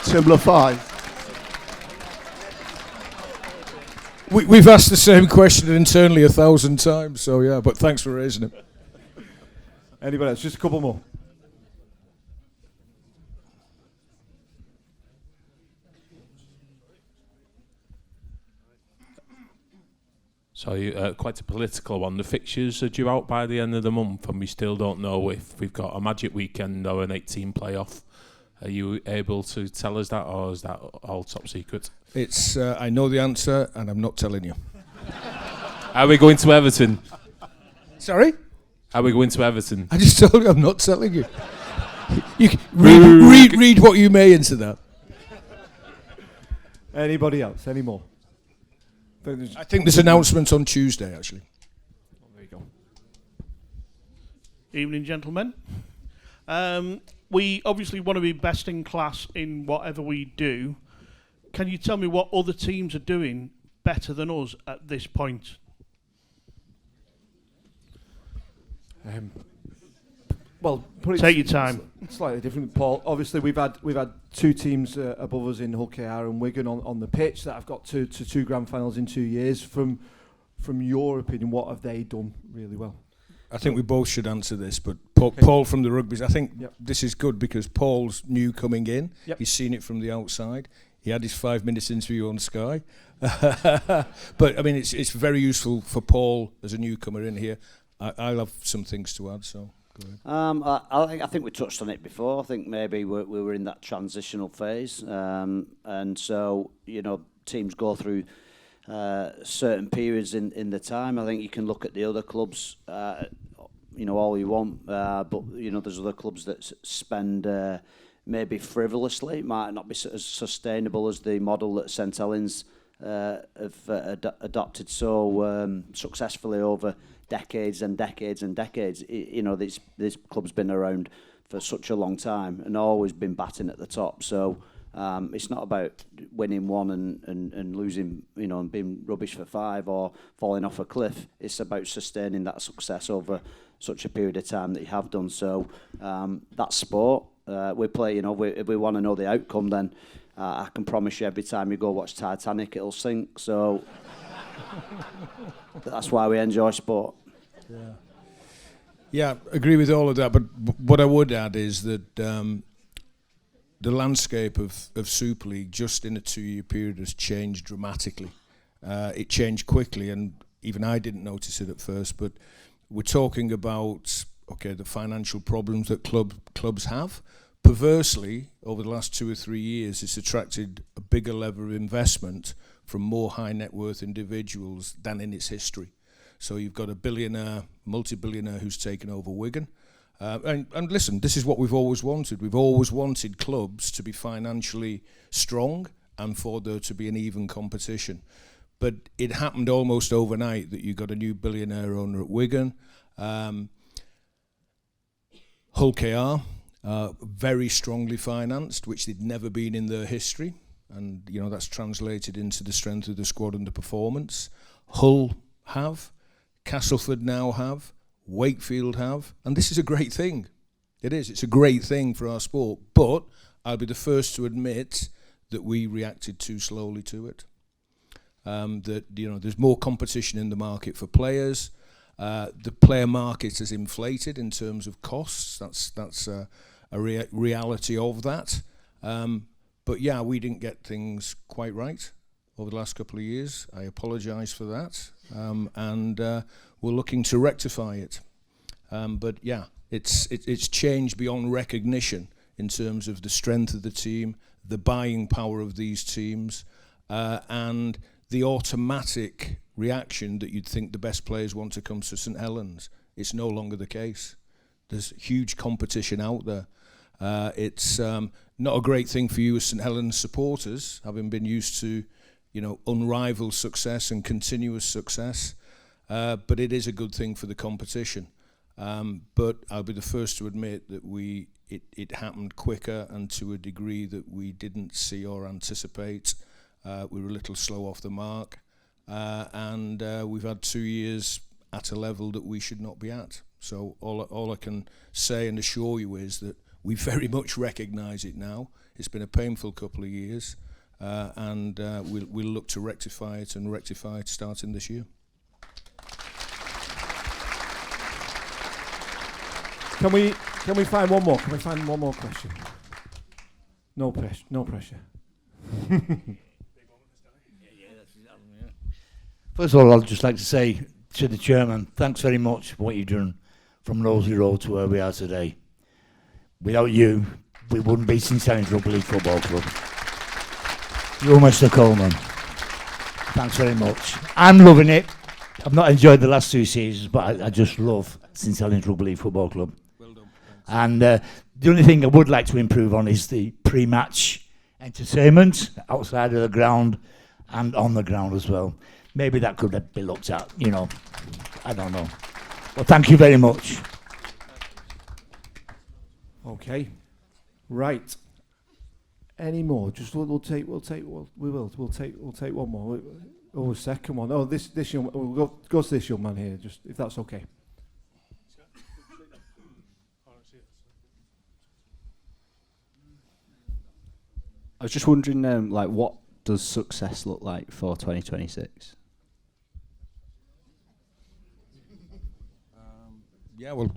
Tim 5.
We've asked the same question internally 1,000 times, so yeah, but thanks for raising it.
Anybody else? Just a couple more.
So quite a political one. The fixtures are due out by the end of the month, and we still don't know if we've got a magic weekend or an 18 playoff. Are you able to tell us that, or is that all top secret?
It's I know the answer, and I'm not telling you.
Are we going to Everton?
Sorry?
Are we going to Everton?
I just told you I'm not telling you. You read what you may into that.
Anybody else? Any more?
I think there's announcements on Tuesday, actually.
There you go.
Evening, gentlemen. We obviously want to be best in class in whatever we do. Can you tell me what other teams are doing better than us at this point?
Well,
take your time.
Slightly different, Paul. Obviously, we've had two teams above us in Hull KR and Wigan on the pitch that have got to two grand finals in 2 years. From your opinion, what have they done really well?
I think we both should answer this, but Paul from the Rugby's, I think this is good because Paul's new coming in.
Yep.
He's seen it from the outside. He had his 5 minutes interview on Sky. But, I mean, it's very useful for Paul as a newcomer in here. I'll have some things to add, so go ahead.
I think we touched on it before. I think maybe we were in that transitional phase. And so, teams go through certain periods in the time. I think you can look at the other clubs, all you want, but there's other clubs that spend maybe frivolously. It might not be as sustainable as the model that St. Helens have adopted so successfully over decades and decades and decades. This club's been around for such a long time and always been batting at the top. So it's not about winning one and losing, and being rubbish for 5 or falling off a cliff. It's about sustaining that success over such a period of time that you have done. So that's sport. We play, if we want to know the outcome, then I can promise you every time you go watch Titanic, it'll sink. So that's why we enjoy sport.
Yeah, agree with all of that. But what I would add is that the landscape of Super League just in a 2-year period has changed dramatically. It changed quickly, and even I didn't notice it at first. But we're talking about the financial problems that clubs have. Perversely, over the last 2 or 3 years, it's attracted a bigger level of investment from more high net worth individuals than in its history. So you've got a billionaire, multi-billionaire who's taken over Wigan. And listen, this is what we've always wanted. We've always wanted clubs to be financially strong and for there to be an even competition. But it happened almost overnight that you got a new billionaire owner at Wigan. Hull KR, very strongly financed, which they'd never been in their history. And, that's translated into the strength of the squad and the performance. Hull have, Castleford now have, Wakefield have, and this is a great thing. It is. It's a great thing for our sport. But I'll be the first to admit that we reacted too slowly to it. There's more competition in the market for players. The player market has inflated in terms of costs. That's a reality of that. But yeah, we didn't get things quite right over the last couple of years. I apologise for that, and we're looking to rectify it. But yeah, it's changed beyond recognition in terms of the strength of the team, the buying power of these teams, and the automatic reaction that you'd think the best players want to come to St. Helens. It's no longer the case. There's huge competition out there. It's not a great thing for you as St. Helens supporters, having been used to unrivaled success and continuous success. But it is a good thing for the competition. But I'll be the first to admit that it happened quicker and to a degree that we didn't see or anticipate. We were a little slow off the mark, and we've had 2 years at a level that we should not be at. So all I can say and assure you is that we very much recognise it now. It's been a painful couple of years, and we'll look to rectify it starting this year.
Can we find one more? Can we find one more question? No pressure. No pressure.
First of all, I'd just like to say to the chairman, thanks very much for what you've done from Rowley Road to where we are today. Without you, we wouldn't be St. Helens Rugby League Football Club. You're Mr. Coleman. Thanks very much. I'm loving it. I've not enjoyed the last 2 seasons, but I just love St. Helens Rugby League Football Club.
Well done.
And the only thing I would like to improve on is the pre-match entertainment outside of the ground and on the ground as well. Maybe that could be looked at, I don't know. Well, thank you very much.
Okay. Right. Any more? Just we'll take one more. Oh, a second one. Oh, this young. We'll go to this young man here. Just if that's okay.
I was just wondering, what does success look like for 2026?
Yeah, well,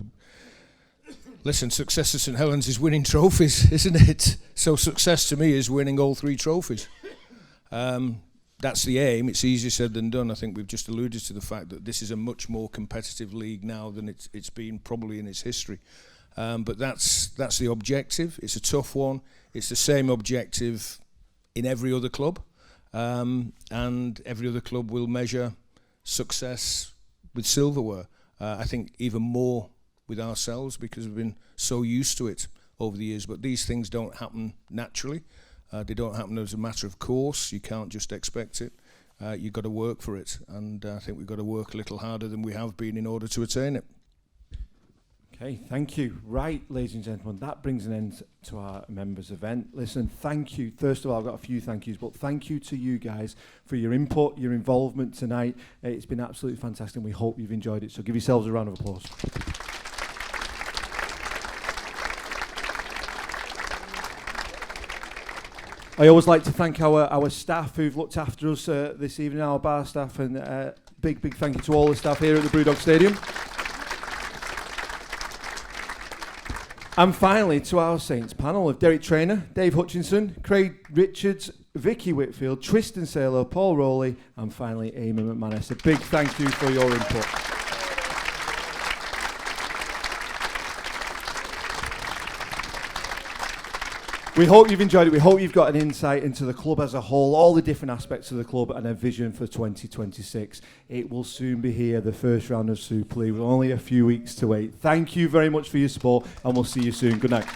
listen, success at St. Helens is winning trophies, isn't it? So success to me is winning all 3 trophies. That's the aim. It's easier said than done. I think we've just alluded to the fact that this is a much more competitive league now than it's been probably in its history. But that's the objective. It's a tough one. It's the same objective in every other club. And every other club will measure success with silverware. I think even more with ourselves because we've been so used to it over the years. But these things don't happen naturally. They don't happen as a matter of course. You can't just expect it. You've got to work for it. And I think we've got to work a little harder than we have been in order to attain it.
Okay, thank you. Right, ladies and gentlemen, that brings an end to our members event. Listen, thank you. First of all, I've got a few thank yous, but thank you to you guys for your input, your involvement tonight. It's been absolutely fantastic and we hope you've enjoyed it. So give yourselves a round of applause. I always like to thank our staff who've looked after us this evening, our bar staff, and big thank you to all the staff here at the BrewDog Stadium. And finally, to our Saints panel of Derek Traynor, Dave Hutchinson, Craig Richards, Vicky Whitfield, Tristan Saylor, Paul Rowley, and finally Eamonn McManus. A big thank you for your input. We hope you've enjoyed it. We hope you've got an insight into the club as a whole, all the different aspects of the club and a vision for 2026. It will soon be here, the first round of Super League, with only a few weeks to wait. Thank you very much for your support and we'll see you soon. Good night.